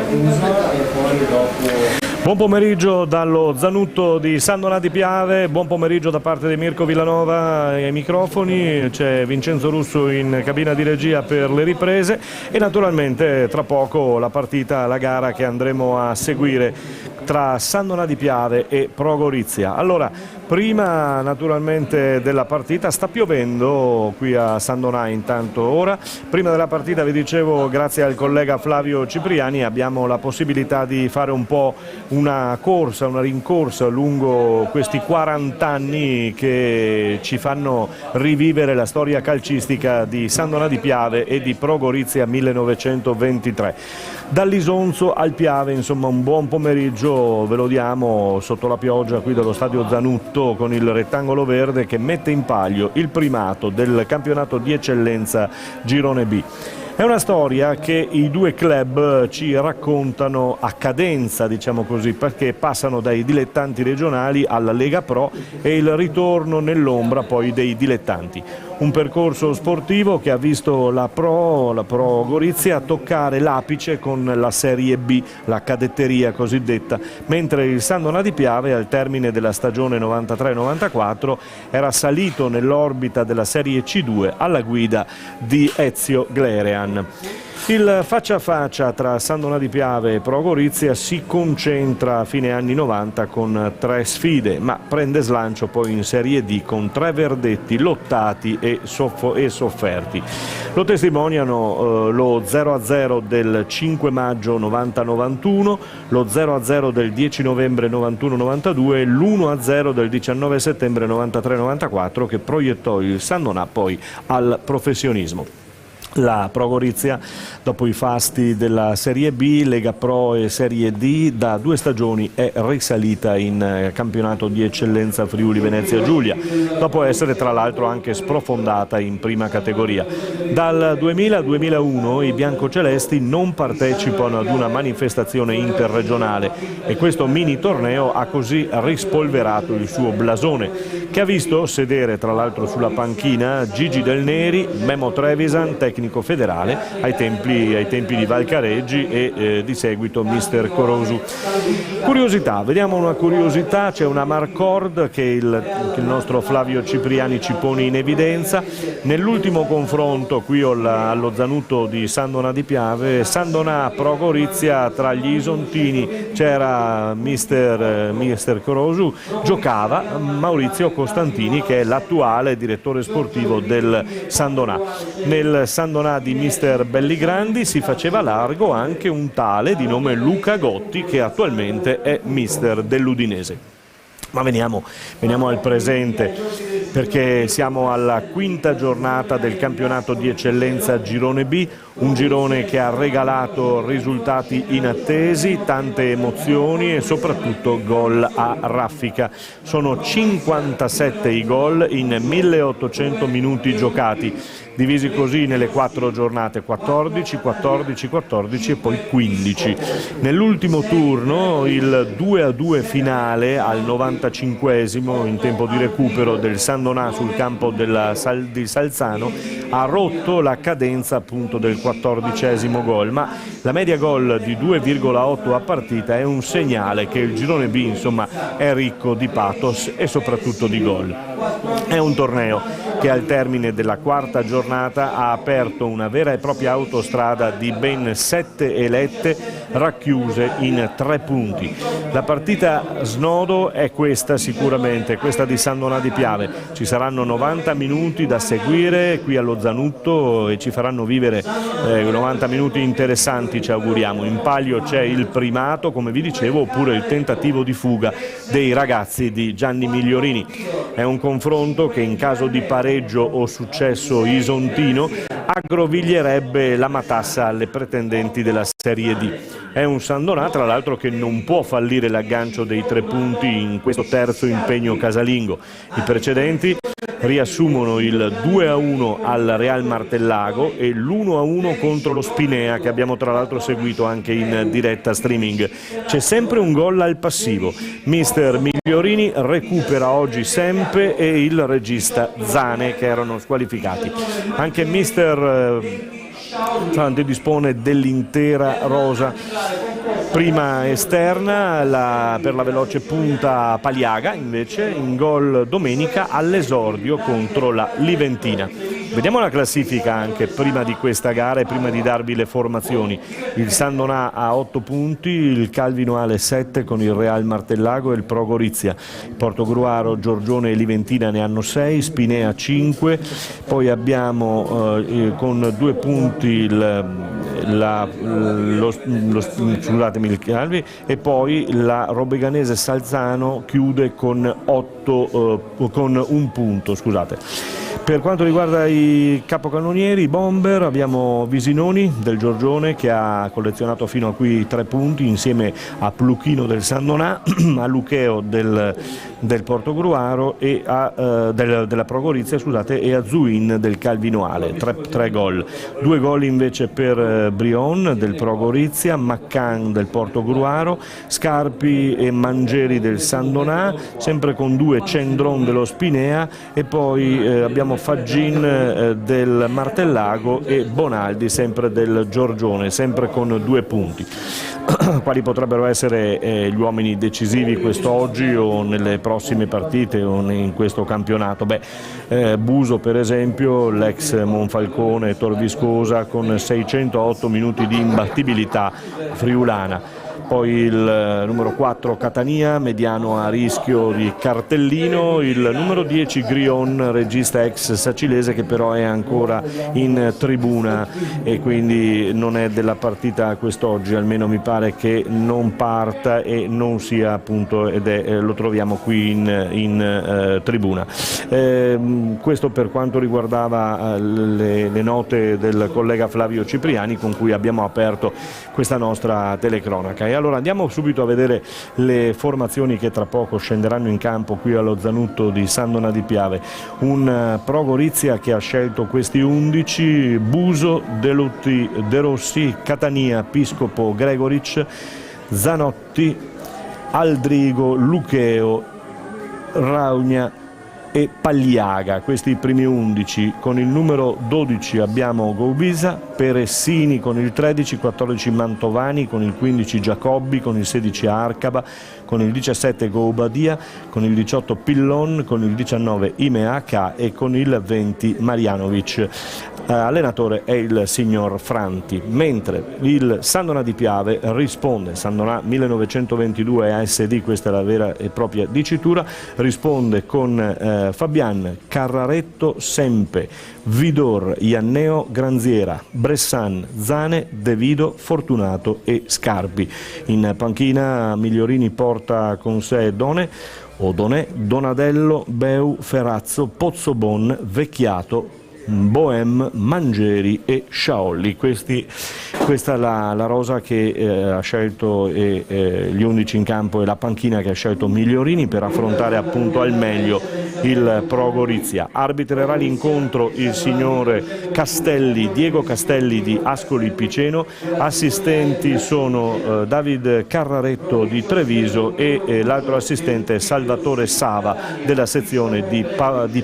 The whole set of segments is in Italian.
Ragusa e poi dopo... Buon pomeriggio dallo Zanutto di San Donà di Piave, buon pomeriggio da parte di Mirko Villanova ai microfoni, c'è Vincenzo Russo in cabina di regia per le riprese e naturalmente tra poco la partita, la gara che andremo a seguire tra San Donà di Piave e Pro Gorizia. Allora, prima naturalmente della partita, sta piovendo qui a San Donà intanto ora, prima della partita vi dicevo grazie al collega Flavio Cipriani abbiamo la possibilità di fare un po' una corsa, una rincorsa lungo questi 40 anni che ci fanno rivivere la storia calcistica di San Donà di Piave e di Pro Gorizia 1923. Dall'Isonzo al Piave, insomma, un buon pomeriggio ve lo diamo sotto la pioggia qui dallo stadio Zanutto con il rettangolo verde che mette in palio il primato del campionato di eccellenza Girone B. È una storia che i due club ci raccontano a cadenza, diciamo così, perché passano dai dilettanti regionali alla Lega Pro e il ritorno nell'ombra poi dei dilettanti. Un percorso sportivo che ha visto la Pro Gorizia toccare l'apice con la Serie B, la cadetteria cosiddetta, mentre il San Donà di Piave al termine della stagione 93-94 era salito nell'orbita della Serie C2 alla guida di Ezio Glerean. Il faccia a faccia tra San Donà di Piave e Pro Gorizia si concentra a fine anni 90 con 3 sfide, ma prende slancio poi in Serie D con 3 verdetti lottati e sofferti. Lo testimoniano lo 0-0 del 5 maggio 90-91, lo 0-0 del 10 novembre 91-92 e l'1-0 del 19 settembre 93-94 che proiettò il San Donà poi al professionismo. La Pro Gorizia, dopo i fasti della Serie B, Lega Pro e Serie D, da 2 stagioni è risalita in campionato di eccellenza Friuli Venezia Giulia, dopo essere tra l'altro anche sprofondata in prima categoria. Dal 2000 al 2001 i biancocelesti non partecipano ad una manifestazione interregionale e questo mini torneo ha così rispolverato il suo blasone, che ha visto sedere tra l'altro sulla panchina Gigi Del Neri, Memo Trevisan, tecnico federale ai tempi di Valcareggi e di seguito mister Corosu. Curiosità, vediamo una curiosità, c'è una marcord che il nostro Flavio Cipriani ci pone in evidenza. Nell'ultimo confronto qui allo Zanutto di San Donà di Piave, San Donà Pro Gorizia, tra gli isontini c'era mister Corosu, giocava Maurizio Costantini che è l'attuale direttore sportivo del San Donà. Nel San Donà di mister Belligrandi si faceva largo anche un tale di nome Luca Gotti che attualmente è mister dell'Udinese. Ma veniamo al presente, perché siamo alla 5ª giornata del campionato di eccellenza Girone B, un girone che ha regalato risultati inattesi, tante emozioni e soprattutto gol a raffica. Sono 57 i gol in 1800 minuti giocati, divisi così nelle 4 giornate, 14, 14, 14 e poi 15. Nell'ultimo turno il 2-2 finale al 95esimo in tempo di recupero del San Donà sul campo di Salzano ha rotto la cadenza appunto del 14esimo gol, ma la media gol di 2,8 a partita è un segnale che il girone B insomma è ricco di pathos e soprattutto di gol. È un torneo che al termine della 4ª giornata ha aperto una vera e propria autostrada di ben 7 elette racchiuse in 3 punti. La partita snodo è questa sicuramente, questa di San Donà di Piave. Ci saranno 90 minuti da seguire qui allo Zanutto e ci faranno vivere 90 minuti interessanti, ci auguriamo. In palio c'è il primato, come vi dicevo, oppure il tentativo di fuga dei ragazzi di Gianni Migliorini. È un confronto che in caso di pareggio o successo isontino aggroviglierebbe la matassa alle pretendenti della Serie D. È un San Donà tra l'altro che non può fallire l'aggancio dei 3 punti in questo terzo impegno casalingo. I precedenti riassumono il 2-1 al Real Martellago e l'1-1 contro lo Spinea, che abbiamo tra l'altro seguito anche in diretta streaming. C'è sempre un gol al passivo. Mister Migliorini recupera oggi Sempe e il regista Zane, che erano squalificati. Anche mister Santi dispone dell'intera rosa. Prima esterna per la veloce punta Paliaga, invece in gol domenica all'esordio contro la Liventina. Vediamo la classifica anche prima di questa gara e prima di darvi le formazioni. Il San Donà ha 8 punti, il Calvinoale 7 con il Real Martellago e il Pro Gorizia. Portogruaro, Giorgione e Liventina ne hanno 6, Spinea 5, poi abbiamo con 2 punti il Calvi, e poi la Robeganese Salzano chiude con 1 punto, scusate. Per quanto riguarda i capocannonieri, i bomber, abbiamo Visinoni del Giorgione che ha collezionato fino a qui 3 punti insieme a Pluchino del San Donà, a Lucheo del Portogruaro e della Pro Gorizia, scusate, e a Zuin del Calvinoale, 3 gol. 2 gol invece per Brion del Pro Gorizia, Maccan del Portogruaro, Scarpi e Mangeri del San Donà, sempre con 2 Cendron dello Spinea, e poi abbiamo Faggin del Martellago e Bonaldi sempre del Giorgione, sempre con 2 punti. Quali potrebbero essere gli uomini decisivi quest'oggi o nelle prossime partite o in questo campionato? Buso per esempio, l'ex Monfalcone Torviscosa con 608 minuti di imbattibilità friulana. Poi il numero 4 Catania, mediano a rischio di cartellino, il numero 10 Grion, regista ex sacilese che però è ancora in tribuna e quindi non è della partita quest'oggi, almeno mi pare che non parta e non sia appunto, lo troviamo qui in tribuna. Questo per quanto riguardava le note del collega Flavio Cipriani con cui abbiamo aperto questa nostra telecronaca. E allora andiamo subito a vedere le formazioni che tra poco scenderanno in campo qui allo Zanutto di San Donà di Piave. Un Pro Gorizia che ha scelto questi 11: Buso, Delutti, De Rossi, Catania, Piscopo, Gregoric, Zanotti, Aldrigo, Lucheo, Raugna e Pagliaga. Questi i primi 11. Con il numero 12 abbiamo Goubisa, Peressini con il 13, 14 Mantovani, con il 15 Giacobbi, con il 16 Arcaba, con il 17 Goubadia, con il 18 Pillon, con il 19 Imeaka e con il 20 Marjanovic. Allenatore è il signor Franti, mentre il San Donà di Piave risponde, San Donà 1922 ASD, questa è la vera e propria dicitura, risponde con Fabian, Carraretto, Sempe, Vidor, Ianneo, Granziera, Bressan, Zane, De Vido, Fortunato e Scarpi. In panchina Migliorini porta con sé Odone, Donadello, Beu, Ferrazzo, Pozzobon, Vecchiato, Bohem, Mangeri e Sciaolli. Questa è la rosa che ha scelto gli 11 in campo e la panchina che ha scelto Migliorini per affrontare appunto al meglio il Pro Gorizia. Arbitrerà l'incontro il signore Castelli, Diego Castelli di Ascoli Piceno, assistenti sono David Carraretto di Treviso e l'altro assistente Salvatore Sava della sezione di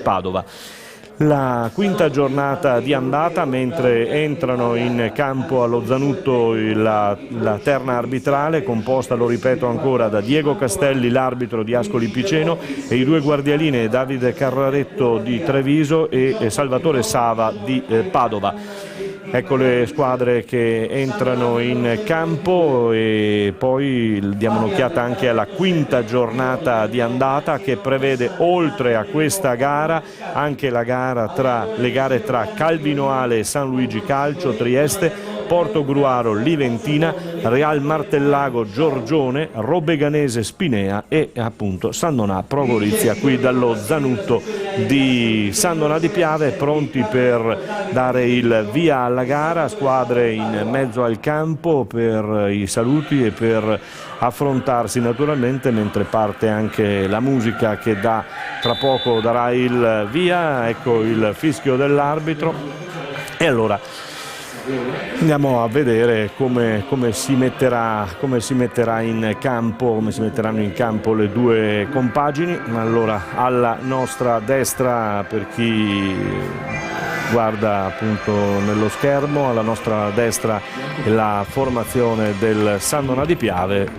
Padova. La quinta giornata di andata, mentre entrano in campo allo Zanutto la terna arbitrale composta, lo ripeto ancora, da Diego Castelli, l'arbitro di Ascoli Piceno, e i 2 guardialine Davide Carraretto di Treviso e Salvatore Sava di Padova. Ecco le squadre che entrano in campo e poi diamo un'occhiata anche alla quinta giornata di andata che prevede, oltre a questa gara, anche le gare tra Calvinoale e San Luigi Calcio Trieste, Portogruaro Liventina, Real Martellago Giorgione, Robeganese Spinea e appunto San Donà Pro Gorizia qui dallo Zanutto di San Donà di Piave, pronti per dare il via alla gara, squadre in mezzo al campo per i saluti e per affrontarsi naturalmente, mentre parte anche la musica che tra poco darà il via. Ecco il fischio dell'arbitro e allora andiamo a vedere come si metteranno in campo le 2 compagini. Allora, alla nostra destra, per chi guarda appunto nello schermo, alla nostra destra la formazione del Sandona di Piave,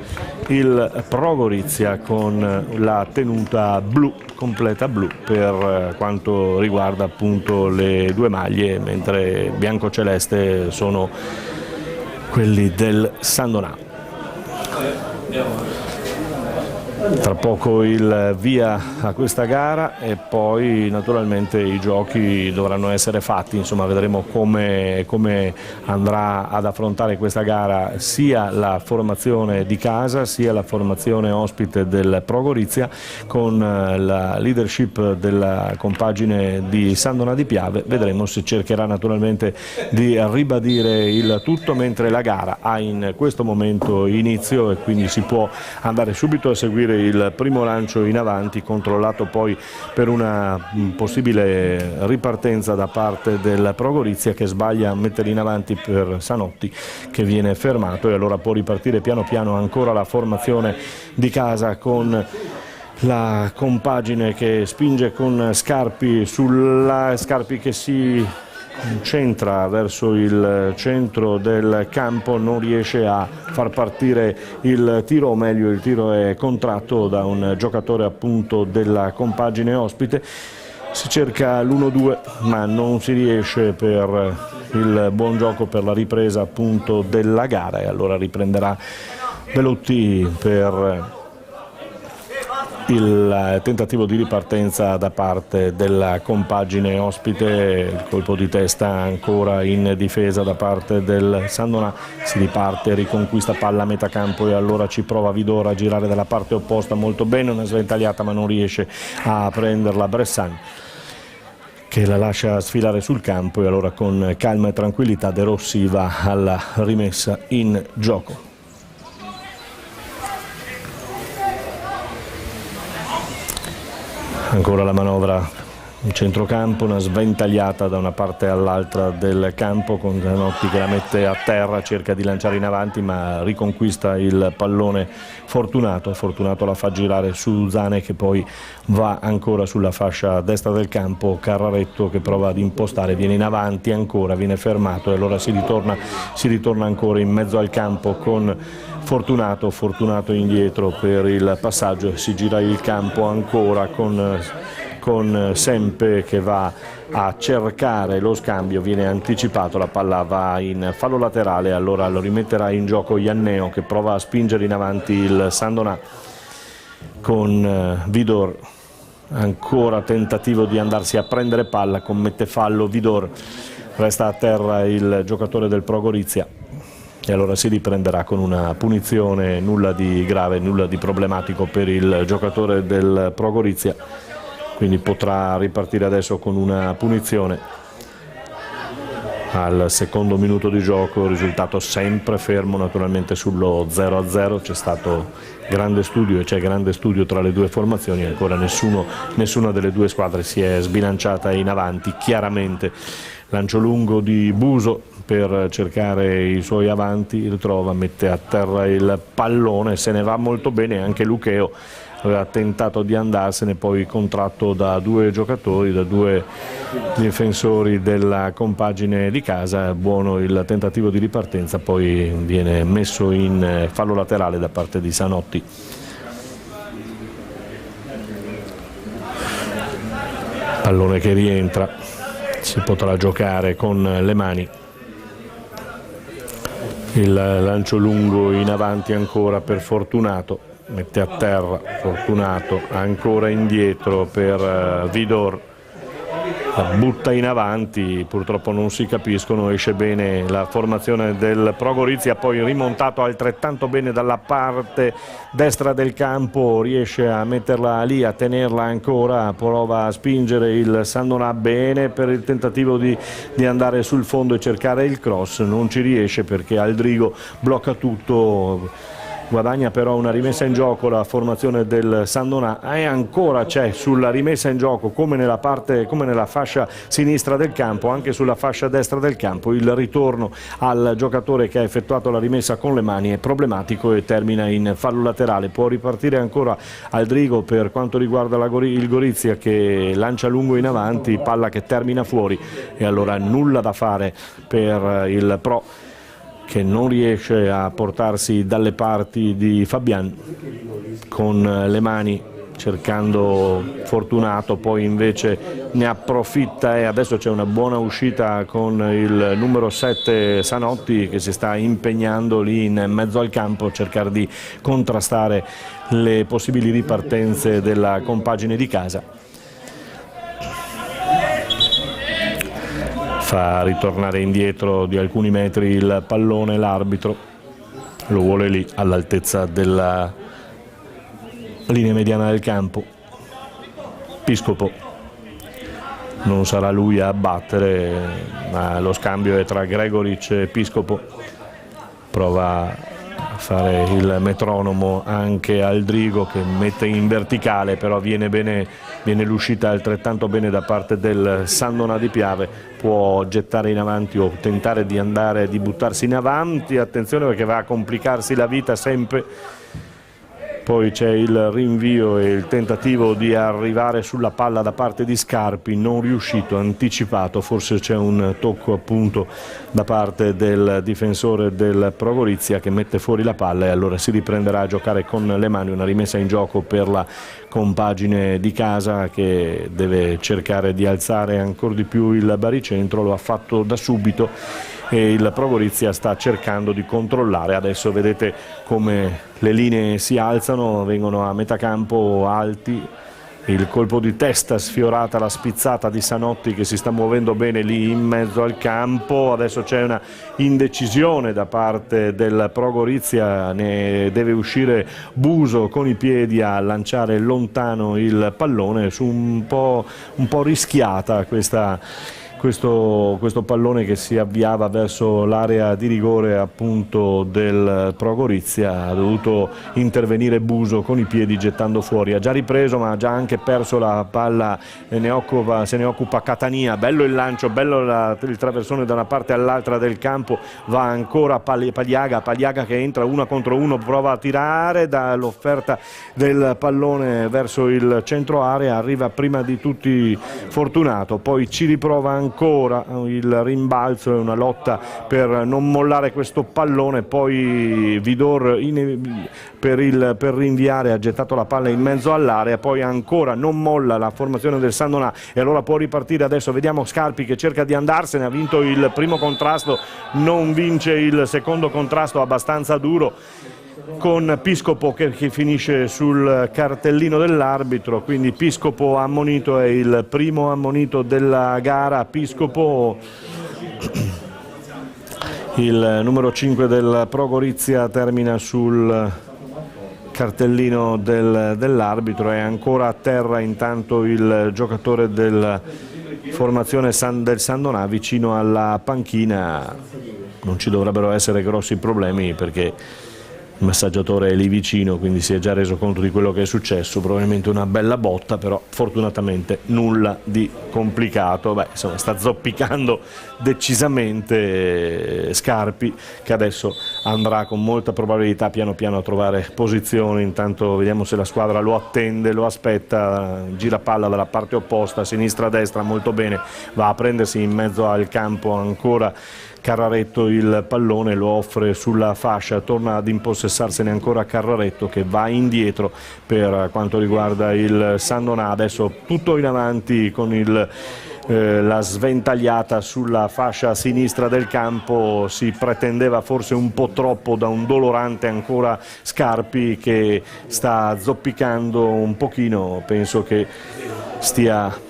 il Pro Gorizia con la tenuta blu, completa blu per quanto riguarda appunto le due maglie, mentre bianco-celeste sono quelli del Sandona. Tra poco il via a questa gara e poi naturalmente i giochi dovranno essere fatti, insomma vedremo come andrà ad affrontare questa gara sia la formazione di casa sia la formazione ospite del Pro Gorizia, con la leadership della compagine di Sandona di Piave. Vedremo se cercherà naturalmente di ribadire il tutto, mentre la gara ha in questo momento inizio e quindi si può andare subito a seguire il primo lancio in avanti, controllato poi per una possibile ripartenza da parte del Pro Gorizia, che sbaglia a mettere in avanti per Sanotti, che viene fermato, e allora può ripartire piano piano ancora la formazione di casa, con la compagine che spinge con Scarpi, Scarpi che si centra verso il centro del campo, non riesce a far partire il tiro, o meglio il tiro è contratto da un giocatore appunto della compagine ospite. Si cerca l'1-2 ma non si riesce per il buon gioco, per la ripresa appunto della gara, e allora riprenderà Belotti per il tentativo di ripartenza da parte della compagine ospite. Il colpo di testa ancora in difesa da parte del Sandona, si riparte, riconquista palla a metà campo e allora ci prova Vidor a girare dalla parte opposta molto bene, una sventagliata ma non riesce a prenderla Bressan, che la lascia sfilare sul campo, e allora con calma e tranquillità De Rossi va alla rimessa in gioco. Ancora la manovra in centrocampo, una sventagliata da una parte all'altra del campo, con Zanotti che la mette a terra, cerca di lanciare in avanti ma riconquista il pallone Fortunato la fa girare su Zane, che poi va ancora sulla fascia destra del campo. Carraretto che prova ad impostare, viene in avanti ancora, viene fermato, e allora si ritorna ancora in mezzo al campo con Fortunato indietro per il passaggio, si gira il campo ancora con Sempe che va a cercare lo scambio, viene anticipato, la palla va in fallo laterale, allora lo rimetterà in gioco Ianneo, che prova a spingere in avanti il Sandona con Vidor, ancora tentativo di andarsi a prendere palla, commette fallo Vidor, resta a terra il giocatore del Pro Gorizia. E allora si riprenderà con una punizione, nulla di grave, nulla di problematico per il giocatore del Pro Gorizia, quindi potrà ripartire adesso con una punizione. Al secondo minuto di gioco, risultato sempre fermo naturalmente sullo 0-0, c'è stato grande studio e c'è grande studio tra le due formazioni, ancora nessuna delle due squadre si è sbilanciata in avanti chiaramente. Lancio lungo di Buso per cercare i suoi avanti, ritrova, mette a terra il pallone, se ne va molto bene anche Lucheo, aveva tentato di andarsene, poi contratto da due giocatori, da due difensori della compagine di casa. Buono il tentativo di ripartenza, poi viene messo in fallo laterale da parte di Sanotti. Pallone che rientra, si potrà giocare con le mani. Il lancio lungo in avanti ancora per Fortunato, mette a terra Fortunato, ancora indietro per Vidor, butta in avanti, purtroppo non si capiscono, esce bene la formazione del Pro Gorizia, poi rimontato altrettanto bene dalla parte destra del campo, riesce a metterla lì, a tenerla ancora, prova a spingere il Sandona bene per il tentativo di andare sul fondo e cercare il cross, non ci riesce perché Aldrigo blocca tutto guadagna però una rimessa in gioco la formazione del San Donà, e ancora c'è sulla rimessa in gioco, come nella fascia sinistra del campo, anche sulla fascia destra del campo, il ritorno al giocatore che ha effettuato la rimessa con le mani è problematico e termina in fallo laterale. Può ripartire ancora Aldrigo per quanto riguarda il Gorizia, che lancia lungo in avanti, palla che termina fuori, e allora nulla da fare per il Pro, che non riesce a portarsi dalle parti di Fabian con le mani, cercando Fortunato, poi invece ne approfitta, e adesso c'è una buona uscita con il numero 7 Sanotti, che si sta impegnando lì in mezzo al campo a cercare di contrastare le possibili ripartenze della compagine di casa. Fa ritornare indietro di alcuni metri il pallone l'arbitro, lo vuole lì all'altezza della linea mediana del campo. Piscopo, non sarà lui a battere, ma lo scambio è tra Gregoric e Piscopo. Prova a fare il metronomo anche Aldrigo, che mette in verticale, però viene l'uscita altrettanto bene da parte del San Donà di Piave. Può gettare in avanti o tentare di buttarsi in avanti, attenzione perché va a complicarsi la vita sempre. Poi c'è il rinvio e il tentativo di arrivare sulla palla da parte di Scarpi, non riuscito, anticipato, forse c'è un tocco appunto da parte del difensore del Pro Gorizia, che mette fuori la palla, e allora si riprenderà a giocare con le mani. Una rimessa in gioco per la compagine di casa, che deve cercare di alzare ancora di più il baricentro. Lo ha fatto da subito e il Pro Gorizia sta cercando di controllare. Adesso vedete come le linee si alzano, vengono a metà campo alti, il colpo di testa, sfiorata la spizzata di Sanotti, che si sta muovendo bene lì in mezzo al campo. Adesso c'è una indecisione da parte del Pro Gorizia, ne deve uscire Buso con i piedi a lanciare lontano il pallone, su un po' rischiata questo pallone che si avviava verso l'area di rigore appunto del Pro Gorizia. Ha dovuto intervenire Buso con i piedi gettando fuori, ha già ripreso ma ha già anche perso la palla, se ne occupa Catania. Bello il lancio, bello il traversone da una parte all'altra del campo, va ancora Pagliaga che entra 1 contro 1, prova a tirare dall'offerta del pallone verso il centro area, arriva prima di tutti Fortunato, poi ci riprova ancora il rimbalzo e una lotta per non mollare questo pallone. Poi Vidor per rinviare ha gettato la palla in mezzo all'area, poi ancora non molla la formazione del San Donà, e allora può ripartire. Adesso vediamo Scarpi che cerca di andarsene, ha vinto il primo contrasto, non vince il secondo contrasto abbastanza duro, con Piscopo che finisce sul cartellino dell'arbitro. Quindi Piscopo ammonito, è il primo ammonito della gara. Piscopo, il numero 5 del Pro Gorizia, termina sul cartellino dell'arbitro. È ancora a terra intanto il giocatore della formazione del San Donà, vicino alla panchina. Non ci dovrebbero essere grossi problemi perché il massaggiatore è lì vicino, quindi si è già reso conto di quello che è successo. Probabilmente una bella botta, però fortunatamente nulla di complicato. Insomma, sta zoppicando decisamente Scarpi, che adesso andrà con molta probabilità piano piano a trovare posizione. Intanto vediamo se la squadra lo attende, lo aspetta. Gira palla dalla parte opposta, sinistra-destra, molto bene, va a prendersi in mezzo al campo ancora Carraretto il pallone, lo offre sulla fascia, torna ad impossessarsene ancora Carraretto, che va indietro per quanto riguarda il San Donà. Adesso tutto in avanti con la sventagliata sulla fascia sinistra del campo. Si pretendeva forse un po' troppo da un dolorante ancora Scarpi, che sta zoppicando un pochino. Penso che stia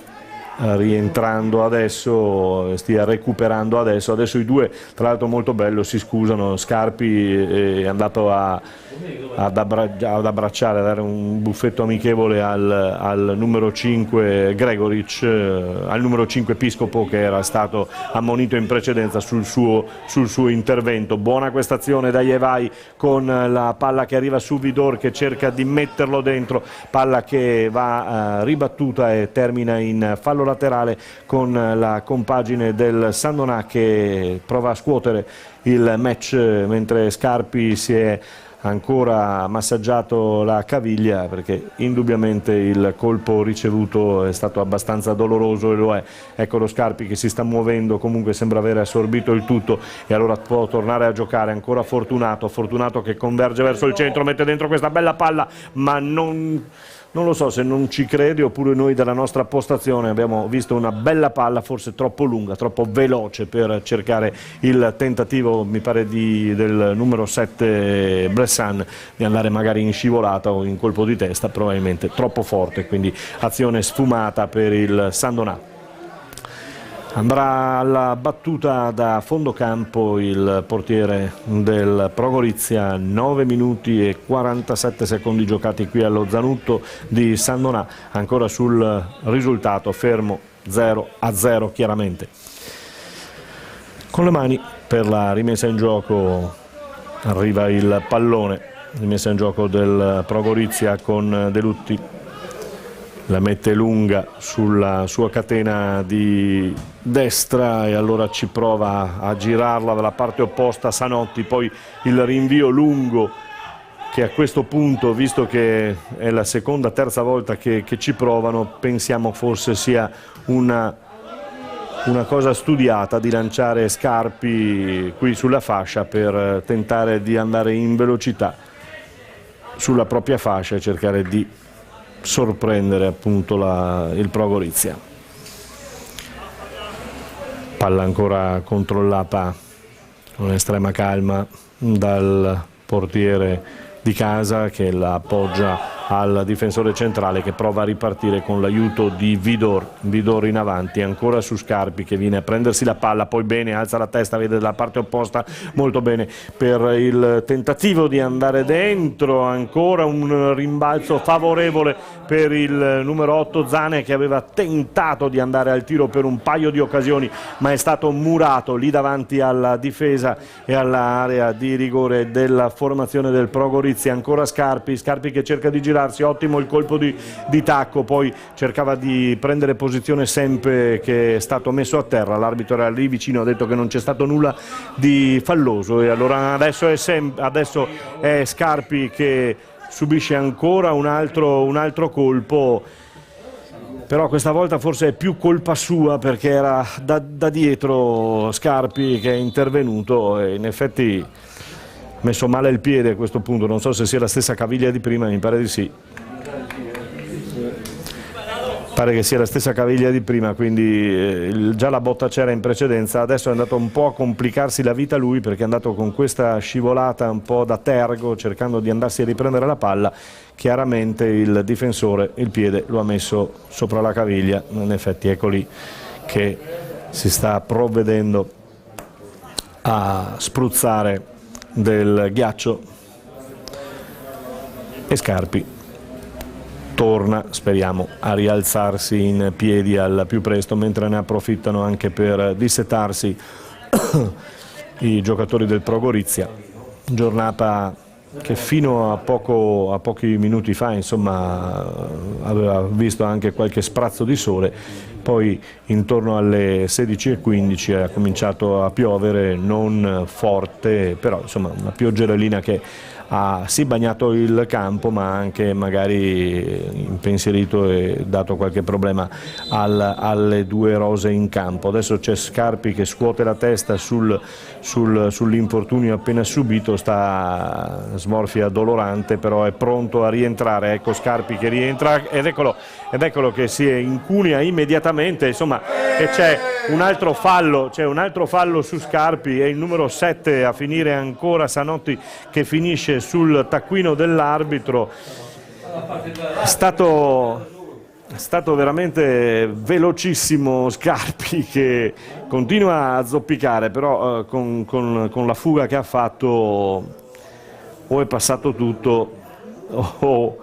rientrando adesso, stia recuperando adesso i due, tra l'altro molto bello, si scusano. Scarpi è andato ad abbracciare, a dare un buffetto amichevole al numero 5 Gregoric, al numero 5 Piscopo, che era stato ammonito in precedenza sul suo intervento. Buona questa azione da Ievai con la palla che arriva su Vidor, che cerca di metterlo dentro, palla che va ribattuta e termina in fallo laterale con la compagine del Sandonà, che prova a scuotere il match mentre Scarpi si è ancora massaggiato la caviglia, perché indubbiamente il colpo ricevuto è stato abbastanza doloroso, e lo è. Ecco lo Scarpi che si sta muovendo, comunque sembra aver assorbito il tutto e allora può tornare a giocare. Ancora Fortunato che converge verso il centro, mette dentro questa bella palla, ma non lo so se non ci crede oppure noi dalla nostra postazione abbiamo visto una bella palla, forse troppo lunga, troppo veloce per cercare il tentativo, mi pare del numero 7 Bressan, di andare magari in scivolata o in colpo di testa, probabilmente troppo forte, quindi azione sfumata per il Sandonà. Andrà alla battuta da fondo campo il portiere del Pro Gorizia. 9 minuti e 47 secondi giocati qui allo Zanutto di Sandonà, ancora sul risultato fermo 0-0 chiaramente. Con le mani per la rimessa in gioco arriva il pallone, rimessa in gioco del Pro Gorizia con De Lutti. La mette lunga sulla sua catena di destra e allora ci prova a girarla dalla parte opposta Sanotti, poi il rinvio lungo che a questo punto, visto che è la seconda, terza volta che ci provano, pensiamo forse sia una cosa studiata di lanciare Scarpi qui sulla fascia per tentare di andare in velocità sulla propria fascia e cercare di sorprendere appunto il Pro Gorizia. Palla ancora controllata con estrema calma dal portiere di casa, che la appoggia al difensore centrale, che prova a ripartire con l'aiuto di Vidor in avanti, ancora su Scarpi che viene a prendersi la palla, poi bene, alza la testa, vede dalla parte opposta, molto bene per il tentativo di andare dentro, ancora un rimbalzo favorevole per il numero 8 Zane, che aveva tentato di andare al tiro per un paio di occasioni ma è stato murato lì davanti alla difesa e all'area di rigore della formazione del Pro Gorizia. Ancora Scarpi che cerca di girarsi, ottimo il colpo di tacco, poi cercava di prendere posizione sempre, che è stato messo a terra, l'arbitro era lì vicino, ha detto che non c'è stato nulla di falloso e allora adesso è Scarpi che subisce ancora un altro colpo, però questa volta forse è più colpa sua perché era da dietro Scarpi che è intervenuto e in effetti ha messo male il piede a questo punto, non so se sia la stessa caviglia di prima, mi pare di sì. Pare che sia la stessa caviglia di prima, quindi già la botta c'era in precedenza, adesso è andato un po' a complicarsi la vita lui perché è andato con questa scivolata un po' da tergo cercando di andarsi a riprendere la palla, chiaramente il difensore il piede lo ha messo sopra la caviglia, in effetti ecco lì che si sta provvedendo a spruzzare del ghiaccio e Scarpi torna, speriamo, a rialzarsi in piedi al più presto, mentre ne approfittano anche per dissetarsi i giocatori del Pro Gorizia. Giornata che fino a pochi minuti fa insomma aveva visto anche qualche sprazzo di sole, poi intorno alle 16:15 ha cominciato a piovere, non forte, però insomma una pioggerellina che ha sì bagnato il campo ma anche magari impensierito e dato qualche problema alle due rose in campo. Adesso c'è Scarpi che scuote la testa sull'infortunio appena subito, sta smorfia dolorante, però è pronto a rientrare. Ecco Scarpi che rientra ed eccolo che si incunia immediatamente, insomma, e c'è un altro fallo su Scarpi e il numero 7 a finire ancora Sanotti che finisce sul taccuino dell'arbitro. È stato È stato veramente velocissimo Scarpi, che continua a zoppicare, però con la fuga che ha fatto o è passato tutto o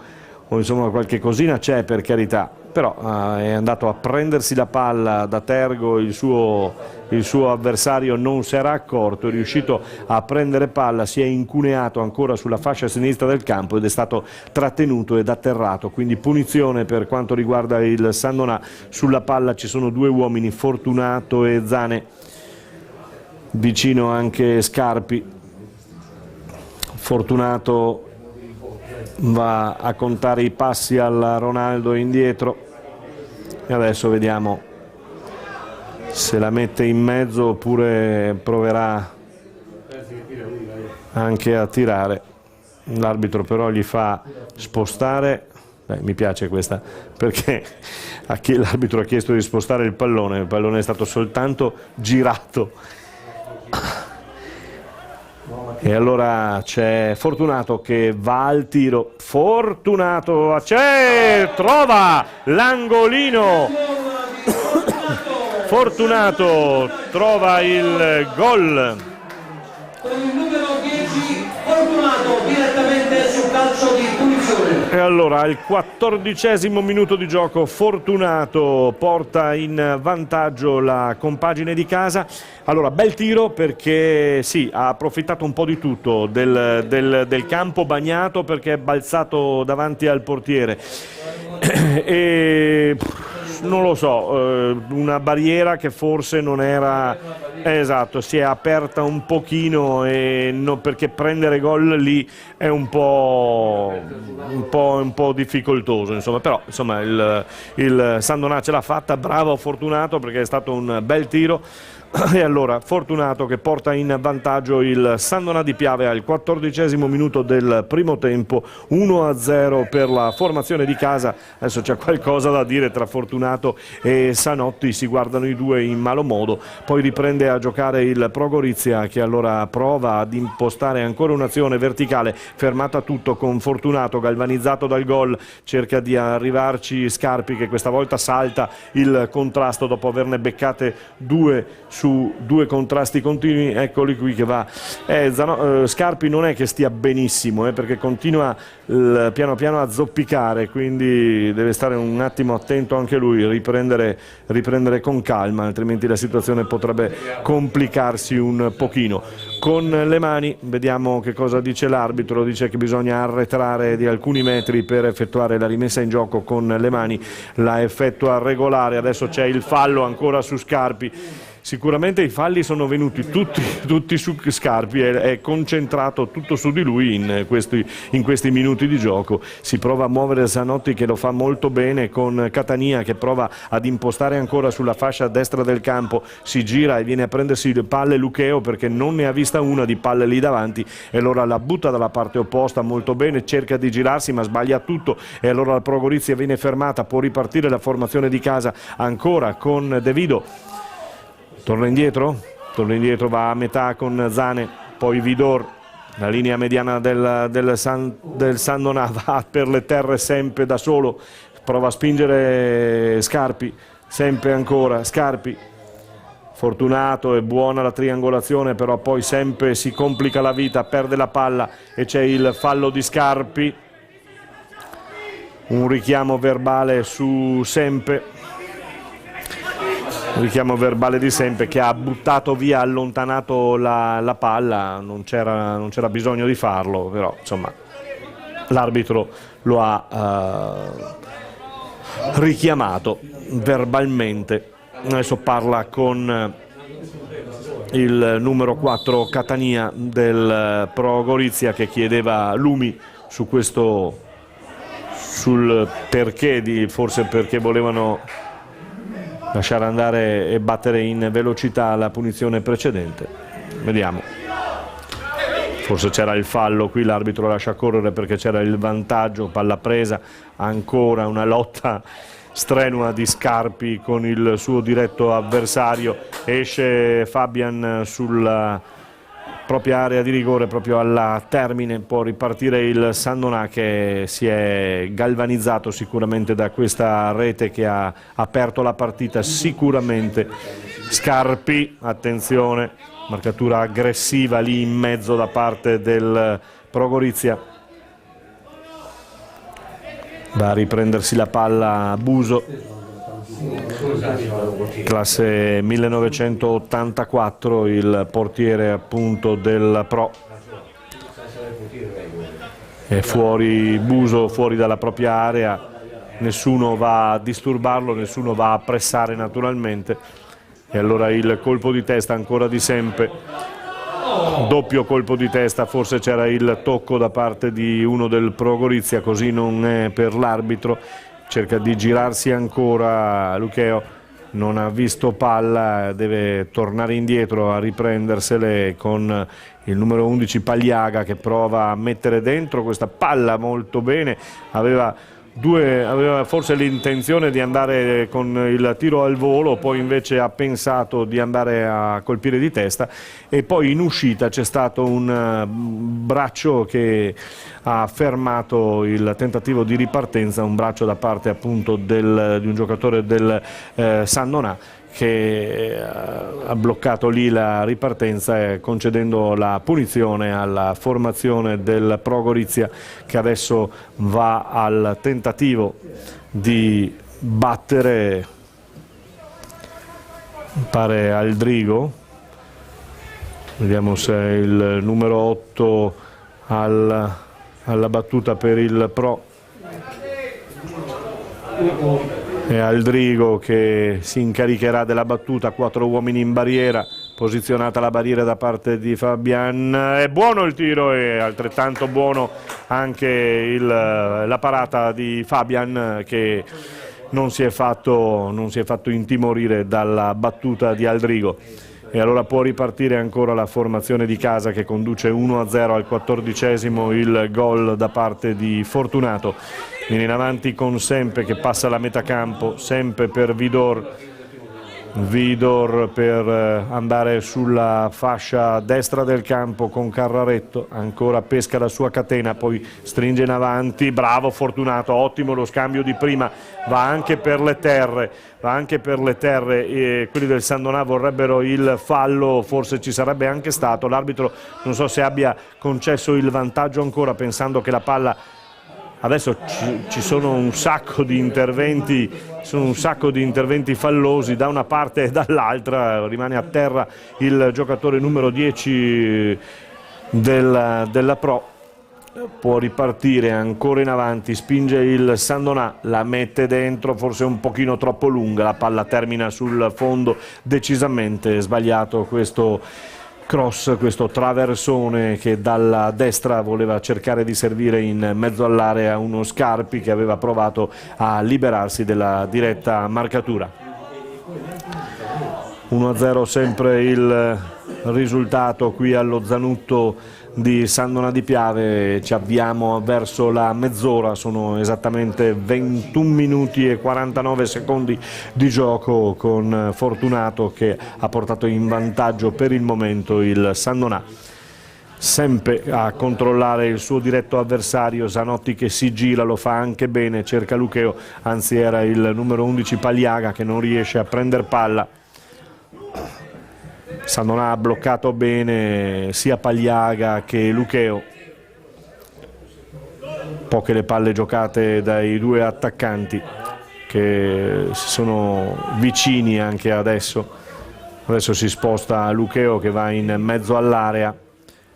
insomma qualche cosina c'è, per carità, però è andato a prendersi la palla da tergo, il suo avversario non si era accorto, è riuscito a prendere palla, si è incuneato ancora sulla fascia sinistra del campo ed è stato trattenuto ed atterrato, quindi punizione per quanto riguarda il San Donà. Sulla palla ci sono due uomini, Fortunato e Zane, vicino anche Scarpi. Fortunato va a contare i passi alla Ronaldo indietro e adesso vediamo se la mette in mezzo oppure proverà anche a tirare. L'arbitro però gli fa spostare. Mi piace questa, perché l'arbitro ha chiesto di spostare il pallone è stato soltanto girato. E allora c'è Fortunato che va al tiro. Fortunato trova l'angolino. Fortunato trova il gol. Con il numero 10 Fortunato direttamente sul calcio di punizione. E allora al 14° minuto di gioco Fortunato porta in vantaggio la compagine di casa. Allora, bel tiro, perché sì, ha approfittato un po' di tutto del campo bagnato, perché è balzato davanti al portiere e non lo so, una barriera che forse non era esatto, si è aperta un pochino, e perché prendere gol lì è un po' difficoltoso, insomma. Però insomma il San Donà ce l'ha fatta, bravo Fortunato, perché è stato un bel tiro. E allora Fortunato che porta in vantaggio il San Donà di Piave al 14° minuto del primo tempo, 1-0 per la formazione di casa. Adesso c'è qualcosa da dire tra Fortunato e Sanotti, si guardano i due in malo modo, poi riprende a giocare il Pro Gorizia, che allora prova ad impostare ancora un'azione verticale, fermata tutto con Fortunato galvanizzato dal gol, cerca di arrivarci Scarpi, che questa volta salta il contrasto dopo averne beccate due su due contrasti continui. Eccoli qui che va. Scarpi non è che stia benissimo, perché continua piano piano a zoppicare, quindi deve stare un attimo attento anche lui, riprendere con calma, altrimenti la situazione potrebbe complicarsi un pochino. Con le mani vediamo che cosa dice l'arbitro, dice che bisogna arretrare di alcuni metri per effettuare la rimessa in gioco con le mani, la effettua regolare. Adesso c'è il fallo ancora su Scarpi. Sicuramente i falli sono venuti tutti su Scarpi, è concentrato tutto su di lui in questi minuti di gioco. Si prova a muovere Zanotti, che lo fa molto bene, con Catania che prova ad impostare ancora sulla fascia destra del campo, si gira e viene a prendersi le palle Lucheo, perché non ne ha vista una di palle lì davanti, e allora la butta dalla parte opposta molto bene, cerca di girarsi ma sbaglia tutto, e allora la Pro Gorizia viene fermata, può ripartire la formazione di casa ancora con De Vido. Torna indietro, va a metà con Zane, poi Vidor, la linea mediana del San Donà, va per le terre sempre da solo, prova a spingere Scarpi, sempre ancora Scarpi. Fortunato, è buona la triangolazione, però poi sempre si complica la vita, perde la palla e c'è il fallo di Scarpi. Un richiamo verbale su Sempe. Richiamo verbale di Sempe, che ha buttato via, allontanato la palla, non c'era bisogno di farlo, però insomma l'arbitro lo ha richiamato verbalmente. Adesso parla con il numero 4 Catania del Pro Gorizia, che chiedeva lumi su questo, sul perché, forse perché volevano lasciare andare e battere in velocità la punizione precedente. Vediamo, forse c'era il fallo, qui l'arbitro lascia correre perché c'era il vantaggio, palla presa, ancora una lotta strenua di Scarpi con il suo diretto avversario, esce Fabian propria area di rigore, proprio alla termine può ripartire il Sandonà, che si è galvanizzato sicuramente da questa rete che ha aperto la partita. Sicuramente Scarpi, attenzione, marcatura aggressiva lì in mezzo da parte del Pro Gorizia. Va a riprendersi la palla Buso, classe 1984, il portiere appunto del Pro. È fuori Buso, fuori dalla propria area, nessuno va a disturbarlo, nessuno va a pressare naturalmente, e allora il colpo di testa ancora di Sempe, doppio colpo di testa, forse c'era il tocco da parte di uno del Pro Gorizia, così non è per l'arbitro. Cerca di girarsi ancora Lucheo, non ha visto palla, deve tornare indietro a riprendersele con il numero 11 Pagliaga, che prova a mettere dentro questa palla molto bene. Aveva forse l'intenzione di andare con il tiro al volo, poi invece ha pensato di andare a colpire di testa, e poi in uscita c'è stato un braccio che ha fermato il tentativo di ripartenza, un braccio da parte appunto di un giocatore del Sandonà, che ha bloccato lì la ripartenza, concedendo la punizione alla formazione del Pro Gorizia, che adesso va al tentativo di battere, pare Aldrigo. Vediamo se è il numero 8 alla battuta per il Pro. È Aldrigo che si incaricherà della battuta, 4 uomini in barriera, posizionata la barriera da parte di Fabian. È buono il tiro, e altrettanto buono anche la parata di Fabian, che non si è fatto intimorire dalla battuta di Aldrigo. E allora può ripartire ancora la formazione di casa, che conduce 1-0 al 14esimo, il gol da parte di Fortunato. Viene in avanti con Sempe, che passa la metà campo, Sempe per Vidor per andare sulla fascia destra del campo con Carraretto, ancora pesca la sua catena, poi stringe in avanti, bravo Fortunato, ottimo lo scambio di prima, va anche per le terre, e quelli del Sandonà vorrebbero il fallo, forse ci sarebbe anche stato, l'arbitro non so se abbia concesso il vantaggio ancora, pensando che la palla... Adesso ci sono un sacco di interventi, fallosi da una parte e dall'altra, rimane a terra il giocatore numero 10 della Pro. Può ripartire ancora in avanti, spinge il Sandonà, la mette dentro, forse un pochino troppo lunga, la palla termina sul fondo, decisamente sbagliato questo cross, questo traversone che dalla destra voleva cercare di servire in mezzo all'area uno Scarpi, che aveva provato a liberarsi della diretta marcatura. 1-0 sempre il risultato qui allo Zanutto di Sandonà di Piave. Ci avviamo verso la mezz'ora, sono esattamente 21 minuti e 49 secondi di gioco, con Fortunato che ha portato in vantaggio per il momento il Sandonà. Sempre a controllare il suo diretto avversario, Zanotti che si gira, lo fa anche bene, cerca Lucheo, anzi era il numero 11 Pagliaga che non riesce a prendere palla. Sandonà ha bloccato bene sia Pagliaga che Lucheo, poche le palle giocate dai due attaccanti, che sono vicini anche adesso. Adesso si sposta Lucheo, che va in mezzo all'area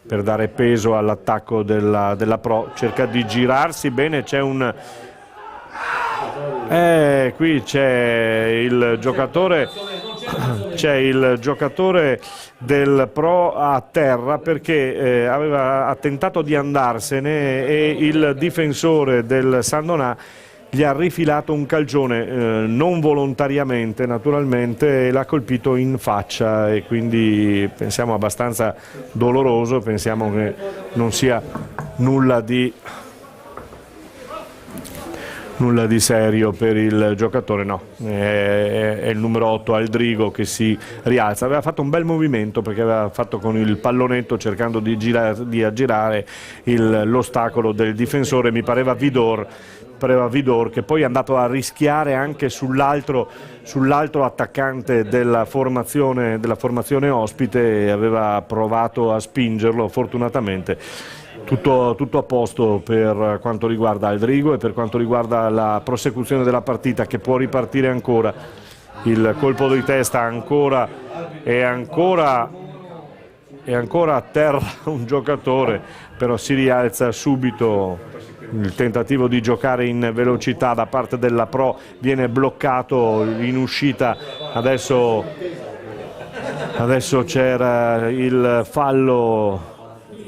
per dare peso all'attacco della Pro, cerca di girarsi bene, c'è un... qui c'è il giocatore del Pro a terra, perché ha tentato di andarsene e il difensore del Sandonà gli ha rifilato un calcione, non volontariamente naturalmente, e l'ha colpito in faccia, e quindi pensiamo abbastanza doloroso, pensiamo che non sia nulla di Nulla di serio per il giocatore, no, è il numero 8 Aldrigo che si rialza. Aveva fatto un bel movimento perché aveva fatto con il pallonetto cercando di aggirare l'ostacolo del difensore, mi pareva Vidor che poi è andato a rischiare anche sull'altro attaccante della formazione ospite e aveva provato a spingerlo. Fortunatamente tutto a posto per quanto riguarda Aldrigo e per quanto riguarda la prosecuzione della partita, che può ripartire ancora. Il colpo di testa è ancora a terra un giocatore, però si rialza subito. Il tentativo di giocare in velocità da parte della Pro viene bloccato in uscita. Adesso c'era il fallo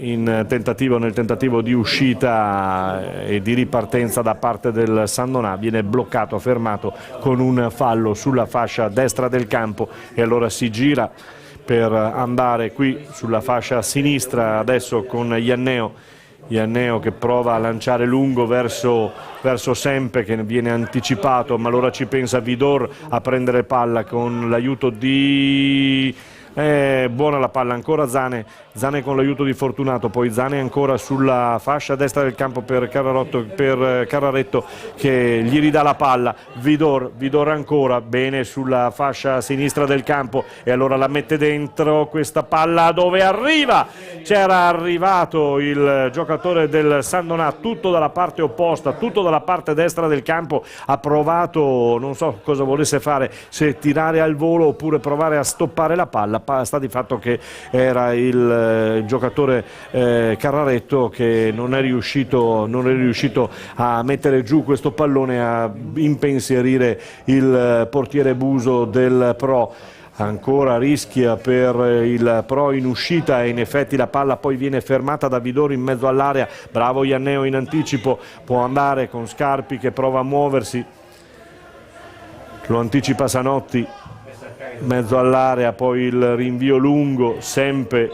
nel tentativo di uscita e di ripartenza da parte del Sandonà. Viene bloccato, fermato con un fallo sulla fascia destra del campo e allora si gira per andare qui sulla fascia sinistra adesso con Ianneo che prova a lanciare lungo verso Sempe, che viene anticipato, ma allora ci pensa Vidor a prendere palla con l'aiuto di... buona la palla ancora Zane con l'aiuto di Fortunato, poi Zane ancora sulla fascia destra del campo per Carraretto che gli ridà la palla. Vidor ancora bene sulla fascia sinistra del campo e allora la mette dentro questa palla dove arriva. C'era arrivato il giocatore del Sandonà tutto dalla parte opposta, tutto dalla parte destra del campo, ha provato, non so cosa volesse fare, se tirare al volo oppure provare a stoppare la palla. Sta di fatto che era il giocatore Carraretto che non è riuscito a mettere giù questo pallone, a impensierire il portiere Buso del Pro. Ancora rischia per il Pro in uscita e in effetti la palla poi viene fermata da Vidor in mezzo all'area. Bravo Ianneo in anticipo, può andare con Scarpi che prova a muoversi, lo anticipa Sanotti, mezzo all'area, poi il rinvio lungo, Sempe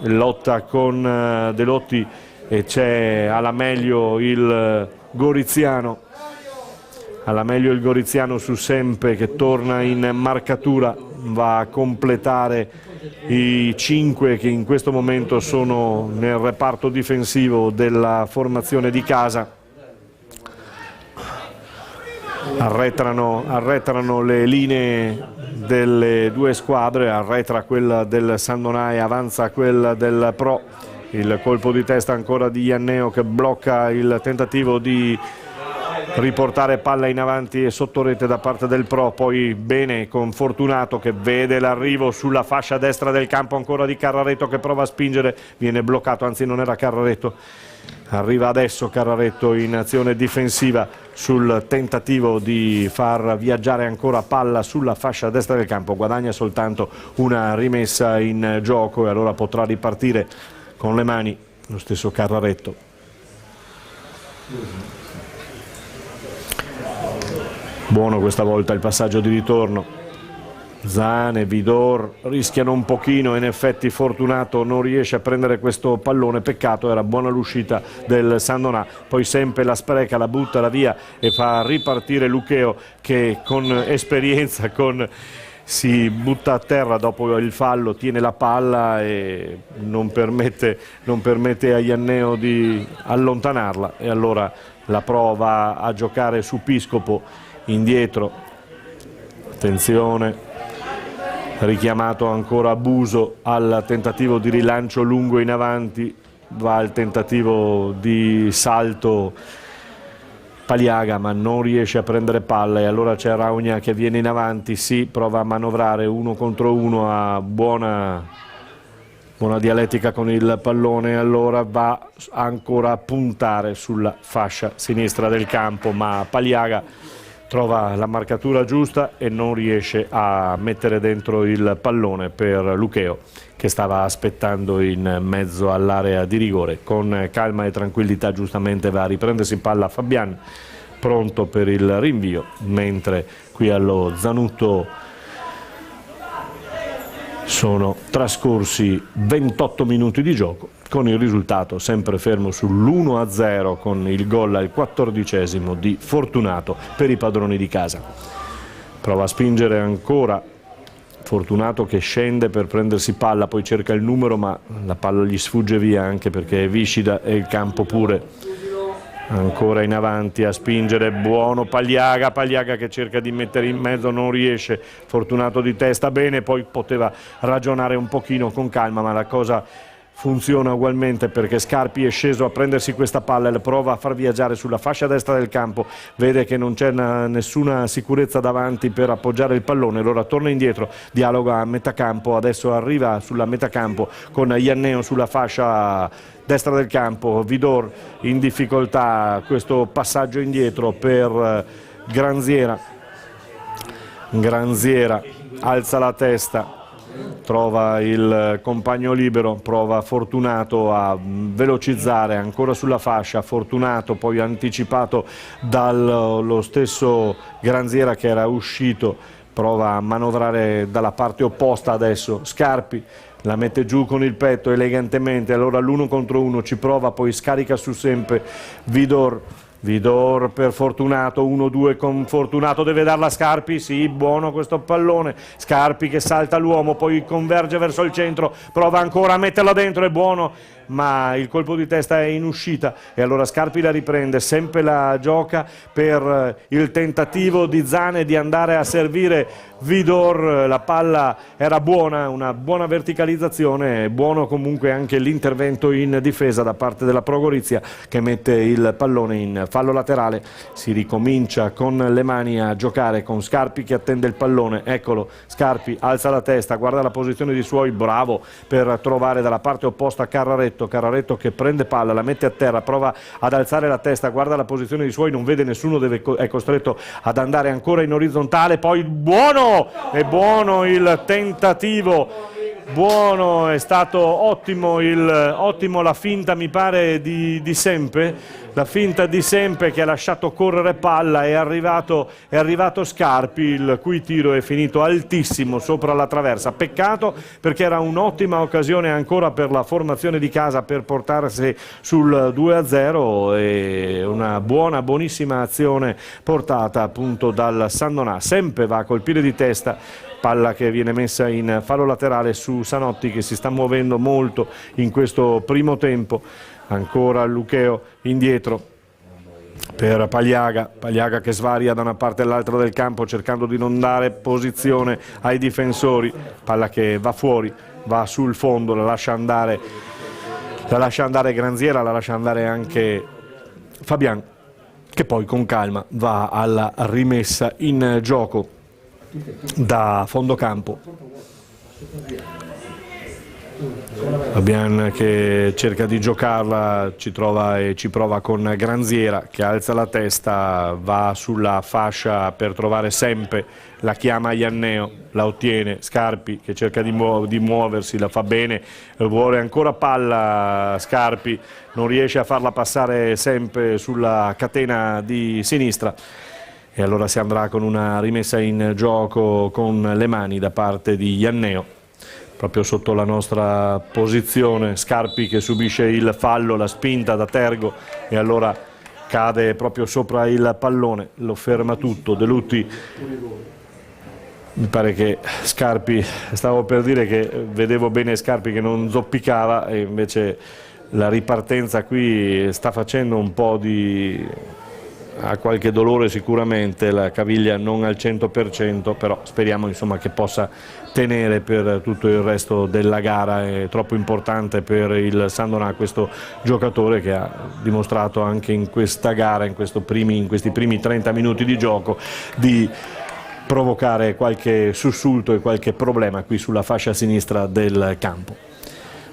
lotta con Delotti e c'è alla meglio il Goriziano. Su Sempe che torna in marcatura, va a completare i 5 che in questo momento sono nel reparto difensivo della formazione di casa. Arretrano le linee delle due squadre, arretra quella del Sandonà e avanza quella del Pro. Il colpo di testa ancora di Ianneo che blocca il tentativo di riportare palla in avanti e sotto rete da parte del Pro, poi bene con Fortunato che vede l'arrivo sulla fascia destra del campo ancora di Carraretto che prova a spingere, viene bloccato, anzi non era Carraretto. Arriva adesso Carraretto in azione difensiva sul tentativo di far viaggiare ancora palla sulla fascia destra del campo, guadagna soltanto una rimessa in gioco e allora potrà ripartire con le mani lo stesso Carraretto. Buono questa volta il passaggio di ritorno. Zane, Vidor rischiano un pochino, in effetti Fortunato non riesce a prendere questo pallone, peccato, era buona l'uscita del Sandonà, poi Sempe la spreca, la butta via e fa ripartire Lucheo che con esperienza si butta a terra dopo il fallo, tiene la palla e non permette a Ianneo di allontanarla e allora la prova a giocare su Piscopo indietro. Attenzione, richiamato ancora Buso al tentativo di rilancio lungo in avanti, va al tentativo di salto Paliaga ma non riesce a prendere palla e allora c'è Raugna che viene in avanti, prova a manovrare 1 contro 1, a buona dialettica con il pallone, allora va ancora a puntare sulla fascia sinistra del campo ma Paliaga trova la marcatura giusta e non riesce a mettere dentro il pallone per Lucheo che stava aspettando in mezzo all'area di rigore. Con calma e tranquillità giustamente va a riprendersi palla Fabian, pronto per il rinvio, mentre qui allo Zanutto sono trascorsi 28 minuti di gioco, con il risultato sempre fermo sull'1-0 con il gol al 14° di Fortunato per i padroni di casa. Prova a spingere ancora Fortunato, che scende per prendersi palla, poi cerca il numero ma la palla gli sfugge via, anche perché è viscida e il campo pure. Ancora in avanti a spingere, buono Pagliaga che cerca di mettere in mezzo, non riesce. Fortunato di testa bene, poi poteva ragionare un pochino con calma, ma la cosa funziona ugualmente, perché Scarpi è sceso a prendersi questa palla e la prova a far viaggiare sulla fascia destra del campo, vede che non c'è nessuna sicurezza davanti per appoggiare il pallone, allora torna indietro, dialoga a metà campo, adesso arriva sulla metà campo con Ianneo sulla fascia destra del campo, Vidor in difficoltà, questo passaggio indietro per Granziera alza la testa, trova il compagno libero, prova Fortunato a velocizzare ancora sulla fascia, Fortunato poi anticipato dallo stesso Granziera che era uscito, prova a manovrare dalla parte opposta adesso, Scarpi la mette giù con il petto elegantemente, allora l'1 contro 1 ci prova, poi scarica su sempre Vidor per Fortunato, 1-2 con Fortunato, deve darla a Scarpi, sì, buono questo pallone, Scarpi che salta l'uomo, poi converge verso il centro, prova ancora a metterla dentro, è buono, ma il colpo di testa è in uscita e allora Scarpi la riprende, sempre la gioca per il tentativo di Zane di andare a servire Vidor, la palla era buona, una buona verticalizzazione, buono comunque anche l'intervento in difesa da parte della Pro Gorizia che mette il pallone in fallo laterale. Si ricomincia con le mani a giocare con Scarpi che attende il pallone, eccolo Scarpi, alza la testa, guarda la posizione di suoi, bravo per trovare dalla parte opposta Carraretto che prende palla, la mette a terra, prova ad alzare la testa, guarda la posizione di suoi, non vede nessuno, è costretto ad andare ancora in orizzontale, poi buono, è buono il tentativo, buono, è stato ottimo la finta, mi pare di Sempe, la finta di Sempe che ha lasciato correre palla, è arrivato Scarpi, il cui tiro è finito altissimo sopra la traversa, peccato perché era un'ottima occasione ancora per la formazione di casa per portarsi sul 2-0 e una buonissima azione portata appunto dal Sandonà. Sempe va a colpire di testa, palla che viene messa in fallo laterale su Sanotti che si sta muovendo molto in questo primo tempo. Ancora Lucheo indietro per Pagliaga che svaria da una parte all'altra del campo cercando di non dare posizione ai difensori, palla che va fuori, va sul fondo, la lascia andare Granziera, la lascia andare anche Fabian che poi con calma va alla rimessa in gioco da fondo campo. Fabian che cerca di giocarla, ci prova con Granziera che alza la testa, va sulla fascia per trovare Sempe, la chiama Ianneo, la ottiene, Scarpi che cerca di muoversi, la fa bene, vuole ancora palla Scarpi, non riesce a farla passare Sempe sulla catena di sinistra. E allora si andrà con una rimessa in gioco con le mani da parte di Ianneo, proprio sotto la nostra posizione. Scarpi che subisce il fallo, la spinta da Tergo e allora cade proprio sopra il pallone, lo ferma tutto. De Lutti, mi pare che Scarpi, stavo per dire che vedevo bene Scarpi che non zoppicava e invece la ripartenza qui sta facendo un po' ha qualche dolore sicuramente, la caviglia non al 100%, però speriamo insomma che possa tenere per tutto il resto della gara. È troppo importante per il Sandonà questo giocatore che ha dimostrato anche in questa gara, in questi primi 30 minuti di gioco, di provocare qualche sussulto e qualche problema qui sulla fascia sinistra del campo.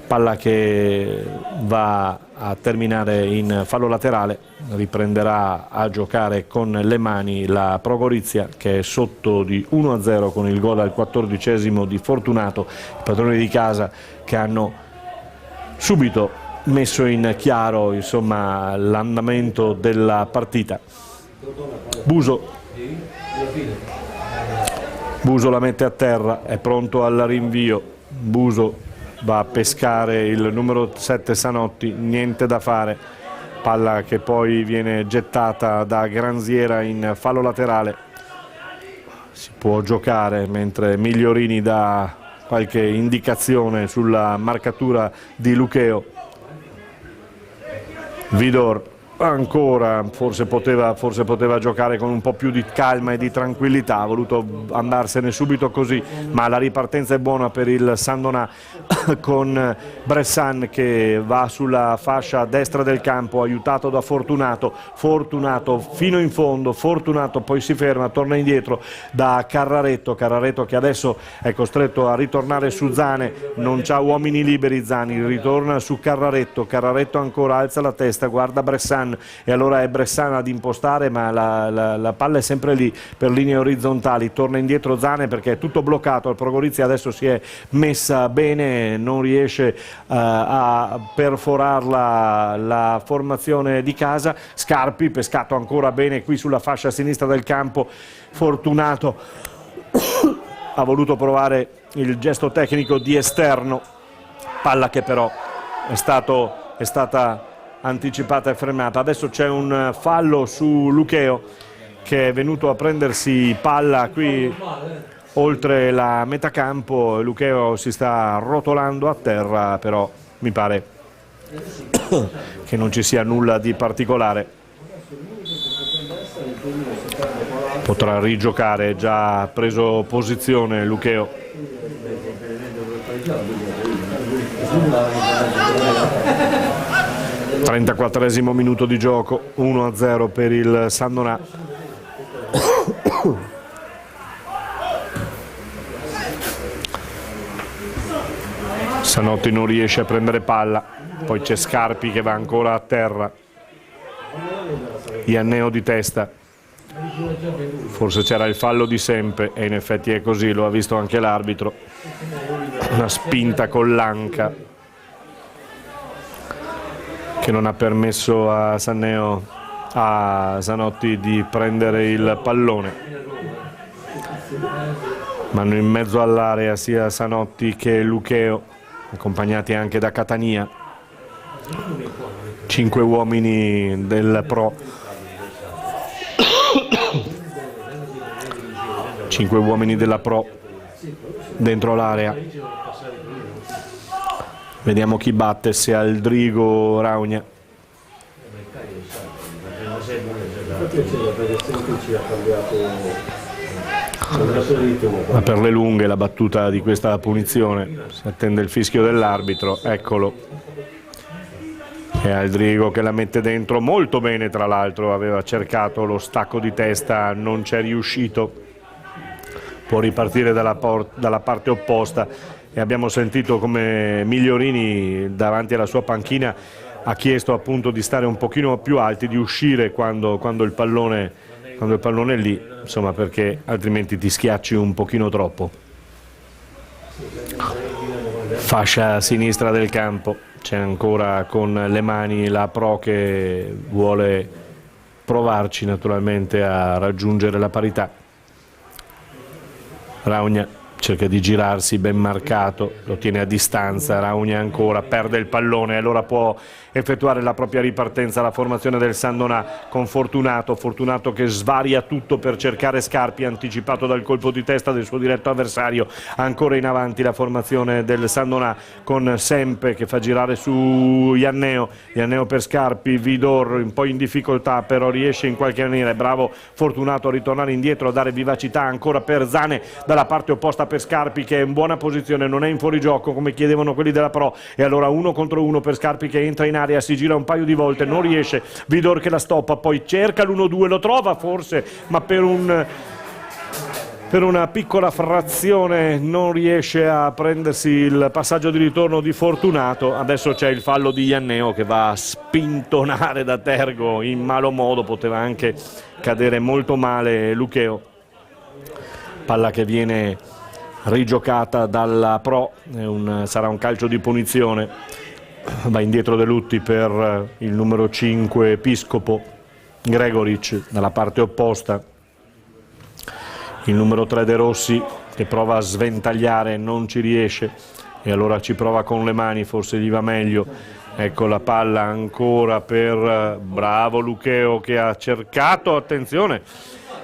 Palla che va a terminare in fallo laterale, riprenderà a giocare con le mani la Pro Gorizia che è sotto di 1-0 con il gol al 14° di Fortunato, i padroni di casa che hanno subito messo in chiaro insomma l'andamento della partita. Buso la mette a terra, è pronto al rinvio, Buso va a pescare il numero 7 Zanotti, niente da fare, palla che poi viene gettata da Granziera in fallo laterale. Si può giocare mentre Migliorini dà qualche indicazione sulla marcatura di Lucheo. Vidor ancora, forse poteva giocare con un po' più di calma e di tranquillità, ha voluto andarsene subito così, ma la ripartenza è buona per il Sandonà con Bressan che va sulla fascia destra del campo, aiutato da Fortunato fino in fondo, Fortunato poi si ferma, torna indietro da Carraretto che adesso è costretto a ritornare su Zane, non c'ha uomini liberi Zani, ritorna su Carraretto ancora alza la testa, guarda Bressan e allora è Bressan ad impostare, ma la palla è sempre lì per linee orizzontali, torna indietro Zane perché è tutto bloccato, il Pro Gorizia adesso si è messa bene, non riesce a perforarla la formazione di casa. Scarpi pescato ancora bene qui sulla fascia sinistra del campo, Fortunato ha voluto provare il gesto tecnico di esterno, palla che però è stata anticipata e frenata. Adesso c'è un fallo su Lucheo che è venuto a prendersi palla qui oltre la metà campo. Lucheo si sta rotolando a terra, però mi pare che non ci sia nulla di particolare. Potrà rigiocare, già ha preso posizione Lucheo. (34esimo minuto di gioco, 1-0 per il Sandonà). Zanotti non riesce a prendere palla, poi c'è Scarpi che va ancora a terra, Ianneo di testa, forse c'era il fallo di Sempe e in effetti è così, lo ha visto anche l'arbitro, una spinta con l'anca che non ha permesso a Zanotti di prendere il pallone. Vanno in mezzo all'area sia Zanotti che Lucheo, accompagnati anche da Catania. 5 uomini del Pro. 5 uomini della Pro dentro l'area. Vediamo chi batte, se Aldrigo o Raugna. Ma per le lunghe la battuta di questa punizione, si attende il fischio dell'arbitro, eccolo. E Aldrigo che la mette dentro molto bene, tra l'altro aveva cercato lo stacco di testa, non c'è riuscito. Può ripartire dalla parte opposta. E abbiamo sentito come Migliorini davanti alla sua panchina ha chiesto appunto di stare un pochino più alti, di uscire quando il pallone è lì, insomma, perché altrimenti ti schiacci un pochino troppo. Fascia sinistra del campo, c'è ancora con le mani la Pro che vuole provarci naturalmente a raggiungere la parità. Raugna cerca di girarsi, ben marcato, lo tiene a distanza, Raugna ancora, perde il pallone, allora può effettuare la propria ripartenza la formazione del Sandonà con Fortunato che svaria tutto per cercare Scarpi, anticipato dal colpo di testa del suo diretto avversario. Ancora in avanti la formazione del Sandonà con Sempe che fa girare su Ianneo per Scarpi, Vidor un po' in difficoltà, però riesce in qualche maniera, è bravo Fortunato a ritornare indietro, a dare vivacità ancora per Zane dalla parte opposta per Scarpi che è in buona posizione, non è in fuorigioco come chiedevano quelli della Pro, e allora 1 contro 1 per Scarpi che entra in area, si gira un paio di volte, non riesce, Vidor che la stoppa, poi cerca l'1-2, lo trova forse, ma per una piccola frazione non riesce a prendersi il passaggio di ritorno di Fortunato. Adesso c'è il fallo di Ianneo che va a spintonare da tergo in malo modo, poteva anche cadere molto male Lucheo. Palla che viene rigiocata dalla Pro, sarà un calcio di punizione. Va indietro De Lutti per il numero 5 Episcopo, Gregoric dalla parte opposta, il numero 3 De Rossi che prova a sventagliare, non ci riesce, e allora ci prova con le mani, forse gli va meglio. Ecco la palla ancora per bravo Lucheo che ha cercato, attenzione,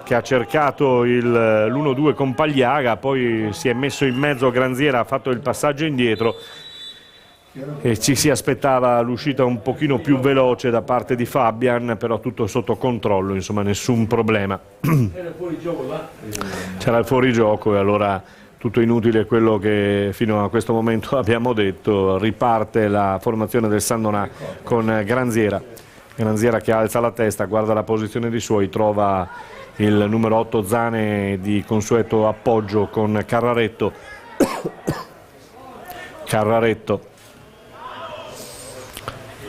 che ha cercato l'1-2 con Pagliaga, poi si è messo in mezzo Granziera, ha fatto il passaggio indietro e ci si aspettava l'uscita un pochino più veloce da parte di Fabian, però tutto sotto controllo, insomma nessun problema. C'era il fuorigioco e allora tutto inutile quello che fino a questo momento abbiamo detto. Riparte la formazione del San Donà con Granziera che alza la testa, guarda la posizione dei suoi, trova il numero 8 Zane di consueto appoggio con Carraretto.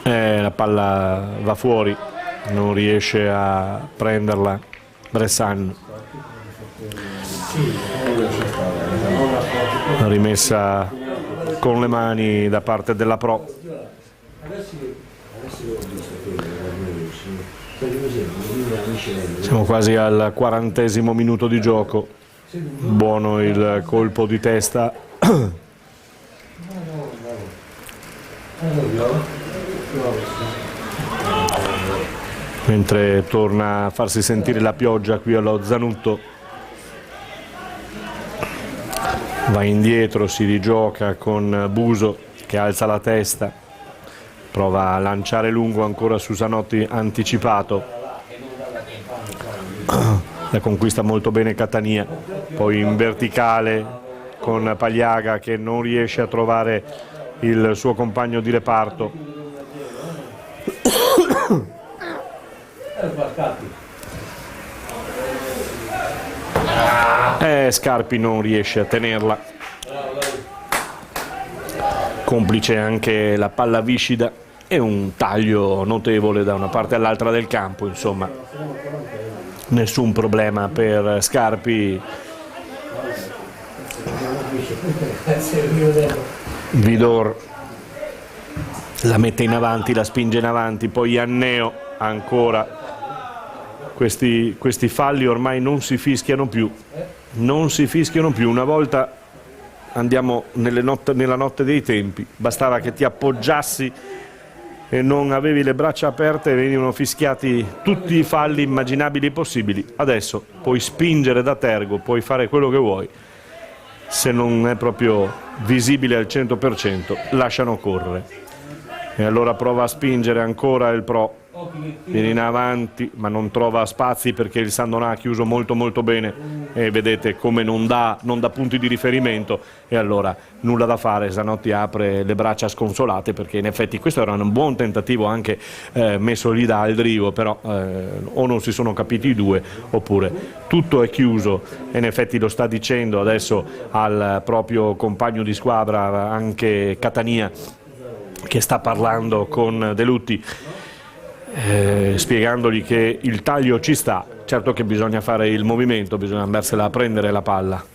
La palla va fuori, non riesce a prenderla Bressan. Rimessa con le mani da parte della Pro. Siamo quasi al 40° minuto di gioco. Buono il colpo di testa. Mentre torna a farsi sentire la pioggia qui allo Zanutto. Va indietro, si rigioca con Buso che alza la testa, prova a lanciare lungo ancora su Zanotti anticipato. La conquista molto bene Catania, poi in verticale con Pagliaga che non riesce a trovare il suo compagno di reparto. Scarpi non riesce a tenerla, complice anche la palla viscida e un taglio notevole da una parte all'altra del campo, insomma nessun problema per Scarpi. Vidor la mette in avanti, la spinge in avanti, poi Ianneo ancora. Questi falli ormai non si fischiano più, una volta andiamo nella notte dei tempi, bastava che ti appoggiassi e non avevi le braccia aperte e venivano fischiati tutti i falli immaginabili e possibili. Adesso puoi spingere da tergo, puoi fare quello che vuoi, se non è proprio visibile al 100% lasciano correre. E allora prova a spingere ancora il Pro, viene in avanti ma non trova spazi perché il San Donà ha chiuso molto bene e vedete come non dà punti di riferimento, e allora nulla da fare, Zanotti apre le braccia sconsolate perché in effetti questo era un buon tentativo anche messo lì da Aldrigo, però o non si sono capiti i due oppure tutto è chiuso, e in effetti lo sta dicendo adesso al proprio compagno di squadra anche Catania, che sta parlando con De Lutti, spiegandogli che il taglio ci sta, certo che bisogna fare il movimento, bisogna andarsela a prendere la palla.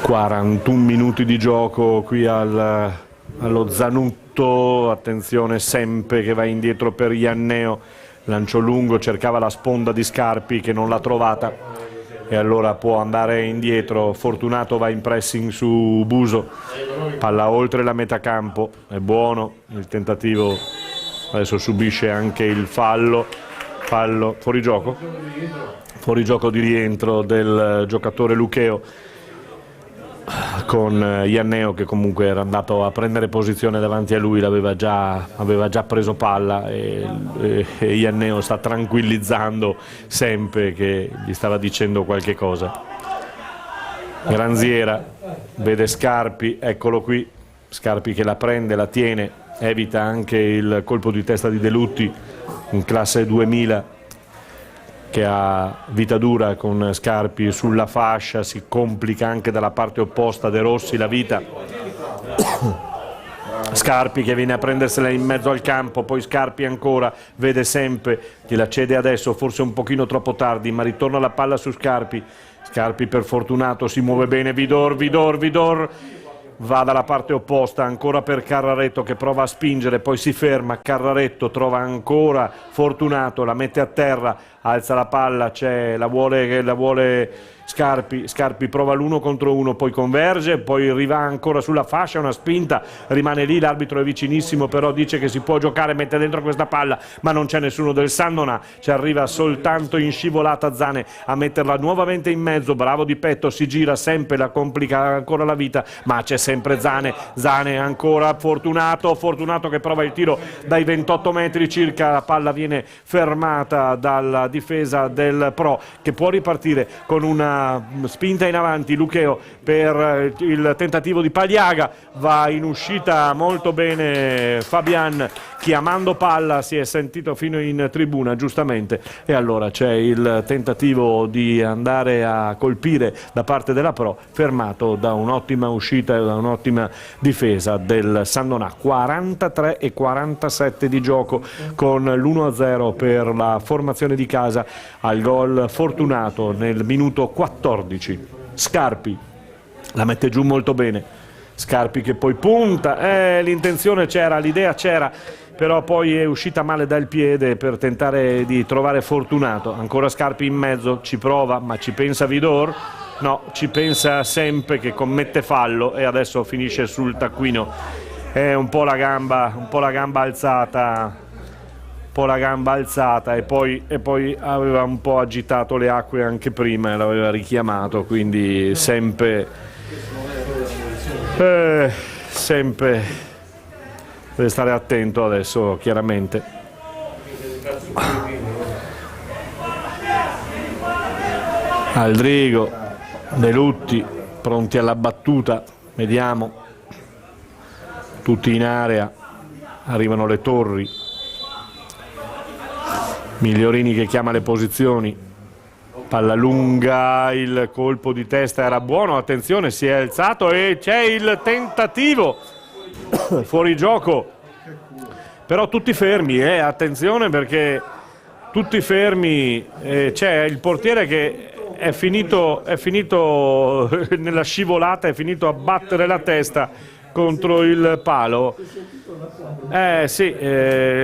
...41 minuti di gioco qui allo Zanutto, attenzione Sempe che va indietro per Ianneo, lancio lungo, cercava la sponda di Scarpi che non l'ha trovata, e allora può andare indietro. Fortunato va in pressing su Buso, palla oltre la metà campo, è buono il tentativo, adesso subisce anche il fallo fuori gioco di rientro del giocatore Lucheo, con Ianneo che comunque era andato a prendere posizione davanti a lui, aveva già preso palla, e Ianneo sta tranquillizzando sempre che gli stava dicendo qualche cosa. Granziera vede Scarpi, eccolo qui, Scarpi che la prende, la tiene, evita anche il colpo di testa di De Lutti in classe 2000 che ha vita dura con Scarpi sulla fascia, si complica anche dalla parte opposta De Rossi la vita. Scarpi che viene a prendersela in mezzo al campo, poi Scarpi ancora, vede sempre, gliela cede adesso forse un pochino troppo tardi, ma ritorna la palla su Scarpi, Scarpi per Fortunato, si muove bene Vidor, va dalla parte opposta ancora per Carraretto che prova a spingere, poi si ferma, Carraretto trova ancora Fortunato, la mette a terra, alza la palla, la vuole Scarpi prova l'1 contro 1, poi converge, poi arriva ancora sulla fascia, una spinta, rimane lì, l'arbitro è vicinissimo, però dice che si può giocare, mette dentro questa palla, ma non c'è nessuno del Sandona, ci arriva soltanto in scivolata Zane a metterla nuovamente in mezzo, bravo Di Petto, si gira sempre, la complica ancora la vita, ma c'è sempre Zane ancora Fortunato che prova il tiro dai 28 metri circa, la palla viene fermata dalla difesa del Pro, che può ripartire con una spinta in avanti. Lucheo per il tentativo di Pagliaga, va in uscita molto bene Fabian, chiamando palla, si è sentito fino in tribuna giustamente, e allora c'è il tentativo di andare a colpire da parte della Pro, fermato da un'ottima uscita e da un'ottima difesa del Sandonà. 43 e 47 di gioco, con l'1-0 per la formazione di casa, al gol Fortunato nel minuto 14. Scarpi la mette giù molto bene, Scarpi che poi punta, l'intenzione c'era, l'idea c'era, però poi è uscita male dal piede per tentare di trovare Fortunato. Ancora Scarpi in mezzo, ci prova, ma ci pensa Vidor? No, ci pensa sempre, che commette fallo e adesso finisce sul taccuino. È un po' la gamba alzata, e poi aveva un po' agitato le acque anche prima e l'aveva richiamato, quindi sempre deve stare attento adesso, chiaramente. Aldrigo, De Lutti pronti alla battuta, vediamo, tutti in area, arrivano le torri, Migliorini che chiama le posizioni, palla lunga, il colpo di testa era buono, attenzione, si è alzato e c'è il tentativo fuori gioco, però tutti fermi, attenzione, perché tutti fermi, c'è il portiere che è finito nella scivolata, è finito a battere la testa contro il palo. Sì,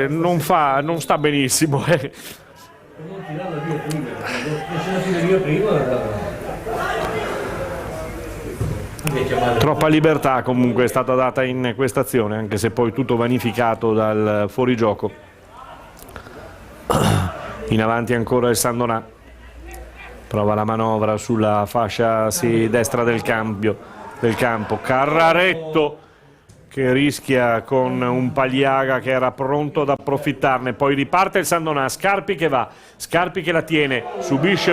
non sta benissimo. Troppa libertà comunque è stata data in questa azione, anche se poi tutto vanificato dal fuorigioco. In avanti ancora il Sandonà, prova la manovra sulla fascia destra del campo, Carraretto che rischia con un Pagliaga che era pronto ad approfittarne, poi riparte il Sandonà, Scarpi che la tiene, subisce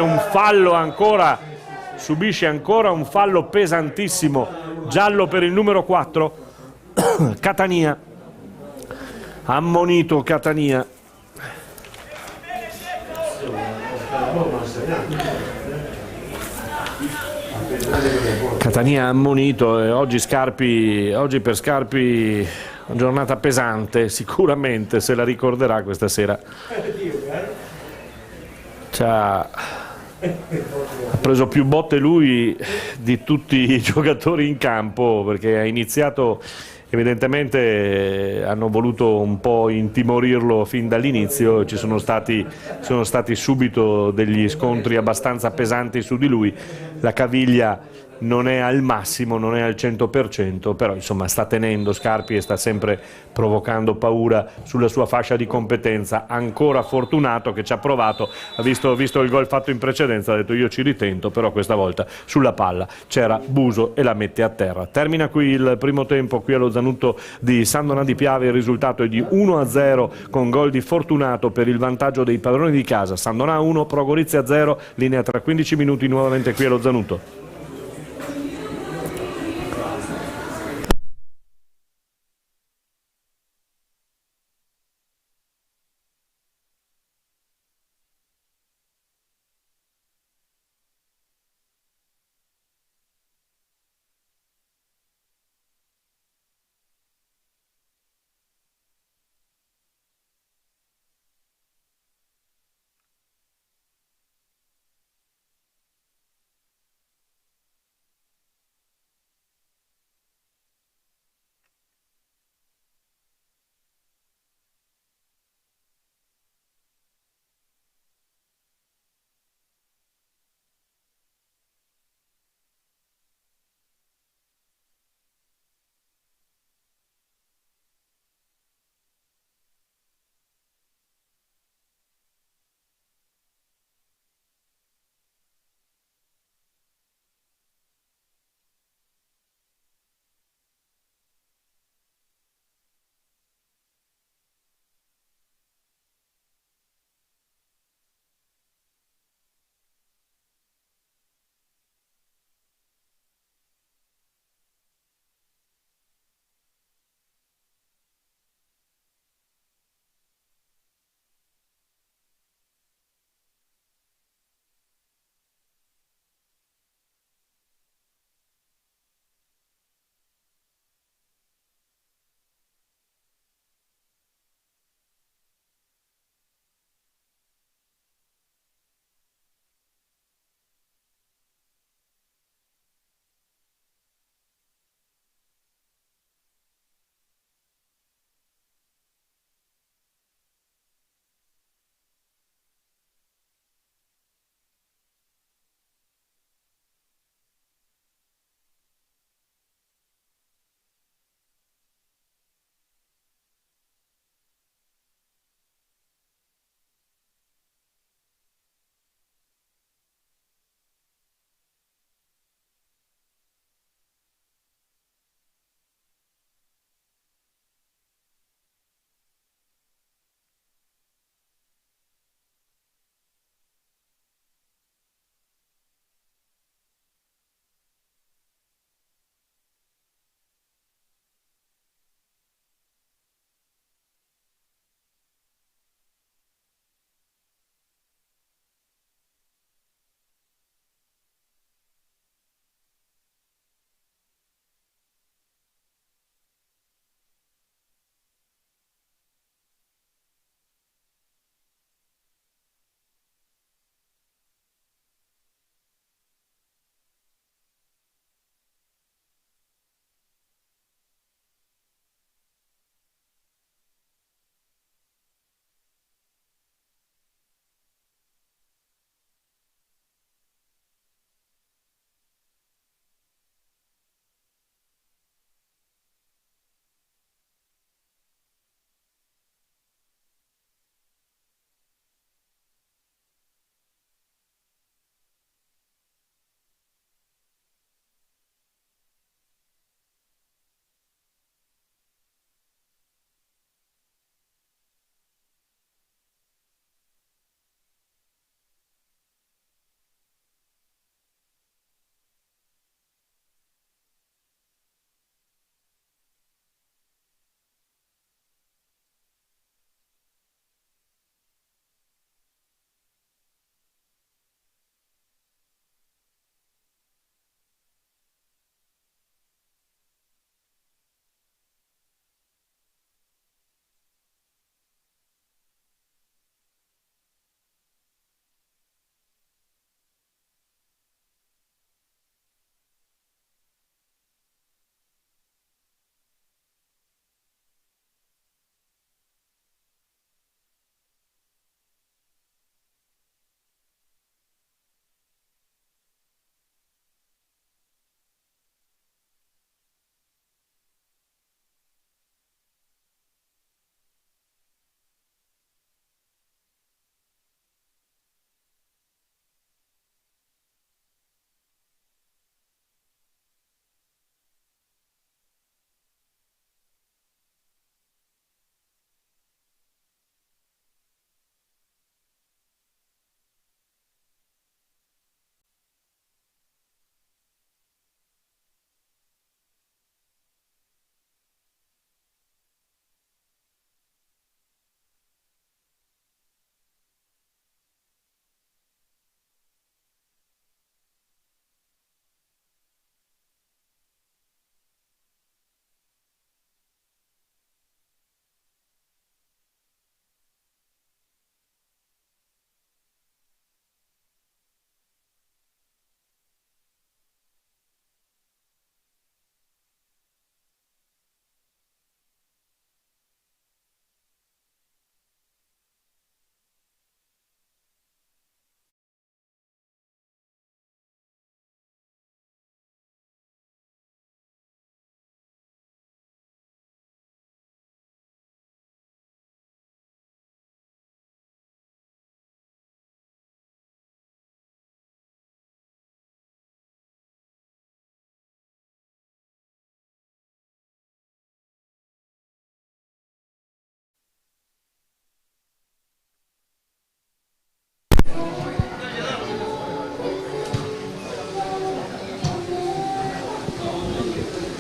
ancora un fallo pesantissimo, giallo per il numero 4, Catania, ammonito Catania. Catania ammonito, e oggi per Scarpi una giornata pesante, sicuramente se la ricorderà questa sera. Ha preso più botte lui di tutti i giocatori in campo, perché ha iniziato, evidentemente hanno voluto un po' intimorirlo fin dall'inizio, ci sono stati subito degli scontri abbastanza pesanti su di lui, la caviglia non è al massimo, non è al 100%, però insomma sta tenendo Scarpi e sta sempre provocando paura sulla sua fascia di competenza. Ancora Fortunato che ci ha provato, ha visto il gol fatto in precedenza, ha detto io ci ritento, però questa volta sulla palla c'era Buso e la mette a terra. Termina qui il primo tempo, qui allo Zanutto di Sandonà di Piave, il risultato è di 1-0 con gol di Fortunato per il vantaggio dei padroni di casa. Sandonà 1, Pro Gorizia 0, linea tra 15 minuti nuovamente qui allo Zanutto.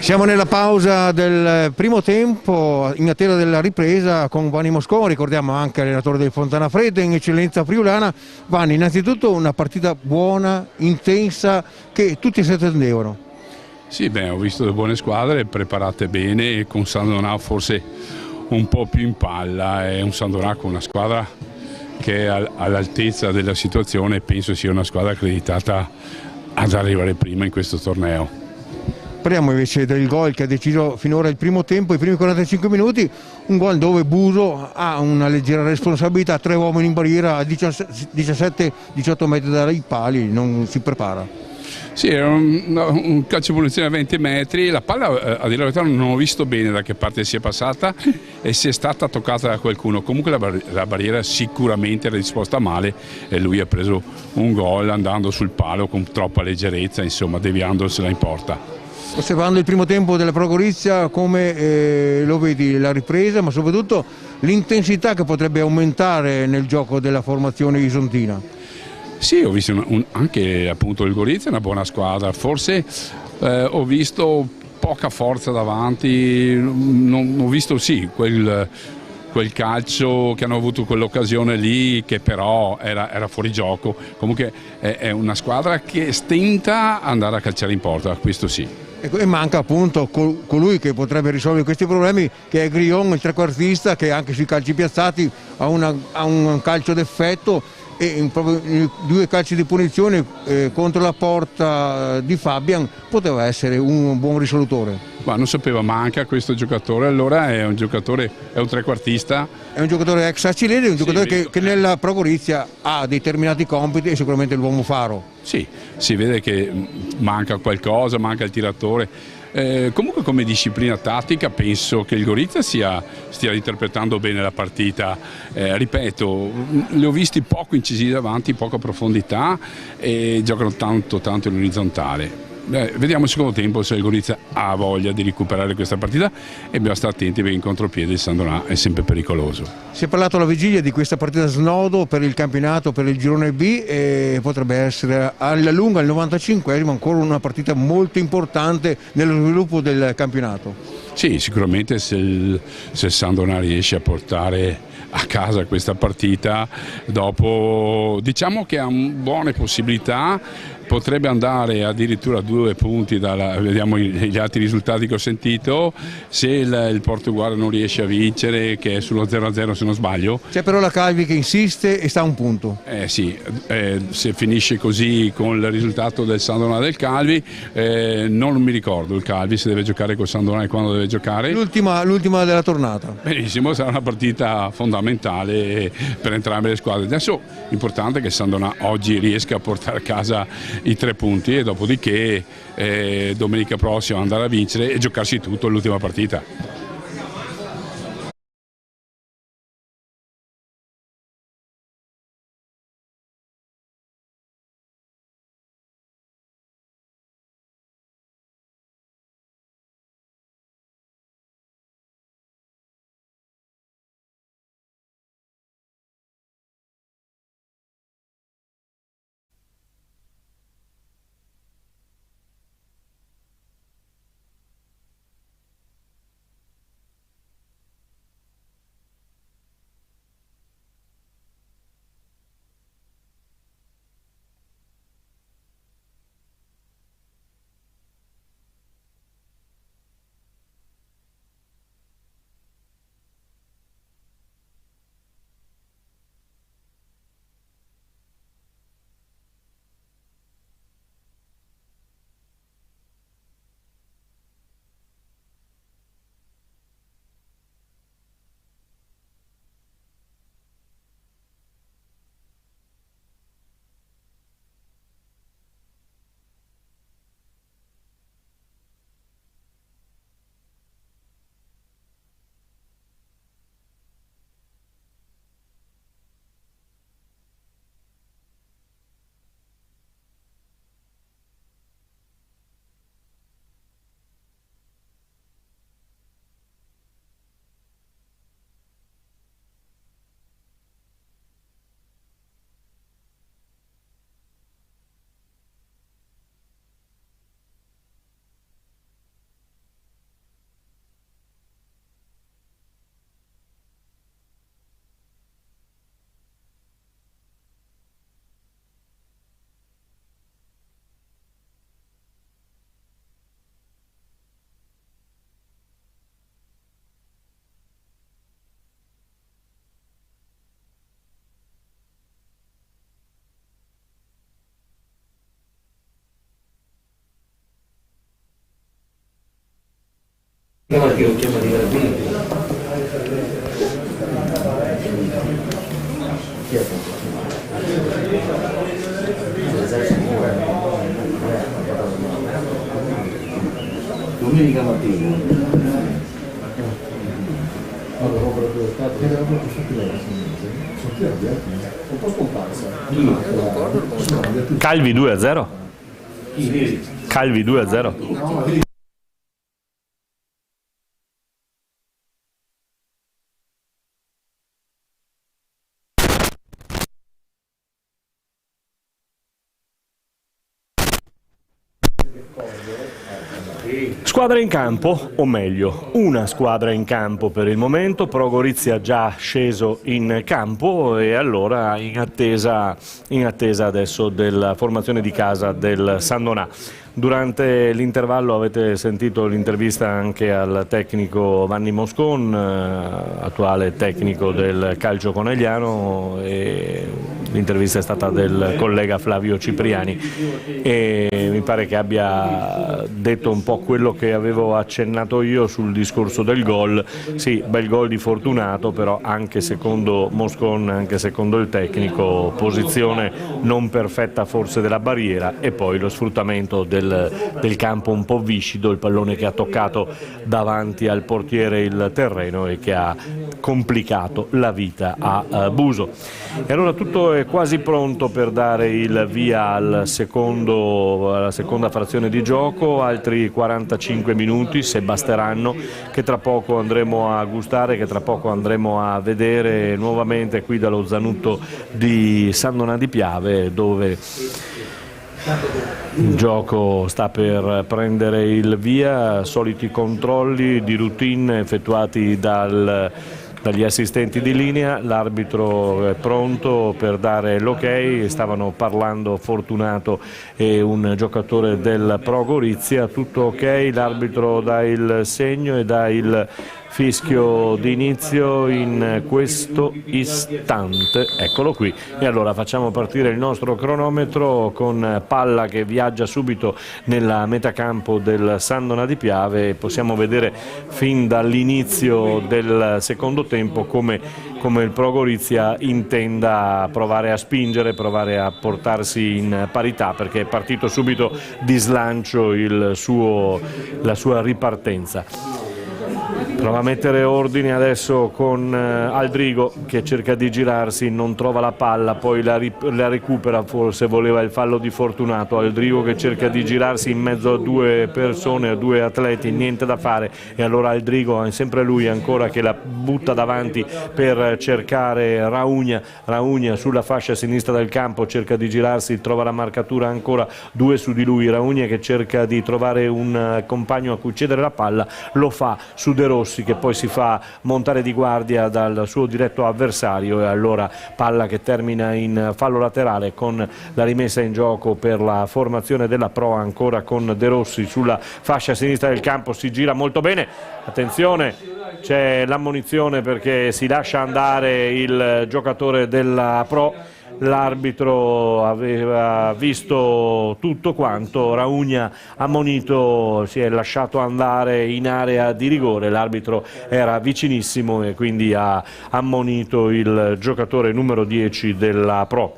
Siamo nella pausa del primo tempo in attesa della ripresa con Vanni Moscone, ricordiamo anche allenatore del Fontana Fredda in eccellenza friulana. Vanni, innanzitutto una partita buona, intensa, che tutti si attendevano. Sì, beh, ho visto delle buone squadre preparate bene e con Sandonà forse un po' più in palla. È un Sandonà con una squadra che è all'altezza della situazione e penso sia una squadra accreditata ad arrivare prima in questo torneo. Parliamo invece del gol che ha deciso finora il primo tempo, i primi 45 minuti, un gol dove Buso ha una leggera responsabilità, 3 uomini in barriera a 17-18 metri dai pali, non si prepara. Sì, era un calcio di punizione a 20 metri, la palla a dire la verità non ho visto bene da che parte sia passata e se è stata toccata da qualcuno, comunque la barriera sicuramente era disposta male e lui ha preso un gol andando sul palo con troppa leggerezza, insomma deviandosela in porta. Osservando il primo tempo della Pro Gorizia, come lo vedi la ripresa, ma soprattutto l'intensità che potrebbe aumentare nel gioco della formazione isontina? Sì, ho visto anche appunto il Gorizia, è una buona squadra, forse ho visto poca forza davanti, non ho visto sì quel calcio che hanno avuto quell'occasione lì che però era fuori gioco. Comunque è una squadra che stenta ad andare a calciare in porta, questo sì. E manca appunto colui che potrebbe risolvere questi problemi, che è Grion, il trequartista, che anche sui calci piazzati ha un calcio d'effetto e in 2 calci di punizione contro la porta di Fabian poteva essere un buon risolutore. Ma non sapeva, manca questo giocatore, allora è un trequartista. È un giocatore ex Acilese, un giocatore sì, che nella Pro Gorizia ha determinati compiti e sicuramente l'uomo faro. Sì, si vede che manca qualcosa, manca il tiratore. Comunque come disciplina tattica penso che il Gorizia stia interpretando bene la partita, ripeto, li ho visti poco incisivi davanti, poca profondità e giocano tanto in orizzontale. Vediamo il secondo tempo se il Gorizia ha voglia di recuperare questa partita e bisogna stare attenti perché in contropiede il Sandonà è sempre pericoloso. Si è parlato alla vigilia di questa partita snodo per il campionato, per il girone B, e potrebbe essere alla lunga, al 95esimo, ancora una partita molto importante nello sviluppo del campionato. Sì, sicuramente se il Sandonà riesce a portare a casa questa partita, dopo diciamo che ha buone possibilità, potrebbe andare addirittura a 2 punti, vediamo gli altri risultati che ho sentito, se il Portogallo non riesce a vincere, che è sullo 0-0 se non sbaglio. C'è però la Calvi che insiste e sta a un punto. Sì, se finisce così con il risultato del Sandonà del Calvi, non mi ricordo il Calvi se deve giocare col Sandonà e quando deve giocare. L'ultima della tornata. Benissimo, sarà una partita fondamentale per entrambe le squadre. Adesso l'importante è che Sandonà oggi riesca a portare a casa i 3 punti e dopodiché domenica prossima andare a vincere e giocarsi tutto l'ultima partita. Domenica mattina. Allora, l'opera Stato era proprio un po' scomparsa. Calvi 2-0? Calvi 2-0? Squadra in campo, o meglio, una squadra in campo per il momento. Pro Gorizia già sceso in campo e allora in attesa adesso della formazione di casa del San Donà. Durante l'intervallo avete sentito l'intervista anche al tecnico Vanni Moscon, attuale tecnico del calcio conegliano, e l'intervista è stata del collega Flavio Cipriani e mi pare che abbia detto un po' quello che avevo accennato io sul discorso del gol. Sì, bel gol di Fortunato, però anche secondo Moscon, anche secondo il tecnico, posizione non perfetta forse della barriera e poi lo sfruttamento del campo un po' viscido, il pallone che ha toccato davanti al portiere il terreno e che ha complicato la vita a Buso. E allora tutto è quasi pronto per dare il via alla seconda frazione di gioco, altri 45 minuti se basteranno, che tra poco andremo a gustare, che tra poco andremo a vedere nuovamente qui dallo Zanutto di San Donà di Piave, dove il gioco sta per prendere il via. Soliti controlli di routine effettuati dagli assistenti di linea, l'arbitro è pronto per dare l'ok, stavano parlando Fortunato e un giocatore del Pro Gorizia, tutto ok, l'arbitro dà il segno e dà il fischio d'inizio in questo istante, eccolo qui. E allora facciamo partire il nostro cronometro con palla che viaggia subito nella metacampo del San Donà di Piave e possiamo vedere fin dall'inizio del secondo tempo come il Pro Gorizia intenda provare a spingere, provare a portarsi in parità, perché è partito subito di slancio la sua ripartenza. Prova a mettere ordine adesso con Aldrigo che cerca di girarsi, non trova la palla, poi la recupera, forse voleva il fallo di Fortunato. Aldrigo che cerca di girarsi in mezzo a due persone, a due atleti, niente da fare, e allora Aldrigo, è sempre lui ancora che la butta davanti per cercare Raugna sulla fascia sinistra del campo, cerca di girarsi, trova la marcatura ancora, due su di lui, Raugna che cerca di trovare un compagno a cui cedere la palla, lo fa su De Rossi che poi si fa montare di guardia dal suo diretto avversario, e allora palla che termina in fallo laterale con la rimessa in gioco per la formazione della Pro, ancora con De Rossi sulla fascia sinistra del campo, si gira molto bene, attenzione, c'è l'ammonizione perché si lascia andare il giocatore della Pro. L'arbitro aveva visto tutto quanto, Raugna ammonito, si è lasciato andare in area di rigore, l'arbitro era vicinissimo e quindi ha ammonito il giocatore numero 10 della Pro.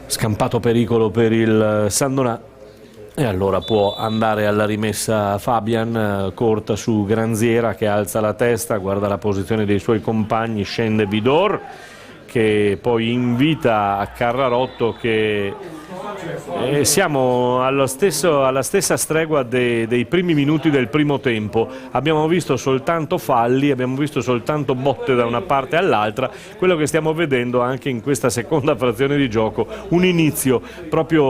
Scampato pericolo per il San Donà e allora può andare alla rimessa Fabian, corta su Granziera che alza la testa, guarda la posizione dei suoi compagni, scende Vidor che poi invita a Carrarotto, che siamo alla stessa stregua dei primi minuti del primo tempo, abbiamo visto soltanto falli, abbiamo visto soltanto botte da una parte all'altra, quello che stiamo vedendo anche in questa seconda frazione di gioco, un inizio proprio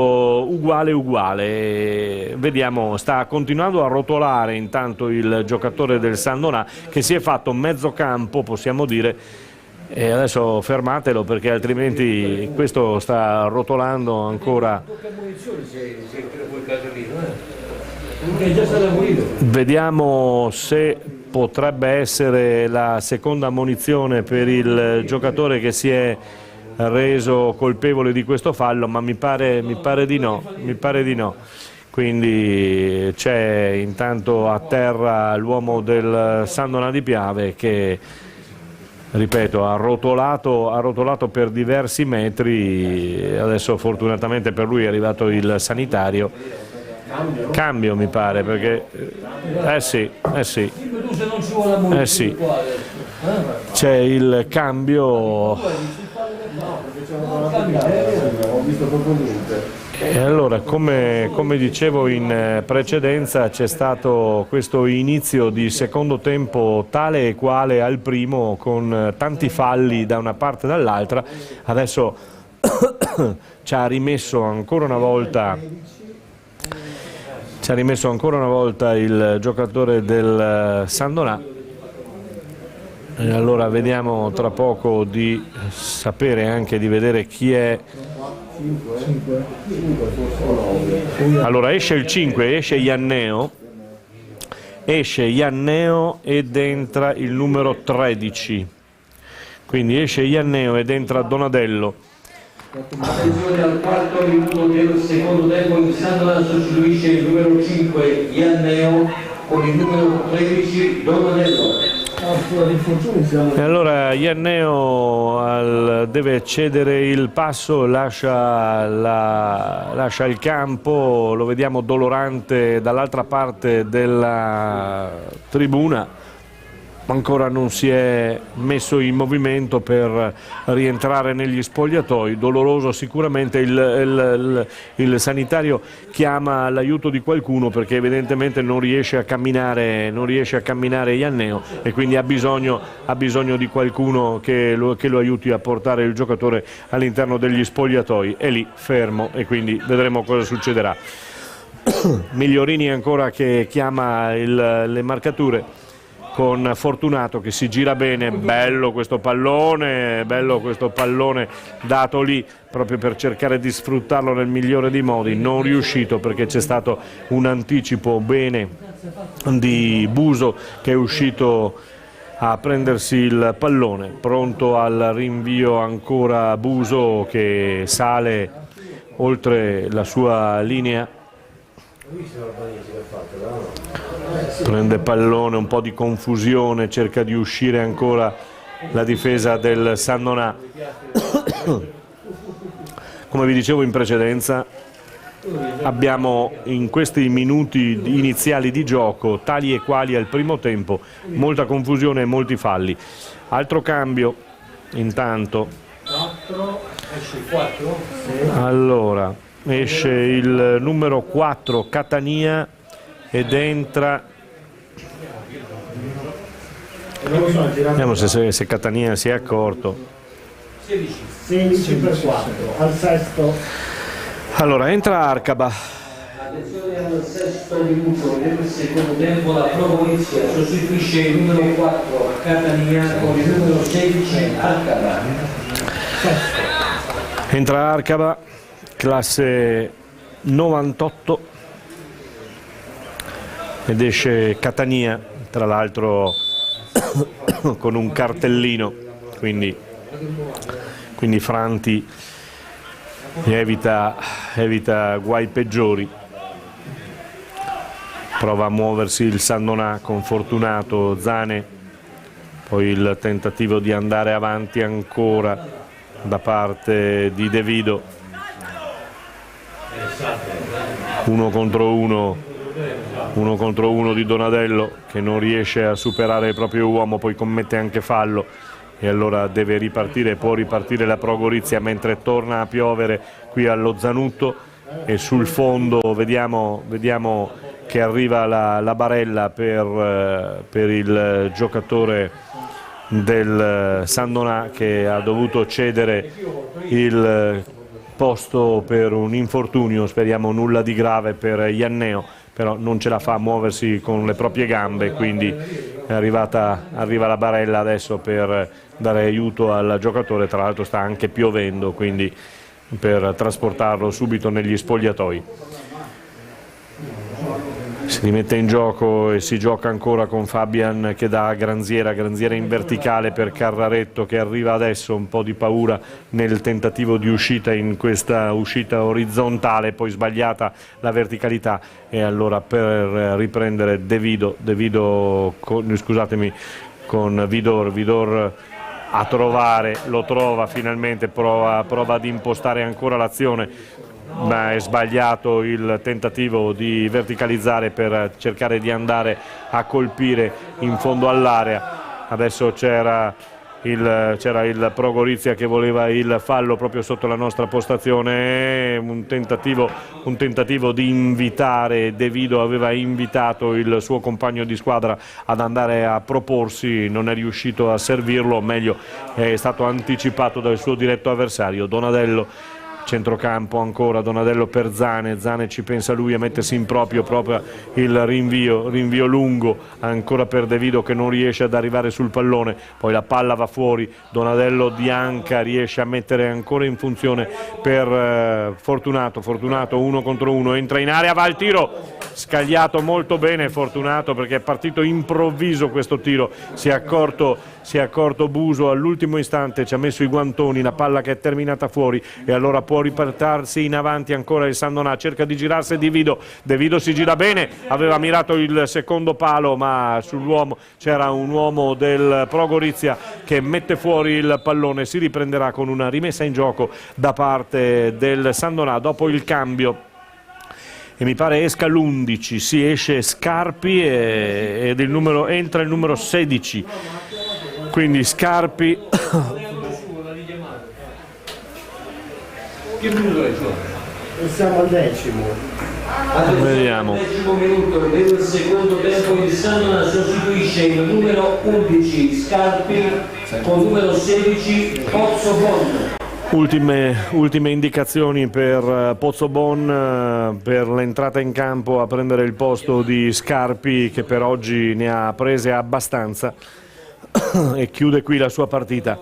uguale, vediamo, sta continuando a rotolare intanto il giocatore del San Donà che si è fatto mezzo campo, possiamo dire. E adesso fermatelo perché altrimenti questo sta rotolando ancora. Vediamo se potrebbe essere la seconda ammonizione per il giocatore che si è reso colpevole di questo fallo, ma mi pare di no. quindi c'è intanto a terra l'uomo del San Donà di Piave che, ripeto, ha rotolato per diversi metri. Adesso fortunatamente per lui è arrivato il sanitario. Cambio mi pare, perché sì, c'è il cambio. Ho visto proprio niente. E allora, come dicevo in precedenza, c'è stato questo inizio di secondo tempo tale e quale al primo, con tanti falli da una parte e dall'altra. Adesso ci ha rimesso ancora una volta il giocatore del San Donà. E allora vediamo tra poco di sapere, anche di vedere chi è. Allora esce il 5, esce Ianneo ed entra il numero 13, quindi esce Ianneo ed entra Donadello. Attenzione al quarto minuto del secondo tempo, in San Donà sostituisce il numero 5 Ianneo con il numero 13 Donadello. E allora Ianneo deve cedere il passo, lascia il campo, lo vediamo dolorante dall'altra parte della tribuna. Ancora non si è messo in movimento per rientrare negli spogliatoi. Doloroso sicuramente. Il sanitario chiama l'aiuto di qualcuno, perché evidentemente non riesce a camminare Ianneo, e quindi ha bisogno di qualcuno che lo aiuti a portare il giocatore all'interno degli spogliatoi. È lì fermo, e quindi vedremo cosa succederà. Migliorini ancora che chiama le marcature, con Fortunato che si gira bene. Bello questo pallone dato lì proprio per cercare di sfruttarlo nel migliore dei modi, non riuscito, perché c'è stato un anticipo bene di Buso, che è uscito a prendersi il pallone. Pronto al rinvio ancora Buso, che sale oltre la sua linea, prende pallone, un po' di confusione, cerca di uscire ancora la difesa del San Donà. Come vi dicevo in precedenza, abbiamo in questi minuti iniziali di gioco, tali e quali al primo tempo, molta confusione e molti falli. Altro cambio intanto. Allora, esce il numero 4 Catania ed entra, vediamo se Catania si è accorto. 16 per 4 al sesto. Allora entra Arcaba. Attenzione al sesto minuto del secondo tempo, la Progorizia sostituisce il numero 4 Catania con il numero 16 Arcaba. Entra Arcaba, classe 98, ed esce Catania, tra l'altro con un cartellino, quindi Franti evita guai peggiori. Prova a muoversi il San Donà con Fortunato, Zane, poi il tentativo di andare avanti ancora da parte di De Vido. Uno contro uno di Donadello, che non riesce a superare il proprio uomo, poi commette anche fallo, e allora deve ripartire, può ripartire la Pro Gorizia, mentre torna a piovere qui allo Zanutto, e sul fondo vediamo che arriva la barella per il giocatore del San Donà, che ha dovuto cedere il posto per un infortunio, speriamo nulla di grave per Ianneo, però non ce la fa a muoversi con le proprie gambe, quindi arriva la barella adesso per dare aiuto al giocatore. Tra l'altro sta anche piovendo, quindi per trasportarlo subito negli spogliatoi. Si rimette in gioco e si gioca ancora con Fabian che dà Granziera in verticale per Carraretto, che arriva adesso un po' di paura nel tentativo di uscita in questa uscita orizzontale, poi sbagliata la verticalità, e allora per riprendere con Vidor a trovare, lo trova finalmente, prova ad impostare ancora l'azione, ma è sbagliato il tentativo di verticalizzare per cercare di andare a colpire in fondo all'area. Adesso c'era il Pro Gorizia che voleva il fallo proprio sotto la nostra postazione, un tentativo di invitare. De Vido aveva invitato il suo compagno di squadra ad andare a proporsi, non è riuscito a servirlo, o meglio è stato anticipato dal suo diretto avversario. Donadello, centrocampo ancora, Donadello per Zane ci pensa lui a mettersi in proprio il rinvio lungo ancora per De Vido che non riesce ad arrivare sul pallone, poi la palla va fuori, Donadello Dianca riesce a mettere ancora in funzione per Fortunato, 1 contro 1, entra in area, va al tiro, scagliato molto bene Fortunato perché è partito improvviso questo tiro, si è accorto Buso all'ultimo istante, ci ha messo i guantoni, la palla che è terminata fuori e allora può ripartarsi in avanti ancora il Sandonà, cerca di girarsi De Vido si gira bene, aveva mirato il secondo palo ma sull'uomo c'era un uomo del Pro Gorizia che mette fuori il pallone, si riprenderà con una rimessa in gioco da parte del Sandonà dopo il cambio. E mi pare esca l'11, si esce Scarpi ed entra il numero 16, quindi Scarpi. Che minuto è? Siamo al 10°. Vediamo. Al 10° minuto del secondo tempo il Sandonà sostituisce il numero 11 Scarpi con numero 16 Pozzobon. Ultime indicazioni per Pozzobon per l'entrata in campo a prendere il posto di Scarpi, che per oggi ne ha prese abbastanza e chiude qui la sua partita.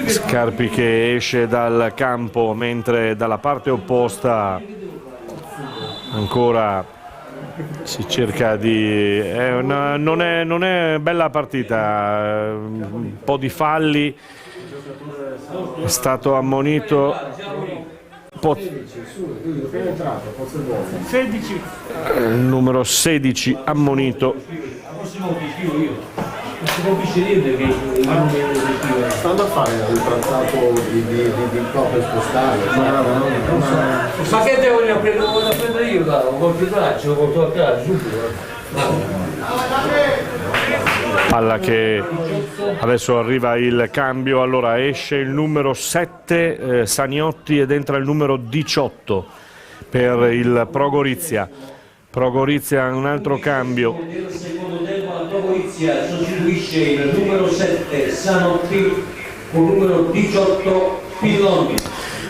Scarpi che esce dal campo mentre dalla parte opposta ancora si cerca di... non è bella partita, un po' di falli, è stato ammonito il numero 16 ammonito. Stanno a fare il tracciato di proprio spostare. Ma che devo prendere io col braccio, col tuo calcio subito? Palla che adesso arriva il cambio, allora esce il numero 7 Saniotti ed entra il numero 18 per il Pro Gorizia. Pro Gorizia un altro cambio. Nel secondo tempo al Pro Gorizia sostituisce il numero 7 Sanotti con numero 18 Pillon.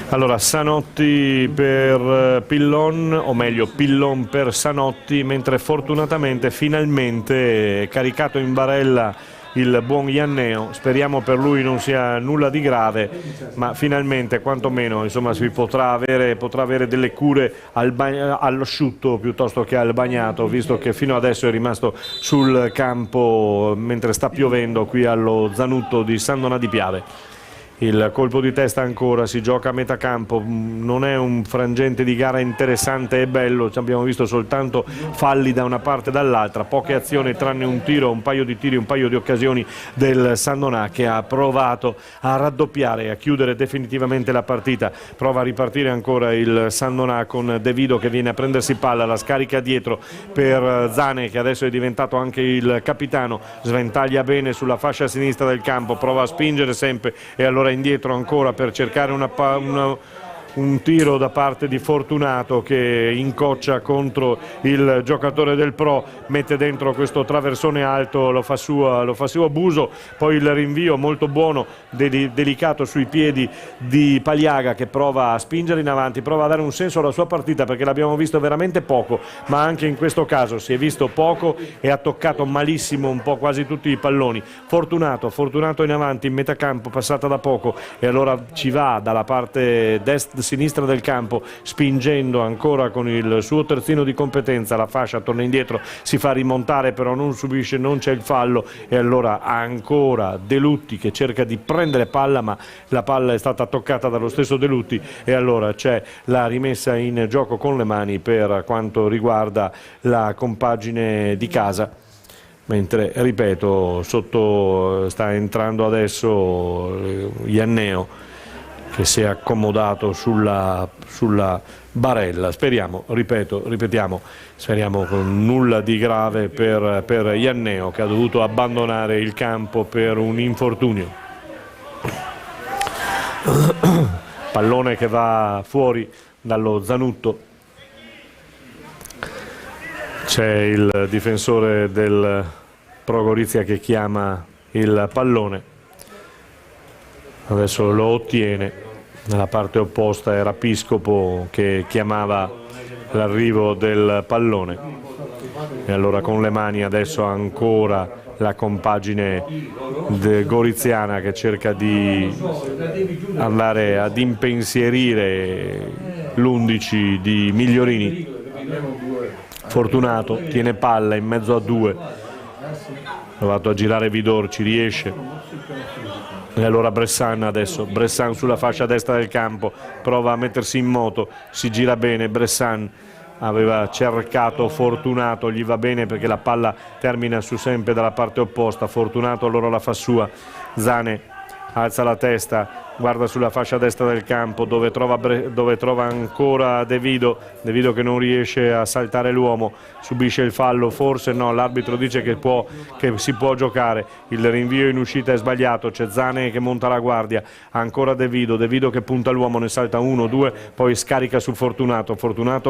Allora Sanotti per Pillon, o meglio Pillon per Sanotti, mentre fortunatamente finalmente è caricato in barella il buon Ianneo, speriamo per lui non sia nulla di grave, ma finalmente quantomeno insomma si potrà avere delle cure all'asciutto piuttosto che al bagnato, visto che fino adesso è rimasto sul campo mentre sta piovendo qui allo Zanutto di Sandonà di Piave. Il colpo di testa ancora, si gioca a metà campo, non è un frangente di gara interessante e bello, abbiamo visto soltanto falli da una parte e dall'altra, poche azioni tranne un tiro, un paio di tiri, un paio di occasioni del Sandonà che ha provato a raddoppiare e a chiudere definitivamente la partita. Prova a ripartire ancora il Sandonà con De Vido che viene a prendersi palla, la scarica dietro per Zane che adesso è diventato anche il capitano, sventaglia bene sulla fascia sinistra del campo, prova a spingere sempre e allora indietro ancora per cercare un tiro da parte di Fortunato che incoccia contro il giocatore del Pro, mette dentro questo traversone alto, lo fa suo Buso, poi il rinvio molto buono, delicato sui piedi di Paliaga, che prova a spingere in avanti, prova a dare un senso alla sua partita, perché l'abbiamo visto veramente poco, ma anche in questo caso si è visto poco e ha toccato malissimo un po' quasi tutti i palloni. Fortunato in avanti, in metacampo, passata da poco, e allora ci va dalla parte sinistra del campo, spingendo ancora con il suo terzino di competenza la fascia, torna indietro, si fa rimontare, però non subisce, non c'è il fallo, e allora ancora De Lutti che cerca di prendere palla, ma la palla è stata toccata dallo stesso De Lutti, e allora c'è la rimessa in gioco con le mani per quanto riguarda la compagine di casa. Mentre, ripeto, sotto sta entrando adesso Ianneo, che si è accomodato sulla barella. Speriamo, ripetiamo, speriamo con nulla di grave per Ianneo, che ha dovuto abbandonare il campo per un infortunio. Pallone che va fuori dallo Zanutto. C'è il difensore del Pro Gorizia che chiama il pallone. Adesso lo ottiene. Nella parte opposta era Piscopo che chiamava l'arrivo del pallone, e allora con le mani adesso ancora la compagine goriziana che cerca di andare ad impensierire l'11 di Migliorini. Fortunato tiene palla in mezzo a due, ha provato a girare Vidor, ci riesce. E allora Bressan sulla fascia destra del campo, prova a mettersi in moto, si gira bene. Bressan aveva cercato Fortunato, gli va bene perché la palla termina su sempre dalla parte opposta. Fortunato allora la fa sua. Zane alza la testa, guarda sulla fascia destra del campo dove trova ancora De Vido che non riesce a saltare l'uomo, subisce il fallo, forse no, l'arbitro dice che si può giocare, il rinvio in uscita è sbagliato, c'è Zane che monta la guardia, ancora De Vido che punta l'uomo, ne salta uno, due, poi scarica su Fortunato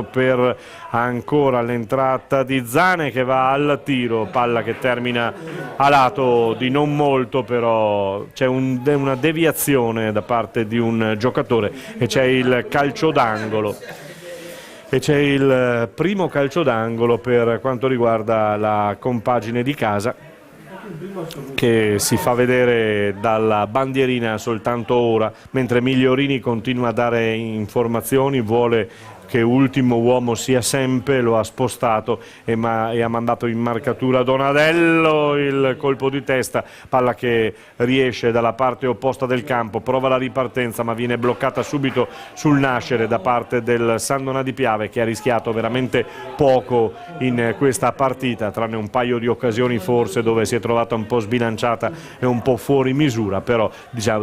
per ancora l'entrata di Zane che va al tiro, palla che termina a lato di non molto, però c'è una deviazione da parte di un giocatore e c'è il calcio d'angolo. E c'è il primo calcio d'angolo per quanto riguarda la compagine di casa, che si fa vedere dalla bandierina soltanto ora, mentre Migliorini continua a dare informazioni, vuole che ultimo uomo sia sempre, lo ha spostato e ha mandato in marcatura Donadello, il colpo di testa, palla che riesce dalla parte opposta del campo, prova la ripartenza ma viene bloccata subito sul nascere da parte del San Donà di Piave, che ha rischiato veramente poco in questa partita, tranne un paio di occasioni forse dove si è trovata un po' sbilanciata e un po' fuori misura, però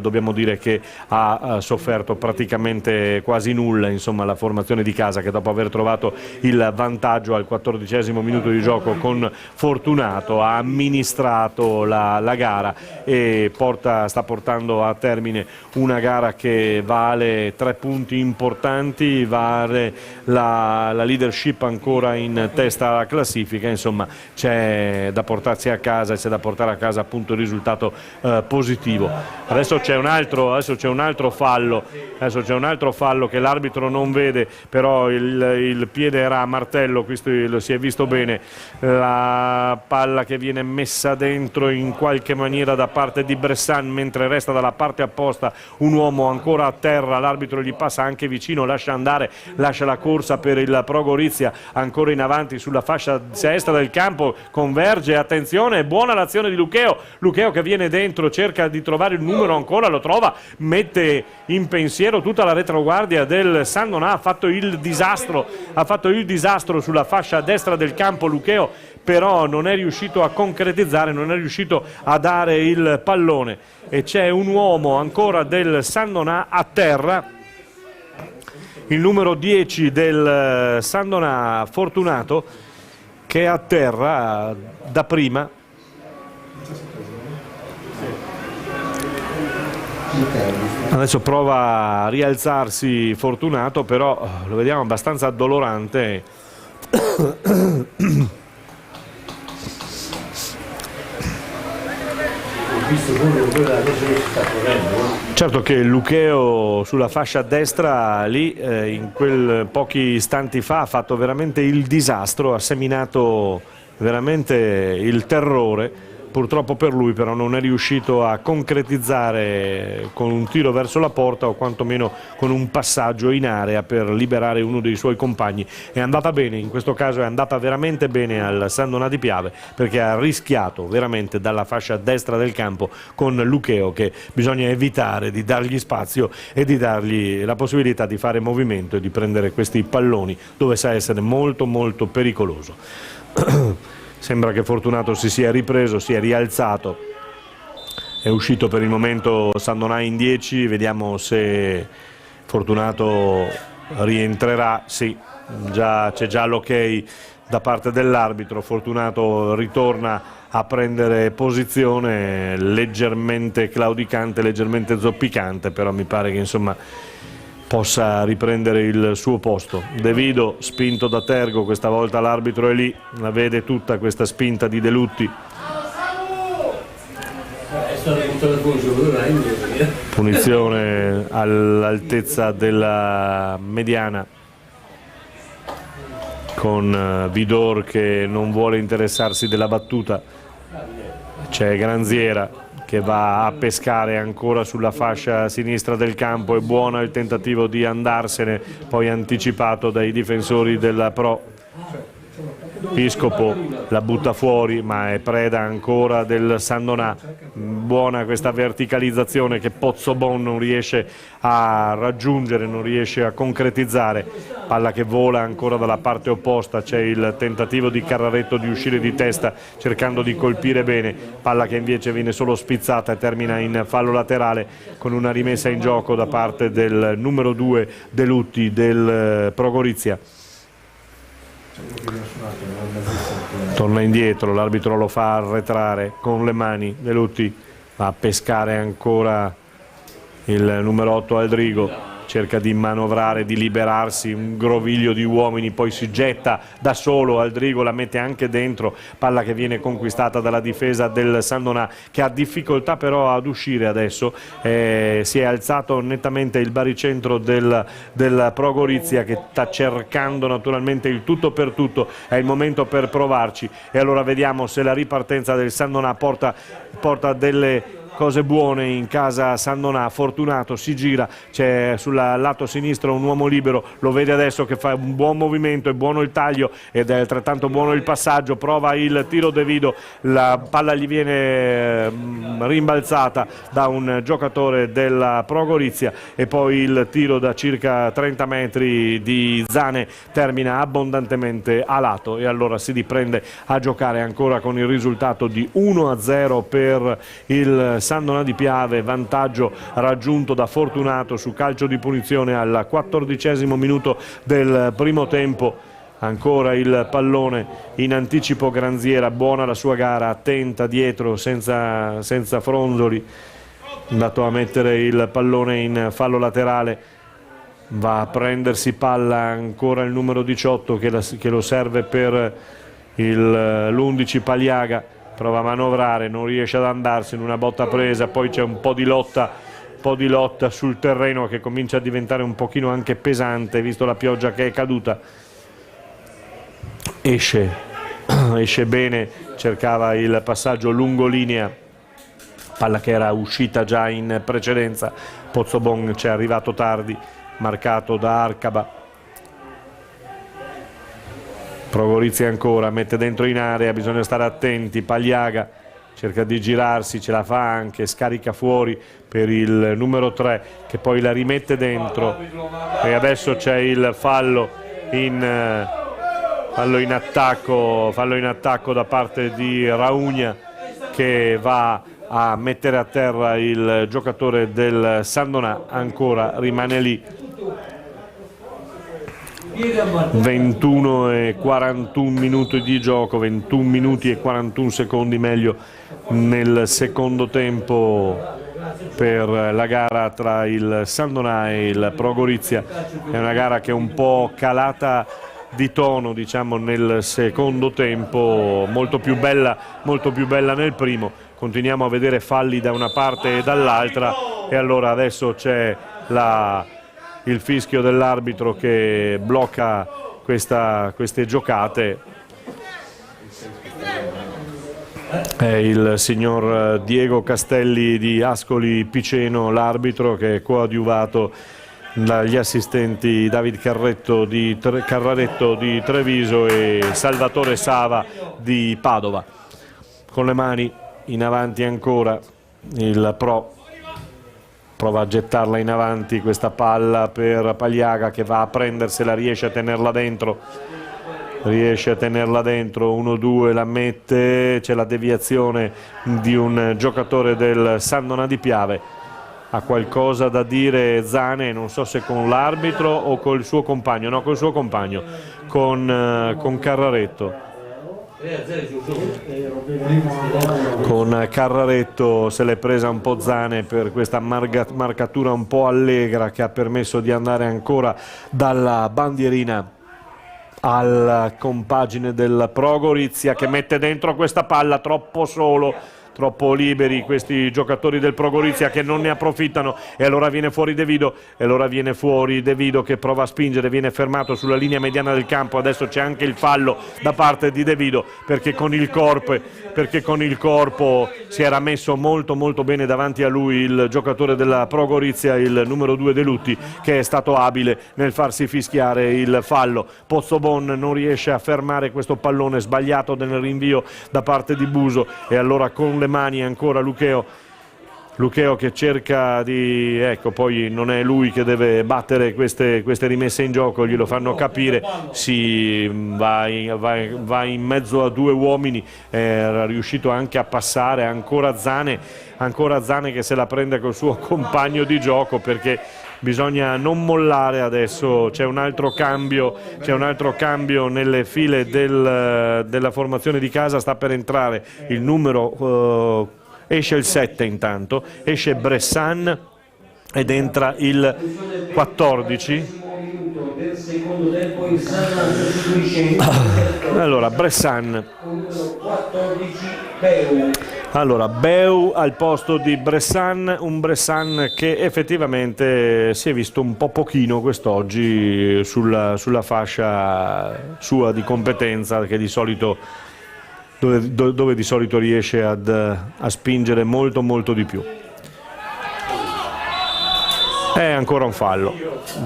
dobbiamo dire che ha sofferto praticamente quasi nulla, insomma, la formazione di casa, che dopo aver trovato il vantaggio al 14° minuto di gioco con Fortunato ha amministrato la gara e sta portando a termine una gara che vale 3 punti importanti, vale la leadership ancora in testa alla classifica, insomma c'è da portarsi a casa, c'è da portare a casa appunto il risultato positivo. Adesso c'è un altro fallo che l'arbitro non vede, però il piede era a martello, questo lo si è visto bene, la palla che viene messa dentro in qualche maniera da parte di Bressan, mentre resta dalla parte opposta un uomo ancora a terra, l'arbitro gli passa anche vicino, lascia andare, lascia la corsa per il Pro Gorizia ancora in avanti sulla fascia destra del campo, converge, attenzione, buona l'azione di Lucheo che viene dentro, cerca di trovare il numero, ancora lo trova, mette in pensiero tutta la retroguardia del San Donà, ha fatto il disastro sulla fascia destra del campo Lucheo, però non è riuscito a concretizzare, non è riuscito a dare il pallone, e c'è un uomo ancora del San Donà a terra, il numero 10 del San Donà, Fortunato, che è a terra da prima. Adesso prova a rialzarsi Fortunato, però lo vediamo abbastanza addolorante. Certo che Lucheo sulla fascia destra lì in quel pochi istanti fa ha fatto veramente il disastro, ha seminato veramente il terrore. Purtroppo per lui però non è riuscito a concretizzare con un tiro verso la porta o quantomeno con un passaggio in area per liberare uno dei suoi compagni. È andata bene, in questo caso è andata veramente bene al San Donà di Piave, perché ha rischiato veramente dalla fascia destra del campo con Lucheo, che bisogna evitare di dargli spazio e di dargli la possibilità di fare movimento e di prendere questi palloni dove sa essere molto molto pericoloso. Sembra che Fortunato si sia ripreso, si è rialzato, è uscito per il momento San Donà in 10, vediamo se Fortunato rientrerà. Sì, c'è già l'ok da parte dell'arbitro. Fortunato ritorna a prendere posizione, leggermente claudicante, leggermente zoppicante, però mi pare che insomma possa riprendere il suo posto. De Vido spinto da Tergo, questa volta l'arbitro è lì, la vede tutta questa spinta di De Lutti. Punizione all'altezza della mediana, con Vidor che non vuole interessarsi della battuta. C'è Granziera che va a pescare ancora sulla fascia sinistra del campo. È buono il tentativo di andarsene, poi anticipato dai difensori della Pro. Piscopo la butta fuori, ma è preda ancora del San Donà. Buona questa verticalizzazione che Pozzobon non riesce a raggiungere, non riesce a concretizzare. Palla che vola ancora dalla parte opposta, c'è il tentativo di Carraretto di uscire di testa cercando di colpire bene, palla che invece viene solo spizzata e termina in fallo laterale con una rimessa in gioco da parte del numero 2 De Lutti del Pro Gorizia. Torna indietro, l'arbitro lo fa arretrare con le mani. De Lutti va a pescare ancora il numero 8 Aldrigo, cerca di manovrare, di liberarsi, un groviglio di uomini, poi si getta da solo. Aldrigo la mette anche dentro, palla che viene conquistata dalla difesa del San Donà, che ha difficoltà però ad uscire adesso. Si è alzato nettamente il baricentro del Pro Gorizia, che sta cercando naturalmente il tutto per tutto. È il momento per provarci, e allora vediamo se la ripartenza del San Donà porta delle cose buone in casa San Donà. Fortunato si gira, c'è sul lato sinistro un uomo libero, lo vede adesso che fa un buon movimento, è buono il taglio ed è altrettanto buono il passaggio. Prova il tiro De Vido, la palla gli viene rimbalzata da un giocatore della Pro Gorizia, e poi il tiro da circa 30 metri di Zane termina abbondantemente a lato, e allora si riprende a giocare ancora con il risultato di 1-0 per il San Donà di Piave. Vantaggio raggiunto da Fortunato su calcio di punizione al 14° minuto del primo tempo. Ancora il pallone in anticipo Granziera, buona la sua gara, attenta dietro, senza fronzoli, andato a mettere il pallone in fallo laterale. Va a prendersi palla ancora il numero 18 che lo serve per l'11 Paliaga. Prova a manovrare, non riesce ad andarsi in una botta presa, poi c'è un po' di lotta sul terreno che comincia a diventare un pochino anche pesante visto la pioggia che è caduta. Esce bene, cercava il passaggio lungolinea, palla che era uscita già in precedenza. Pozzobon ci è arrivato tardi, marcato da Arcaba. Pro Gorizia ancora, mette dentro in area, bisogna stare attenti. Paliaga cerca di girarsi, ce la fa anche, scarica fuori per il numero 3 che poi la rimette dentro, e adesso c'è il fallo in attacco da parte di Raugna, che va a mettere a terra il giocatore del San Donà. Ancora rimane lì. 21 e 41 minuti di gioco, 21 minuti e 41 secondi meglio nel secondo tempo per la gara tra il Sandonà e il Pro Gorizia. È una gara che è un po' calata di tono, diciamo, nel secondo tempo, molto più bella nel primo. Continuiamo a vedere falli da una parte e dall'altra, e allora adesso c'è il fischio dell'arbitro che blocca queste giocate. È il signor Diego Castelli di Ascoli Piceno, l'arbitro, che è coadiuvato dagli assistenti David Carraretto di Treviso e Salvatore Sava di Padova. Con le mani in avanti ancora il Pro prova a gettarla in avanti questa palla per Pagliaga, che va a prendersela, riesce a tenerla dentro, 1-2 la mette, c'è la deviazione di un giocatore del Sandonà di Piave. Ha qualcosa da dire Zane, non so se con l'arbitro o col suo compagno, no, col suo compagno, con Carraretto. Con Carraretto se l'è presa un po' Zane per questa marcatura un po' allegra che ha permesso di andare ancora dalla bandierina alla compagine del Pro Gorizia, che mette dentro questa palla troppo solo, troppo liberi questi giocatori del Pro Gorizia che non ne approfittano, e allora viene fuori De Vido, che prova a spingere, viene fermato sulla linea mediana del campo. Adesso c'è anche il fallo da parte di De Vido, perché con il corpo si era messo molto bene davanti a lui il giocatore della Pro Gorizia, il numero 2 De Lutti, che è stato abile nel farsi fischiare il fallo. Pozzobon non riesce a fermare questo pallone sbagliato nel rinvio da parte di Buso, e allora con le mani ancora Lucheo che cerca di, ecco, poi non è lui che deve battere queste rimesse in gioco, glielo fanno capire, si va in mezzo a due uomini, era riuscito anche a passare, ancora Zane che se la prende col suo compagno di gioco, perché bisogna non mollare. Adesso c'è un altro cambio nelle file della formazione di casa, sta per entrare il numero esce il 7, intanto esce Bressan ed entra il 14. Allora Beu al posto di Bressan, un Bressan che effettivamente si è visto un po' pochino quest'oggi sulla fascia sua di competenza, che di solito dove di solito riesce a spingere molto di più. È ancora un fallo,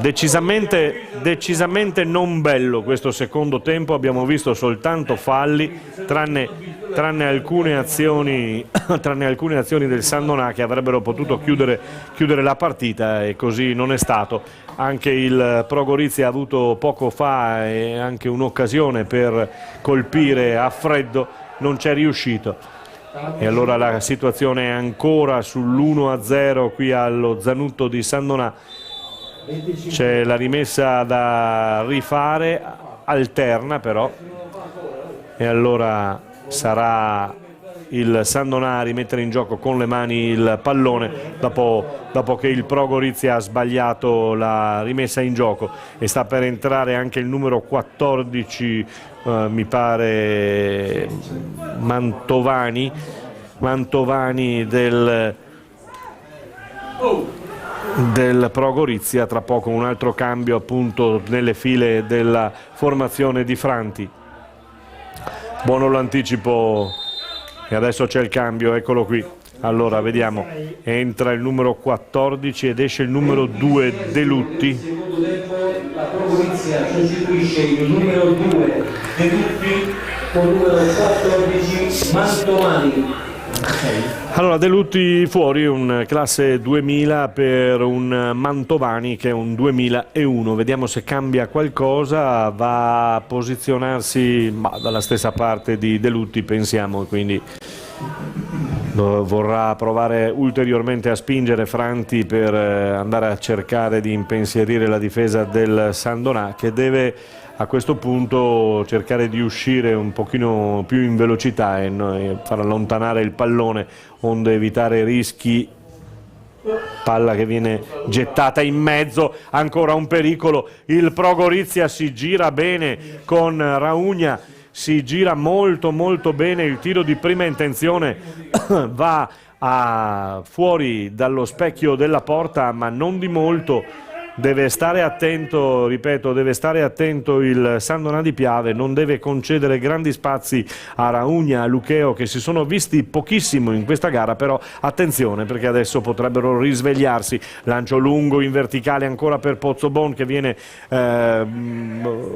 decisamente non bello questo secondo tempo. Abbiamo visto soltanto falli, tranne alcune azioni del Sandonà che avrebbero potuto chiudere la partita, e così non è stato. Anche il Pro Gorizia ha avuto poco fa anche un'occasione per colpire a freddo, non c'è riuscito, e allora la situazione è ancora sull'1-0 qui allo Zanutto di Sandonà. C'è la rimessa da rifare, alterna però, e allora sarà il Sandonà a rimettere in gioco con le mani il pallone dopo che il Pro Gorizia ha sbagliato la rimessa in gioco, e sta per entrare anche il numero 14, mi pare Mantovani del Pro Gorizia. Tra poco un altro cambio appunto nelle file della formazione di Franti. Buono l'anticipo, e adesso c'è il cambio, eccolo qui. Allora vediamo, entra il numero 14 ed esce il numero 2 De Lutti. La Pro Gorizia sostituisce il numero 2 De Lutti con il numero 14 Mantovani. Allora De Lutti fuori, un classe 2000 per un Mantovani che è un 2001. Vediamo se cambia qualcosa, va a posizionarsi dalla stessa parte di De Lutti, pensiamo, quindi vorrà provare ulteriormente a spingere Franti per andare a cercare di impensierire la difesa del Sandonà, che deve a questo punto cercare di uscire un pochino più in velocità e far allontanare il pallone, onde evitare rischi palla che viene gettata in mezzo, ancora un pericolo, il Pro Gorizia si gira bene con Raugna, si gira molto bene, il tiro di prima intenzione va fuori dallo specchio della porta, ma non di molto. Deve stare attento, ripeto, deve stare attento il San Donà di Piave, non deve concedere grandi spazi a Raugna, a Lucheo, che si sono visti pochissimo in questa gara, però attenzione perché adesso potrebbero risvegliarsi. Lancio lungo in verticale ancora per Pozzobon, che viene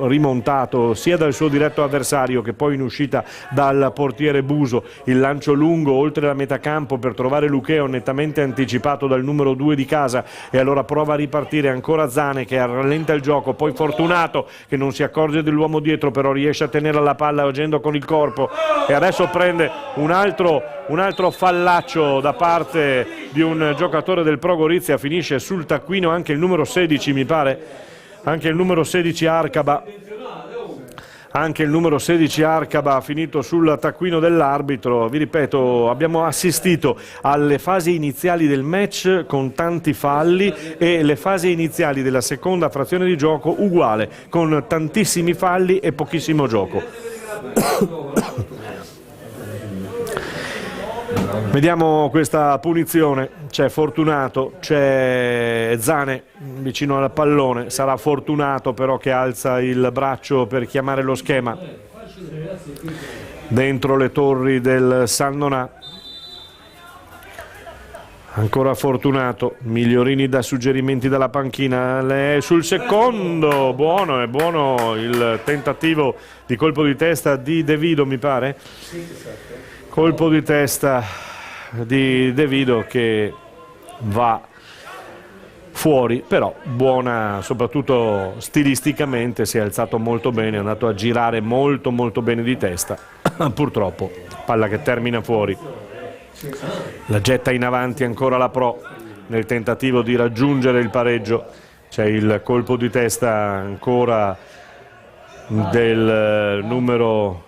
rimontato sia dal suo diretto avversario che poi in uscita dal portiere Buso. Il lancio lungo oltre la metà campo per trovare Lucheo, nettamente anticipato dal numero 2 di casa, e allora prova a ripartire ancora Zane che rallenta il gioco, poi Fortunato che non si accorge dell'uomo dietro, però riesce a tenere la palla agendo con il corpo, e adesso prende un altro fallaccio da parte di un giocatore del Pro Gorizia. Finisce sul taccuino anche il numero 16, mi pare, anche il numero 16 Arcaba. Anche il numero 16 Arcaba ha finito sul taccuino dell'arbitro. Vi ripeto, abbiamo assistito alle fasi iniziali del match con tanti falli e le fasi iniziali della seconda frazione di gioco uguale, con tantissimi falli e pochissimo gioco. Vediamo questa punizione, c'è Fortunato, c'è Zane vicino al pallone, sarà Fortunato però che alza il braccio per chiamare lo schema dentro le torri del San Donà. Ancora Fortunato, Migliorini dà suggerimenti dalla panchina, sul secondo, buono, è buono il tentativo di colpo di testa di De Vido, mi pare, colpo di testa di De Vido che va fuori, però buona, soprattutto stilisticamente si è alzato molto bene, è andato a girare molto bene di testa. Purtroppo palla che termina fuori. La getta in avanti ancora la Pro nel tentativo di raggiungere il pareggio. C'è il colpo di testa ancora del numero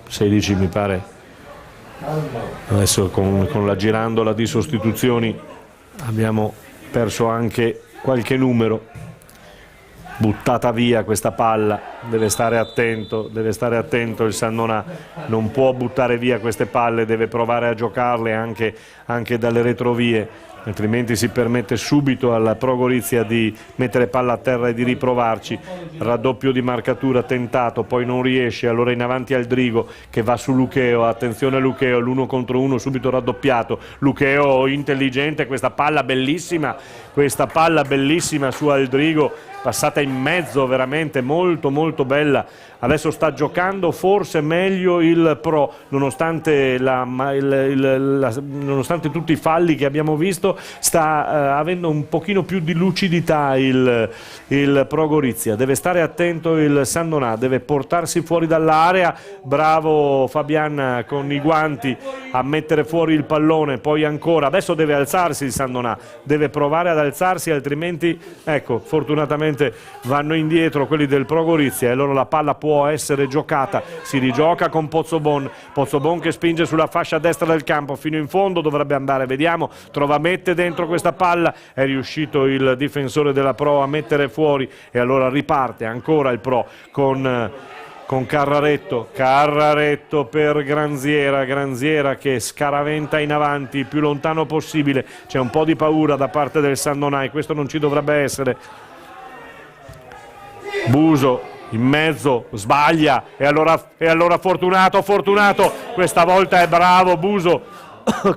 16, mi pare. Adesso con la girandola di sostituzioni abbiamo perso anche qualche numero. Buttata via questa palla, deve stare attento il San Donà, non può buttare via queste palle, deve provare a giocarle anche dalle retrovie, altrimenti si permette subito alla Pro Gorizia di mettere palla a terra e di riprovarci. Raddoppio di marcatura tentato, poi non riesce, allora in avanti Aldrigo che va su Lucheo, attenzione a Lucheo, l'1 contro 1 subito raddoppiato, Lucheo intelligente, questa palla bellissima su Aldrigo, passata in mezzo, veramente molto bella. Adesso sta giocando forse meglio il Pro, nonostante tutti i falli che abbiamo visto, sta avendo un pochino più di lucidità il Pro Gorizia. Deve stare attento il San Donà, deve portarsi fuori dall'area, bravo Fabian con i guanti a mettere fuori il pallone, poi ancora, adesso deve alzarsi il San Donà, deve provare ad alzarsi, altrimenti, ecco, fortunatamente vanno indietro quelli del Pro Gorizia e allora la palla può essere giocata. Si rigioca con Pozzobon che spinge sulla fascia destra del campo fino in fondo, dovrebbe andare, vediamo, mette dentro questa palla, è riuscito il difensore della Pro a mettere fuori e allora riparte ancora il Pro con Carraretto per Granziera che scaraventa in avanti il più lontano possibile. C'è un po' di paura da parte del San Donà e questo non ci dovrebbe essere. Buso in mezzo, sbaglia e allora Fortunato, questa volta è bravo Buso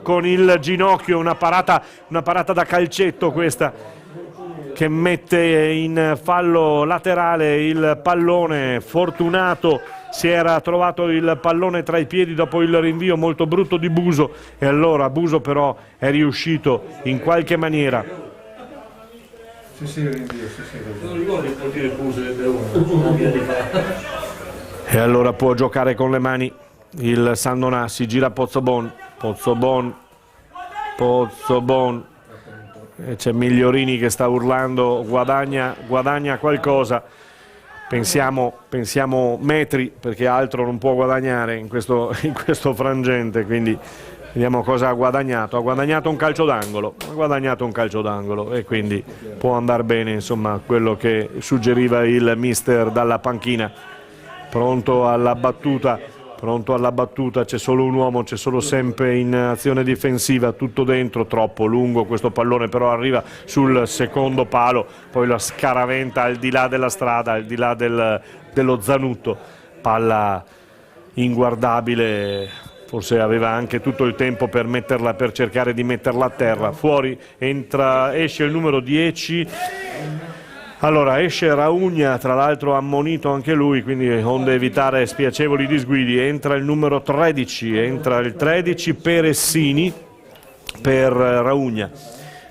con il ginocchio, una parata da calcetto questa, che mette in fallo laterale il pallone. Fortunato si era trovato il pallone tra i piedi dopo il rinvio molto brutto di Buso e allora Buso però è riuscito in qualche maniera. E allora può giocare con le mani il San Donà, si gira Pozzobon, e c'è Migliorini che sta urlando guadagna qualcosa. Pensiamo metri, perché altro non può guadagnare in questo frangente, quindi Vediamo cosa ha guadagnato un calcio d'angolo, e quindi può andare bene, insomma, quello che suggeriva il mister dalla panchina. Pronto alla battuta, c'è solo un uomo, c'è solo sempre in azione difensiva, tutto dentro, troppo lungo questo pallone, però arriva sul secondo palo, poi la scaraventa al di là della strada, al di là dello Zanutto, palla inguardabile. Forse aveva anche tutto il tempo per cercare di metterla a terra. Fuori esce il numero 10. Allora esce Raugna, tra l'altro ammonito anche lui, quindi onde evitare spiacevoli disguidi. Entra il numero 13, Peressini per Raugna.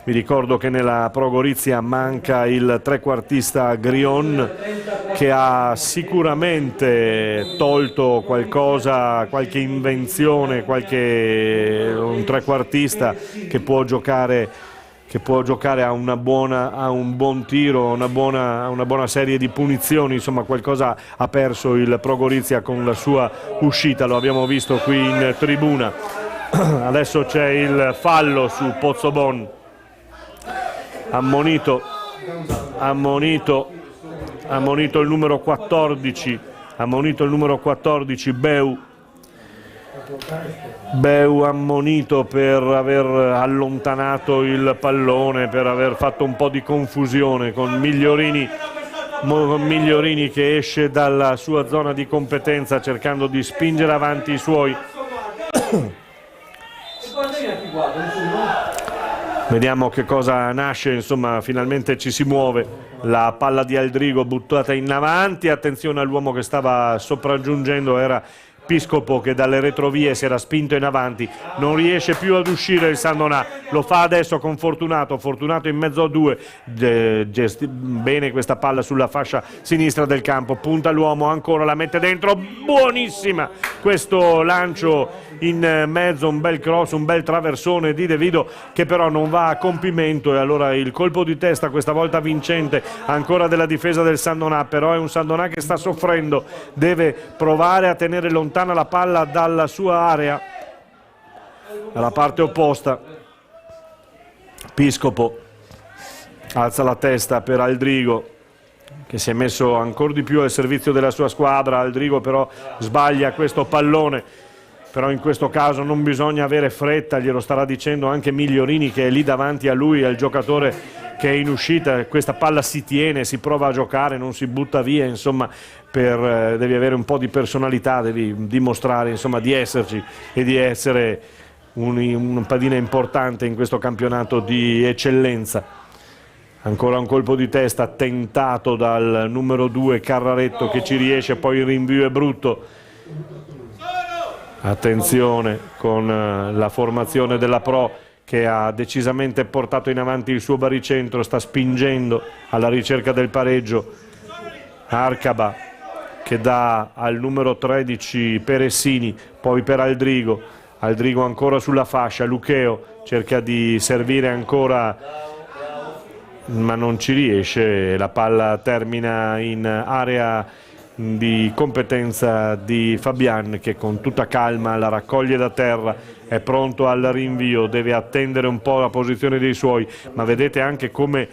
Vi ricordo che nella Pro Gorizia manca il trequartista Grion, che ha sicuramente tolto qualcosa, qualche invenzione, un trequartista che può giocare a un buon tiro, a una buona serie di punizioni, insomma qualcosa ha perso il Pro Gorizia con la sua uscita, lo abbiamo visto qui in tribuna. Adesso c'è il fallo su Pozzobon. Ammonito il numero 14, Beu ammonito per aver allontanato il pallone, per aver fatto un po' di confusione con Migliorini che esce dalla sua zona di competenza cercando di spingere avanti i suoi. Vediamo che cosa nasce, insomma finalmente ci si muove, la palla di Aldrigo buttata in avanti, attenzione all'uomo che stava sopraggiungendo, era Piscopo che dalle retrovie si era spinto in avanti, non riesce più ad uscire il San Donà, lo fa adesso con Fortunato in mezzo a due, bene questa palla sulla fascia sinistra del campo, punta l'uomo, ancora la mette dentro, buonissima questo lancio in mezzo, un bel cross, un bel traversone di De Vido che però non va a compimento, e allora il colpo di testa questa volta vincente ancora della difesa del San Donà, però è un San Donà che sta soffrendo, deve provare a tenere lontana la palla dalla sua area, dalla parte opposta. Piscopo alza la testa per Aldrigo che si è messo ancora di più al servizio della sua squadra. Aldrigo però sbaglia questo pallone, però in questo caso non bisogna avere fretta, glielo starà dicendo anche Migliorini che è lì davanti a lui, al giocatore che è in uscita. Questa palla si tiene, si prova a giocare, non si butta via, insomma devi avere un po' di personalità, devi dimostrare insomma di esserci e di essere un padina importante in questo campionato di eccellenza. Ancora un colpo di testa tentato dal numero 2 Carraretto che ci riesce, poi il rinvio è brutto. Attenzione con la formazione della Pro che ha decisamente portato in avanti il suo baricentro, sta spingendo alla ricerca del pareggio. Arcaba che dà al numero 13 Peressini, poi per Aldrigo ancora sulla fascia, Lucheo cerca di servire ancora ma non ci riesce, la palla termina in area di competenza di Fabian che con tutta calma la raccoglie da terra, è pronto al rinvio, deve attendere un po' la posizione dei suoi, ma vedete anche come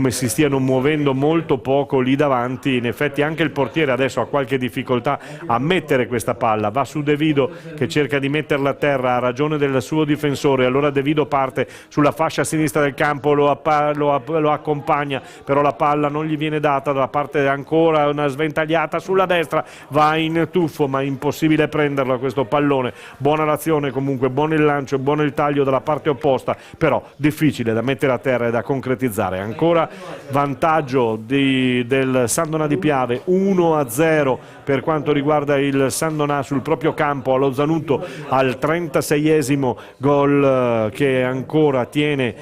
si stiano muovendo molto poco lì davanti. In effetti anche il portiere adesso ha qualche difficoltà a mettere questa palla, va su De Vido che cerca di metterla a terra, ha ragione del suo difensore, allora De Vido parte sulla fascia sinistra del campo, lo accompagna, però la palla non gli viene data, da parte ancora una sventagliata sulla destra, va in tuffo ma impossibile prenderlo questo pallone. Buona l'azione comunque, buono il lancio, buono il taglio dalla parte opposta, però difficile da mettere a terra e da concretizzare. Ancora vantaggio del San Donà di Piave, 1-0 per quanto riguarda il San Donà sul proprio campo allo Zanutto al 36esimo, gol che ancora tiene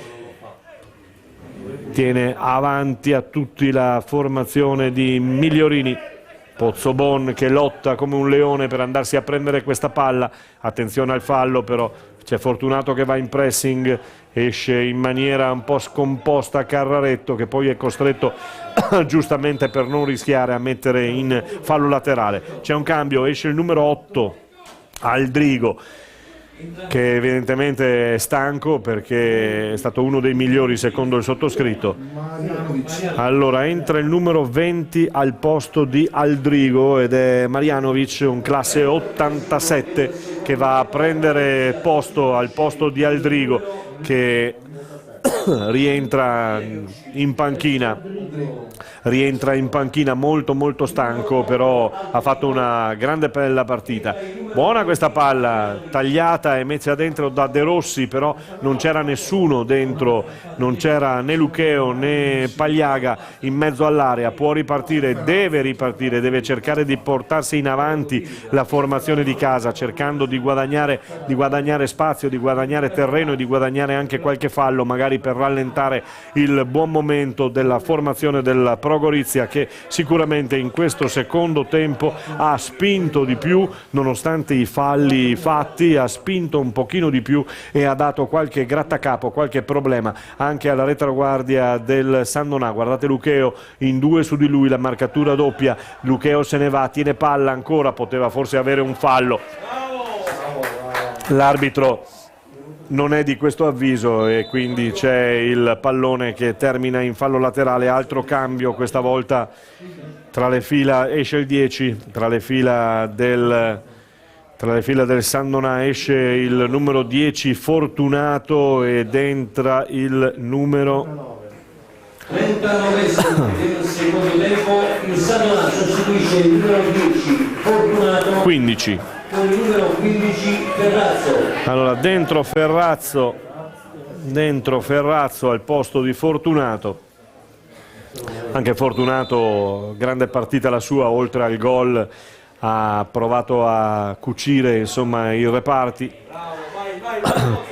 avanti a tutti la formazione di Migliorini. Pozzobon che lotta come un leone per andarsi a prendere questa palla, attenzione al fallo, però c'è Fortunato che va in pressing, esce in maniera un po' scomposta Carraretto che poi è costretto giustamente per non rischiare a mettere in fallo laterale. C'è un cambio, esce il numero 8 Aldrigo che evidentemente è stanco perché è stato uno dei migliori secondo il sottoscritto. Allora entra il numero 20 al posto di Aldrigo ed è Marjanovic, un classe 87, che va a prendere posto al posto di Aldrigo, che rientra in panchina molto stanco, però ha fatto una grande bella partita. Buona questa palla tagliata e messa dentro da De Rossi, però non c'era nessuno dentro, non c'era né Lucheo né Pagliaga in mezzo all'area. Può ripartire, deve cercare di portarsi in avanti la formazione di casa, cercando di guadagnare spazio, di guadagnare terreno e di guadagnare anche qualche fallo, magari per rallentare il buon momento della formazione del Pro Gorizia, che sicuramente in questo secondo tempo ha spinto di più, nonostante i falli fatti, ha spinto un pochino di più e ha dato qualche grattacapo, qualche problema anche alla retaguardia del San Donà. Guardate Lucheo in due su di lui, la marcatura doppia, Lucheo se ne va, tiene palla ancora, poteva forse avere un fallo. L'arbitro non è di questo avviso e quindi c'è il pallone che termina in fallo laterale. Altro cambio questa volta tra le fila, esce il 10, tra le fila del San Donà esce il numero 10 Fortunato ed entra il numero 39 del secondo tempo. Il San Donà sostituisce il numero 10 Fortunato 15 con il numero 15 Ferrazzo. Allora dentro Ferrazzo al posto di Fortunato. Anche Fortunato, grande partita la sua, oltre al gol ha provato a cucire insomma i reparti,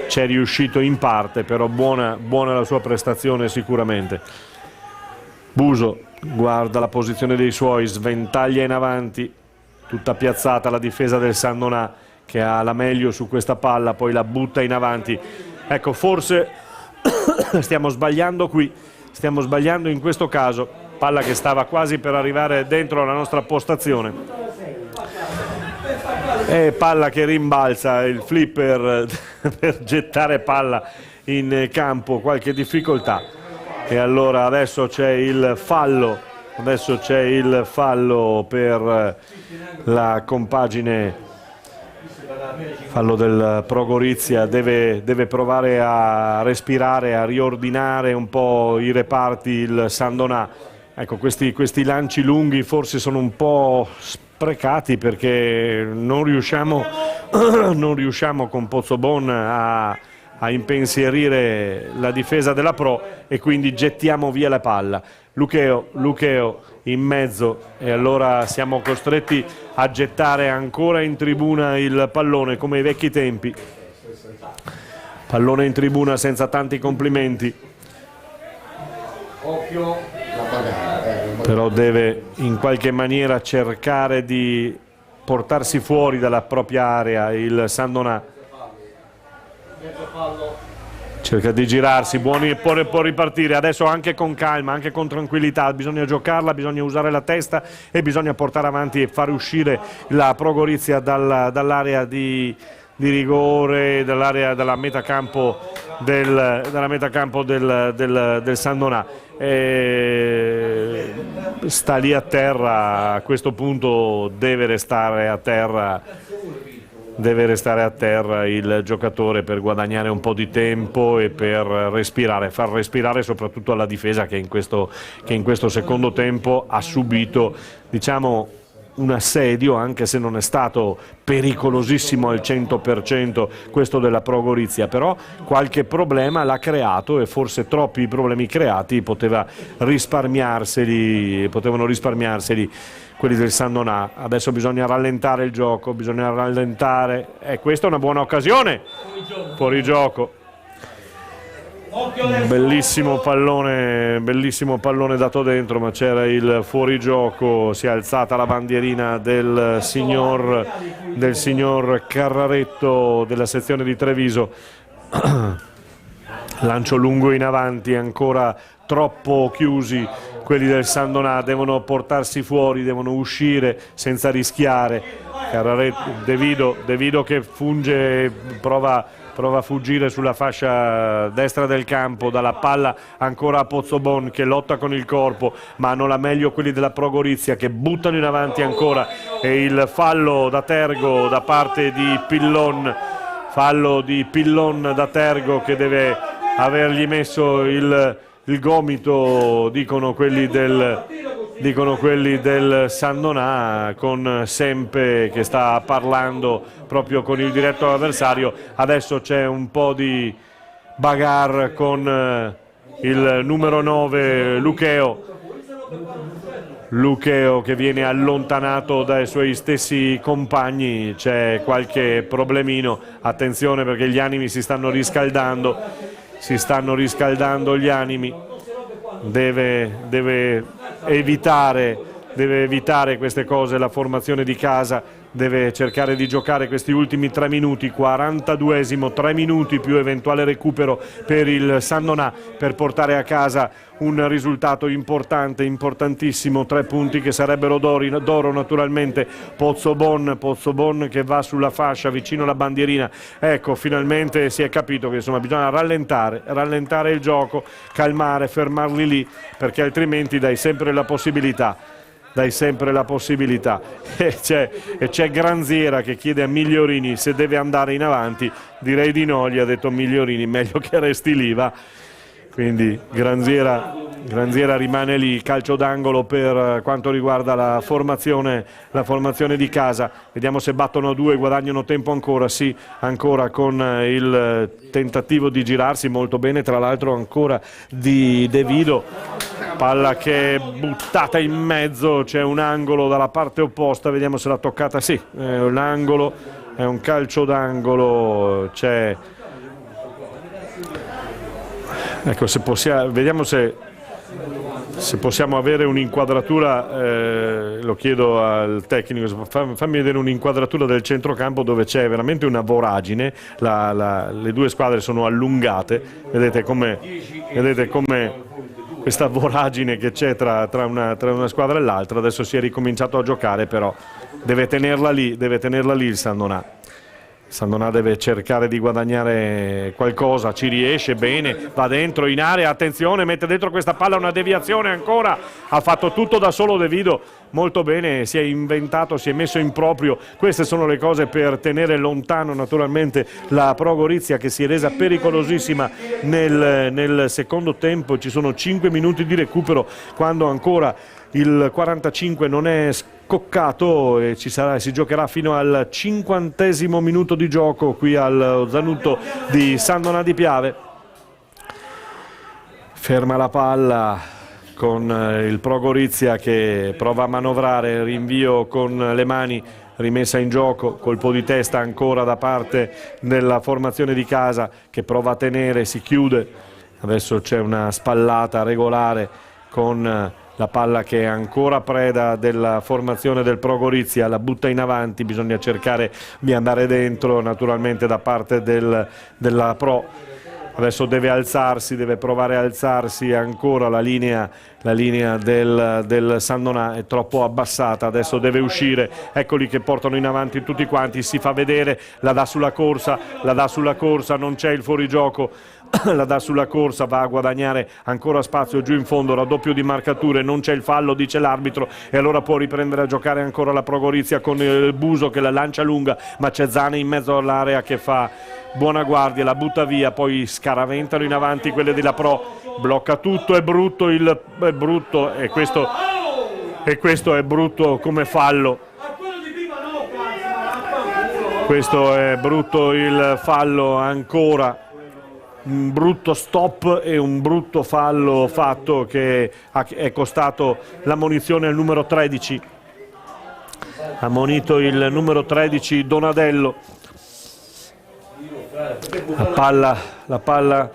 c'è riuscito in parte, però buona la sua prestazione sicuramente. Buso guarda la posizione dei suoi, sventaglia in avanti, tutta piazzata la difesa del San Donà, che ha la meglio su questa palla, poi la butta in avanti. Ecco, forse stiamo sbagliando qui, stiamo sbagliando in questo caso. Palla che stava quasi per arrivare dentro la nostra postazione. E palla che rimbalza, il flipper per gettare palla in campo, qualche difficoltà. E allora adesso c'è il fallo. Adesso c'è il fallo per la compagine, fallo del Pro Gorizia, deve provare a respirare, a riordinare un po' i reparti il San Donà. Ecco, questi lanci lunghi forse sono un po' sprecati perché non riusciamo con Pozzobon a impensierire la difesa della Pro e quindi gettiamo via la palla. Lucheo in mezzo e allora siamo costretti a gettare ancora in tribuna il pallone come ai vecchi tempi. Pallone in tribuna senza tanti complimenti. Però deve in qualche maniera cercare di portarsi fuori dalla propria area il San Donà. Cerca di girarsi, buoni e può ripartire adesso anche con calma, anche con tranquillità. Bisogna giocarla, bisogna usare la testa e bisogna portare avanti e far uscire la Pro Gorizia dall'area di rigore, dalla metacampo del San Donà. Sta lì a terra, a questo punto deve restare a terra il giocatore per guadagnare un po' di tempo e per respirare, far respirare soprattutto alla difesa che in questo secondo tempo ha subito, diciamo, un assedio, anche se non è stato pericolosissimo al 100% questo della Pro Gorizia, però qualche problema l'ha creato e forse troppi problemi creati potevano risparmiarseli quelli del San Donà. Adesso bisogna rallentare il gioco, bisogna rallentare, e questa è una buona occasione, fuori gioco. Bellissimo pallone dato dentro, ma c'era il fuorigioco. Si è alzata la bandierina del signor Carraretto della sezione di Treviso. lancio lungo in avanti, ancora troppo chiusi quelli del San Donà, devono portarsi fuori, devono uscire senza rischiare. De Vido che funge, prova a fuggire sulla fascia destra del campo, dalla palla ancora a Pozzobon che lotta con il corpo, ma hanno la meglio quelli della Pro Gorizia che buttano in avanti ancora, e il fallo da Tergo da parte di Pillon, fallo di Pillon da Tergo che deve avergli messo il gomito, dicono quelli del San Donà, con Sempe che sta parlando proprio con il diretto avversario. Adesso c'è un po' di bagarre con il numero 9 Lucheo che viene allontanato dai suoi stessi compagni. C'è qualche problemino, attenzione perché gli animi si stanno riscaldando gli animi. Deve evitare queste cose la formazione di casa, deve cercare di giocare questi ultimi 3 minuti, 42esimo, 3 minuti più eventuale recupero per il San Donà per portare a casa un risultato importante, importantissimo, 3 punti che sarebbero d'oro naturalmente. Pozzobon che va sulla fascia vicino alla bandierina. Ecco, finalmente si è capito che insomma bisogna rallentare il gioco, calmare, fermarli lì, perché altrimenti dai sempre la possibilità. E c'è Granziera che chiede a Migliorini se deve andare in avanti. Direi di no, gli ha detto Migliorini, meglio che resti lì, va. Quindi Granziera rimane lì, calcio d'angolo per quanto riguarda la formazione di casa. Vediamo se battono a 2, guadagnano tempo ancora, sì, ancora con il tentativo di girarsi molto bene, tra l'altro ancora di De Vido. Palla che è buttata in mezzo, c'è un angolo dalla parte opposta, vediamo se l'ha toccata, sì, è un angolo, è un calcio d'angolo, c'è... Ecco, vediamo se possiamo avere un'inquadratura, lo chiedo al tecnico, fammi vedere un'inquadratura del centrocampo dove c'è veramente una voragine, le 2 squadre sono allungate, vedete come questa voragine che c'è tra una squadra e l'altra. Adesso si è ricominciato a giocare, però deve tenerla lì il San Donà. San Donà deve cercare di guadagnare qualcosa, ci riesce bene, va dentro in area, attenzione, mette dentro questa palla, una deviazione ancora, ha fatto tutto da solo De Vido, molto bene, si è inventato, si è messo in proprio. Queste sono le cose per tenere lontano naturalmente la Pro Gorizia, che si è resa pericolosissima nel secondo tempo. Ci sono 5 minuti di recupero quando ancora il 45 non è scoccato e si giocherà fino al 50° minuto di gioco qui al Zanutto di San Donà di Piave. Ferma la palla con il Pro Gorizia che prova a manovrare, rinvio con le mani, rimessa in gioco, colpo di testa ancora da parte della formazione di casa che prova a tenere, si chiude. Adesso c'è una spallata regolare con la palla che è ancora preda della formazione del Pro Gorizia, la butta in avanti, bisogna cercare di andare dentro naturalmente da parte della Pro. Adesso deve alzarsi, deve provare a alzarsi ancora, la linea del San Donà è troppo abbassata, adesso deve uscire, eccoli che portano in avanti tutti quanti, si fa vedere, la dà sulla corsa, non c'è il fuorigioco, la dà sulla corsa, va a guadagnare ancora spazio giù in fondo, raddoppio di marcature, non c'è il fallo, dice l'arbitro, e allora può riprendere a giocare ancora la Pro Gorizia con il Buso che la lancia lunga, ma c'è Zane in mezzo all'area che fa buona guardia, la butta via, poi scaraventano in avanti quelle della Pro, blocca tutto, è brutto e questo è brutto come fallo. Questo è brutto il fallo ancora. Un brutto stop e un brutto fallo fatto che è costato l'ammonizione al numero 13. Ammonito il numero 13 Donadello. La palla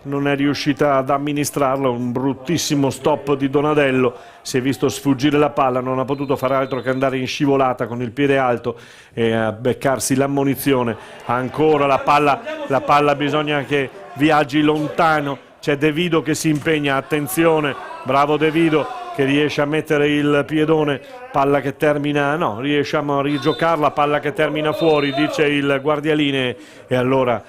non è riuscita ad amministrarla, un bruttissimo stop di Donadello, si è visto sfuggire la palla, non ha potuto fare altro che andare in scivolata con il piede alto e beccarsi l'ammonizione. Ancora la palla bisogna che viaggi lontano, c'è De Vido che si impegna, attenzione, bravo De Vido che riesce a mettere il piedone, palla che termina, no, riusciamo a rigiocarla, palla che termina fuori, dice il guardialine, e allora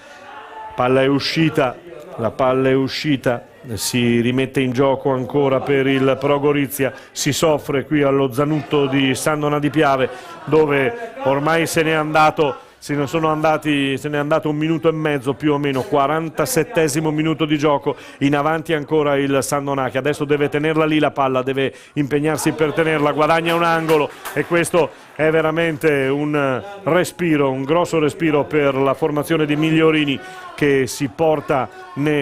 palla è uscita, la palla è uscita, si rimette in gioco ancora per il Pro Gorizia, si soffre qui allo Zanutto di San Donà di Piave, dove ormai se n'è andato 1 minuto e mezzo più o meno, 47esimo minuto di gioco, in avanti ancora il San Donà che adesso deve tenerla lì la palla, deve impegnarsi per tenerla, guadagna un angolo e questo è veramente un respiro, un grosso respiro per la formazione di Migliorini che si porta,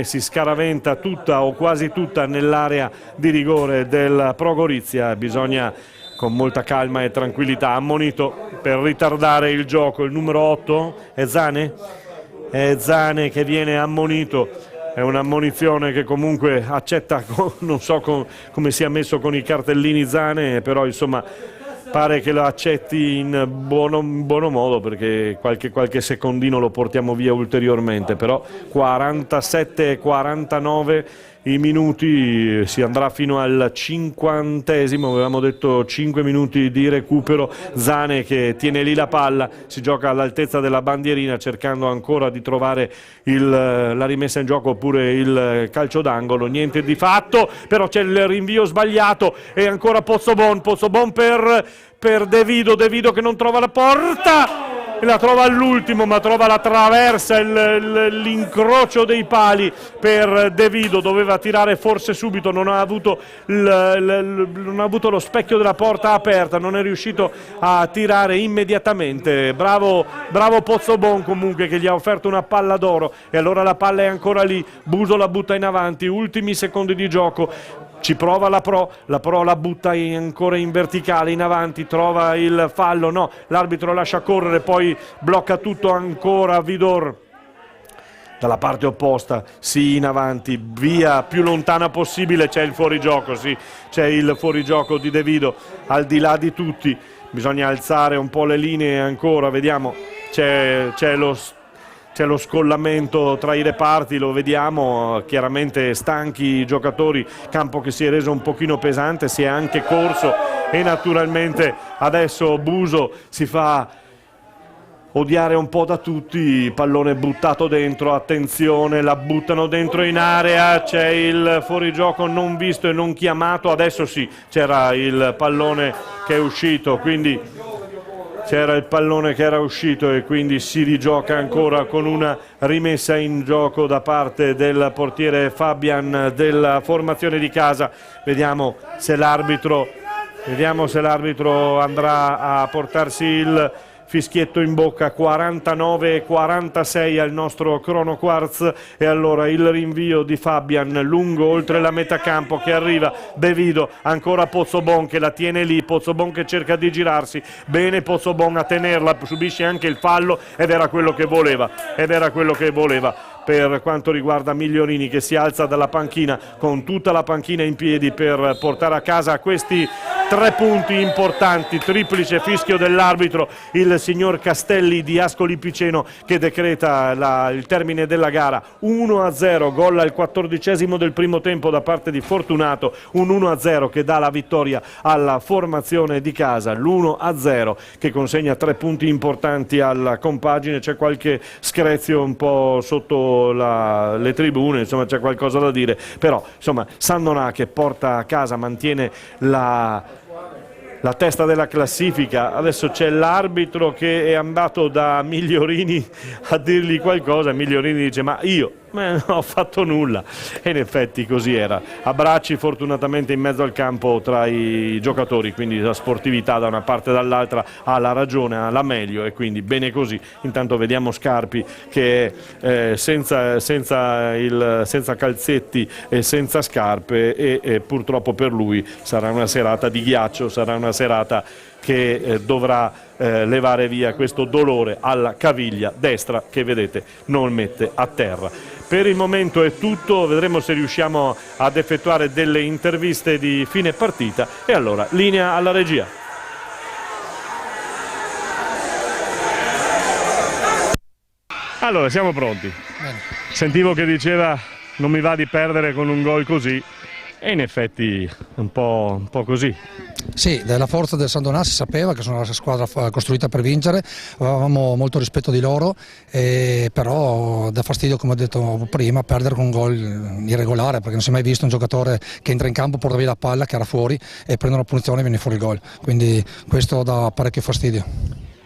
si scaraventa tutta o quasi tutta nell'area di rigore del Pro Gorizia. Bisogna con molta calma e tranquillità, ammonito per ritardare il gioco il numero 8, è Zane? È Zane che viene ammonito, è un'ammonizione che comunque accetta, non so come sia messo con i cartellini Zane, però insomma pare che lo accetti in buono modo, perché qualche secondino lo portiamo via ulteriormente, però 47 e 49 i minuti, si andrà fino al 50esimo, avevamo detto 5 minuti di recupero. Zane che tiene lì la palla, si gioca all'altezza della bandierina cercando ancora di trovare la rimessa in gioco oppure il calcio d'angolo, niente di fatto, però c'è il rinvio sbagliato e ancora Pozzobon per De Vido che non trova la porta, la trova all'ultimo ma trova la traversa, l'incrocio dei pali per De Vido, doveva tirare forse subito, non ha avuto lo specchio della porta aperta, non è riuscito a tirare immediatamente. Bravo Pozzobon comunque che gli ha offerto una palla d'oro e allora la palla è ancora lì, Buso la butta in avanti, ultimi secondi di gioco. Ci prova la Pro la butta ancora in verticale, in avanti, trova il fallo, no, l'arbitro lascia correre, poi blocca tutto ancora Vidor. Dalla parte opposta, sì, in avanti, via più lontana possibile, c'è il fuorigioco, sì, c'è il fuorigioco di De Vido, al di là di tutti, bisogna alzare un po' le linee ancora, vediamo, c'è lo scollamento tra i reparti, lo vediamo, chiaramente stanchi i giocatori, campo che si è reso un pochino pesante, si è anche corso e naturalmente adesso Buso si fa odiare un po' da tutti, pallone buttato dentro, attenzione, la buttano dentro in area, c'è il fuorigioco non visto e non chiamato, adesso sì, c'era il pallone che è uscito, quindi c'era il pallone che era uscito e quindi si rigioca ancora con una rimessa in gioco da parte del portiere Fabian della formazione di casa. Vediamo se l'arbitro andrà a portarsi il fischietto in bocca. 49-46 al nostro Crono Quartz e allora il rinvio di Fabian lungo oltre la metà campo che arriva De Vido, ancora Pozzobon che la tiene lì, Pozzobon che cerca di girarsi, bene Pozzobon a tenerla, subisce anche il fallo ed era quello che voleva per quanto riguarda Migliorini che si alza dalla panchina con tutta la panchina in piedi per portare a casa questi 3 punti importanti, triplice fischio dell'arbitro, il signor Castelli di Ascoli Piceno che decreta il termine della gara. 1-0, gol al 14esimo del primo tempo da parte di Fortunato, un 1-0 che dà la vittoria alla formazione di casa, l'1-0 che consegna 3 punti importanti alla compagine. C'è qualche screzio un po' sotto le tribune, insomma c'è qualcosa da dire, però insomma San Donà che porta a casa, mantiene la testa della classifica. Adesso c'è l'arbitro che è andato da Migliorini a dirgli qualcosa, Migliorini dice ma io non ho fatto nulla e in effetti così era. Abbracci fortunatamente in mezzo al campo tra i giocatori, quindi la sportività da una parte e dall'altra ha la ragione, ha la meglio e quindi bene così. Intanto vediamo Scarpi che senza calzetti e senza scarpe e purtroppo per lui sarà una serata di ghiaccio, sarà una serata che dovrà levare via questo dolore alla caviglia destra che vedete non mette a terra. Per il momento è tutto, vedremo se riusciamo ad effettuare delle interviste di fine partita e allora linea alla regia. Allora, siamo pronti. Bene. Sentivo che diceva non mi va di perdere con un gol così e in effetti un po' così. Sì, della forza del San Donà si sapeva che sono una squadra costruita per vincere, avevamo molto rispetto di loro, però dà fastidio, come ho detto prima, perdere con un gol irregolare, perché non si è mai visto un giocatore che entra in campo, porta via la palla, che era fuori e prende una punizione e viene fuori il gol, quindi questo dà parecchio fastidio.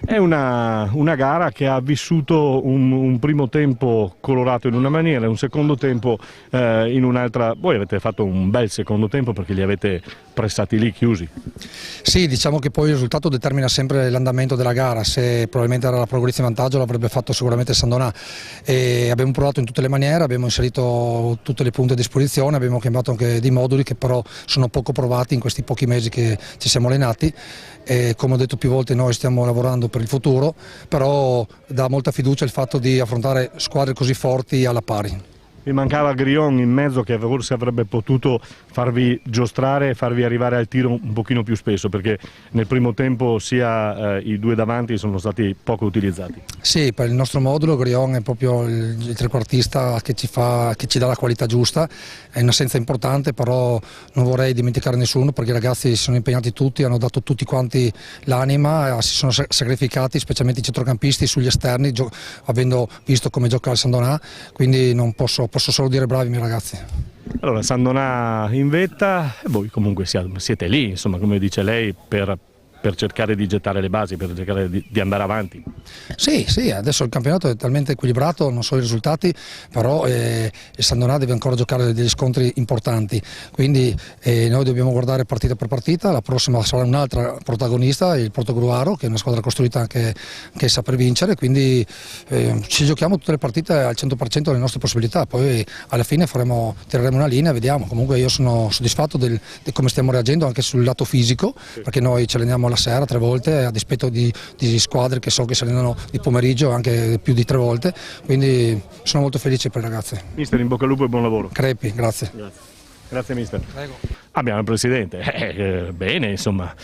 È una gara che ha vissuto un primo tempo colorato in una maniera e un secondo tempo in un'altra. Voi avete fatto un bel secondo tempo perché li avete pressati lì chiusi. Sì, diciamo che poi il risultato determina sempre l'andamento della gara. Se probabilmente era la Progrizia in vantaggio l'avrebbe fatto sicuramente il San Donà, e abbiamo provato in tutte le maniere, abbiamo inserito tutte le punte a disposizione, abbiamo cambiato anche dei moduli che però sono poco provati in questi pochi mesi che ci siamo allenati, e come ho detto più volte noi stiamo lavorando per il futuro, però dà molta fiducia il fatto di affrontare squadre così forti alla pari. Vi mancava Grion in mezzo, che forse avrebbe potuto farvi giostrare e farvi arrivare al tiro un pochino più spesso, perché nel primo tempo sia i due davanti sono stati poco utilizzati. Sì, per il nostro modulo Grion è proprio il trequartista che ci dà la qualità giusta, è un'assenza importante, però non vorrei dimenticare nessuno, perché i ragazzi si sono impegnati tutti, hanno dato tutti quanti l'anima, si sono sacrificati, specialmente i centrocampisti sugli esterni, avendo visto come gioca il San Donà, quindi non posso solo dire bravi i miei ragazzi. Allora, San Donà in vetta e voi comunque siete lì, insomma, come dice lei, per cercare di gettare le basi, per cercare di andare avanti. Sì, adesso il campionato è talmente equilibrato, non so i risultati, però il San Donà deve ancora giocare degli scontri importanti, quindi noi dobbiamo guardare partita per partita. La prossima sarà un'altra protagonista, il Portogruaro, che è una squadra costruita anche essa per vincere, quindi ci giochiamo tutte le partite al 100% delle nostre possibilità, poi alla fine tireremo una linea, vediamo. Comunque io sono soddisfatto di come stiamo reagendo anche sul lato fisico, perché noi ci alleniamo la sera 3 volte a dispetto di squadre che so che si allenano di pomeriggio anche più di 3 volte, quindi sono molto felice per i ragazzi. Mister, in bocca al lupo e buon lavoro. Crepi, grazie. Grazie mister. Prego. Abbiamo il presidente, bene insomma.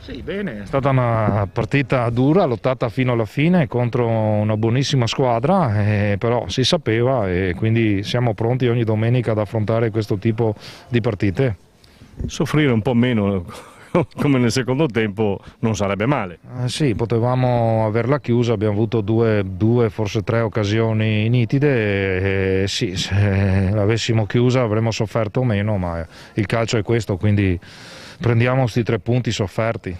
Sì, bene, è stata una partita dura, lottata fino alla fine contro una buonissima squadra, però si sapeva e quindi siamo pronti ogni domenica ad affrontare questo tipo di partite. Soffrire un po' meno come nel secondo tempo non sarebbe male. Sì, potevamo averla chiusa, abbiamo avuto due forse 3 occasioni nitide e sì, se l'avessimo chiusa avremmo sofferto meno, ma il calcio è questo, quindi prendiamo questi 3 punti sofferti.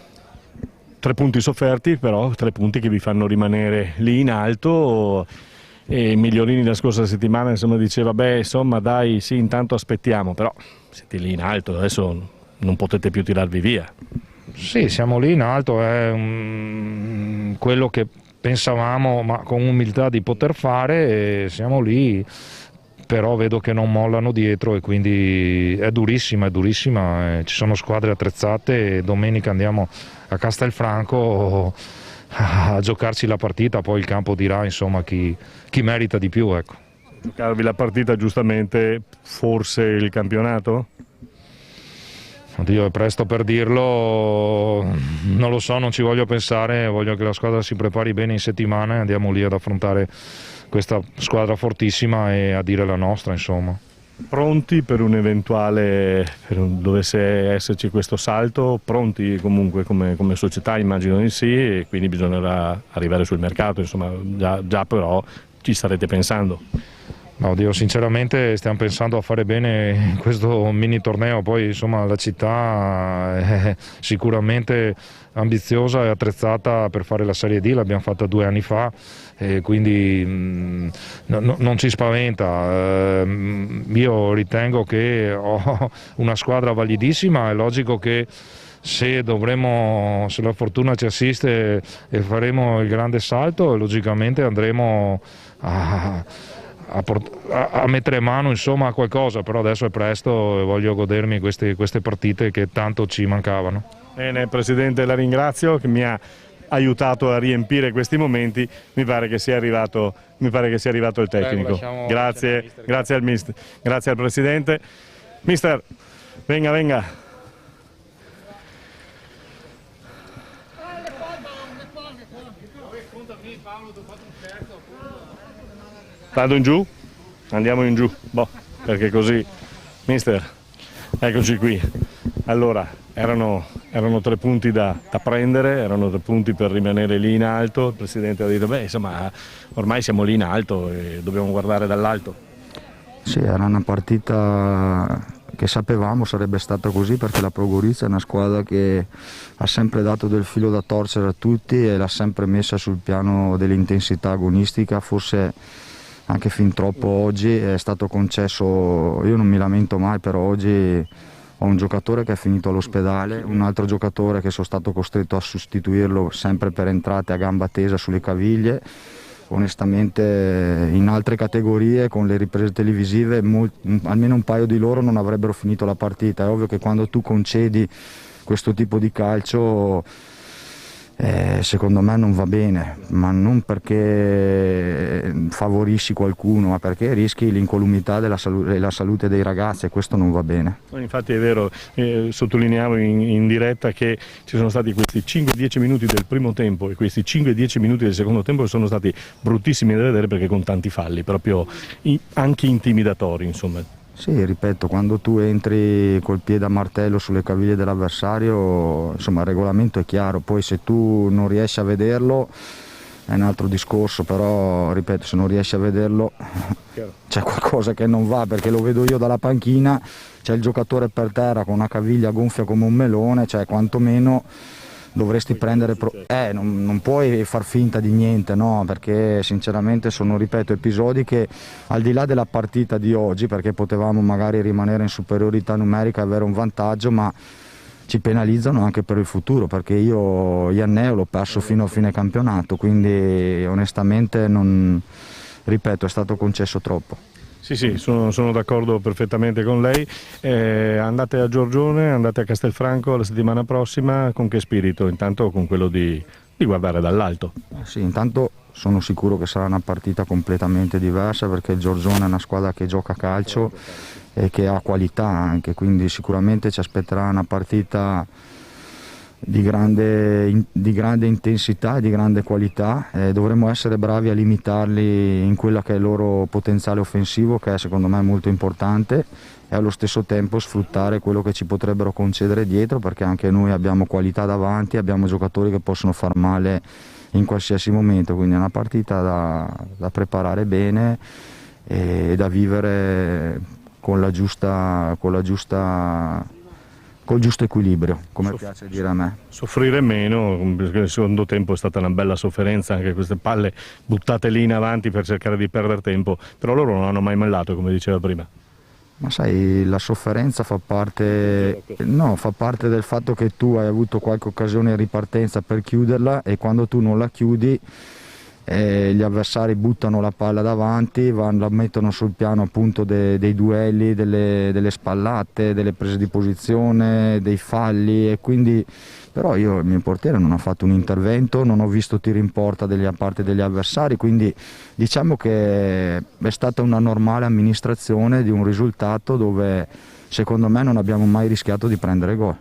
3 punti sofferti, però 3 punti che vi fanno rimanere lì in alto. E Migliorini la scorsa settimana insomma diceva insomma dai, sì, intanto aspettiamo, però siete lì in alto, adesso non potete più tirarvi via. Sì, siamo lì in alto, è quello che pensavamo, ma con umiltà, di poter fare, e siamo lì, però vedo che non mollano dietro e quindi è durissima, ci sono squadre attrezzate e domenica andiamo a Castelfranco a giocarci la partita, poi il campo dirà insomma chi merita di più, ecco. Giocarvi la partita, giustamente, forse il campionato? Oddio, è presto per dirlo, non lo so, non ci voglio pensare, voglio che la squadra si prepari bene in settimana e andiamo lì ad affrontare questa squadra fortissima e a dire la nostra, insomma. Pronti per un eventuale, dovesse esserci questo salto, pronti comunque come società, immagino di sì, e quindi bisognerà arrivare sul mercato, insomma già però ci starete pensando. No, Dio, sinceramente stiamo pensando a fare bene in questo mini torneo, poi insomma la città è sicuramente ambiziosa e attrezzata per fare la Serie D, l'abbiamo fatta 2 anni fa e quindi non ci spaventa. Io ritengo che ho una squadra validissima, è logico che se la fortuna ci assiste e faremo il grande salto, logicamente andremo a mettere mano insomma a qualcosa, però adesso è presto e voglio godermi queste partite che tanto ci mancavano. Bene, Presidente, la ringrazio che mi ha aiutato a riempire questi momenti. Mi pare che sia arrivato il tecnico. Grazie al mister, grazie al Presidente. Mister, venga. Vado in giù? Andiamo in giù, perché così, mister, eccoci qui. Allora, erano 3 punti da prendere, erano 3 punti per rimanere lì in alto. Il Presidente ha detto, insomma, ormai siamo lì in alto e dobbiamo guardare dall'alto. Sì, era una partita che sapevamo sarebbe stata così, perché la Pro Gorizia è una squadra che ha sempre dato del filo da torcere a tutti e l'ha sempre messa sul piano dell'intensità agonistica, forse anche fin troppo oggi è stato concesso. Io non mi lamento mai, però oggi ho un giocatore che è finito all'ospedale, un altro giocatore che sono stato costretto a sostituirlo sempre per entrate a gamba tesa sulle caviglie. Onestamente in altre categorie con le riprese televisive almeno un paio di loro non avrebbero finito la partita. È ovvio che quando tu concedi questo tipo di calcio secondo me non va bene, ma non perché favorisci qualcuno, ma perché rischi l'incolumità e la salute dei ragazzi, e questo non va bene. Infatti è vero, sottolineavo in diretta che ci sono stati questi 5-10 minuti del primo tempo e questi 5-10 minuti del secondo tempo che sono stati bruttissimi da vedere, perché con tanti falli, proprio anche intimidatori, insomma. Sì, ripeto, quando tu entri col piede a martello sulle caviglie dell'avversario, insomma il regolamento è chiaro, poi se tu non riesci a vederlo è un altro discorso, però ripeto, se non riesci a vederlo c'è qualcosa che non va, perché lo vedo io dalla panchina, c'è il giocatore per terra con una caviglia gonfia come un melone, cioè quantomeno dovresti prendere, non puoi far finta di niente, no, perché sinceramente sono, ripeto, episodi che al di là della partita di oggi, perché potevamo magari rimanere in superiorità numerica e avere un vantaggio, ma ci penalizzano anche per il futuro, perché io Ianneo l'ho perso fino a fine campionato, quindi onestamente ripeto, è stato concesso troppo. Sì, sono d'accordo perfettamente con lei. Andate a Giorgione, andate a Castelfranco la settimana prossima, con che spirito? Intanto con quello di guardare dall'alto. Sì, intanto sono sicuro che sarà una partita completamente diversa, perché il Giorgione è una squadra che gioca a calcio e che ha qualità anche, quindi sicuramente ci aspetterà una partita di grande intensità e di grande qualità. Dovremo essere bravi a limitarli in quella che è il loro potenziale offensivo, che è secondo me molto importante, e allo stesso tempo sfruttare quello che ci potrebbero concedere dietro, perché anche noi abbiamo qualità davanti, abbiamo giocatori che possono far male in qualsiasi momento, quindi è una partita da preparare bene e da vivere col giusto equilibrio, come piace dire a me. Soffrire meno, perché nel secondo tempo è stata una bella sofferenza, anche queste palle buttate lì in avanti per cercare di perdere tempo, però loro non hanno mai mollato, come diceva prima. Ma sai, la sofferenza fa parte del fatto che tu hai avuto qualche occasione in ripartenza per chiuderla, e quando tu non la chiudi gli avversari buttano la palla davanti, la mettono sul piano appunto dei duelli, delle spallate, delle prese di posizione, dei falli, e quindi però il mio portiere non ha fatto un intervento, non ho visto tiri in porta da parte degli avversari, quindi diciamo che è stata una normale amministrazione di un risultato dove secondo me non abbiamo mai rischiato di prendere gol.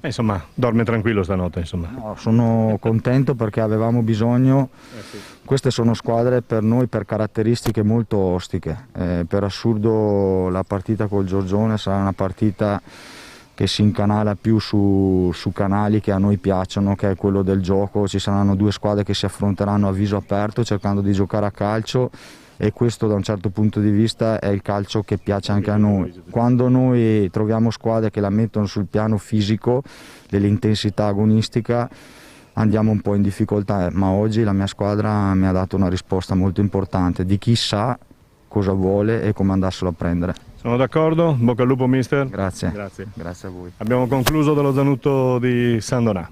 Insomma, dorme tranquillo stanotte, insomma. No, sono contento perché avevamo bisogno. Queste sono squadre per noi per caratteristiche molto ostiche. Per assurdo la partita col Giorgione sarà una partita che si incanala più su canali che a noi piacciono, che è quello del gioco. Ci saranno 2 squadre che si affronteranno a viso aperto cercando di giocare a calcio, e questo da un certo punto di vista è il calcio che piace anche a noi. Quando noi troviamo squadre che la mettono sul piano fisico, dell'intensità agonistica, andiamo un po' in difficoltà, ma oggi la mia squadra mi ha dato una risposta molto importante di chi sa cosa vuole e come andarselo a prendere. Sono d'accordo, bocca al lupo mister. Grazie. Grazie A voi. Abbiamo concluso dallo Zanutto di San Donà.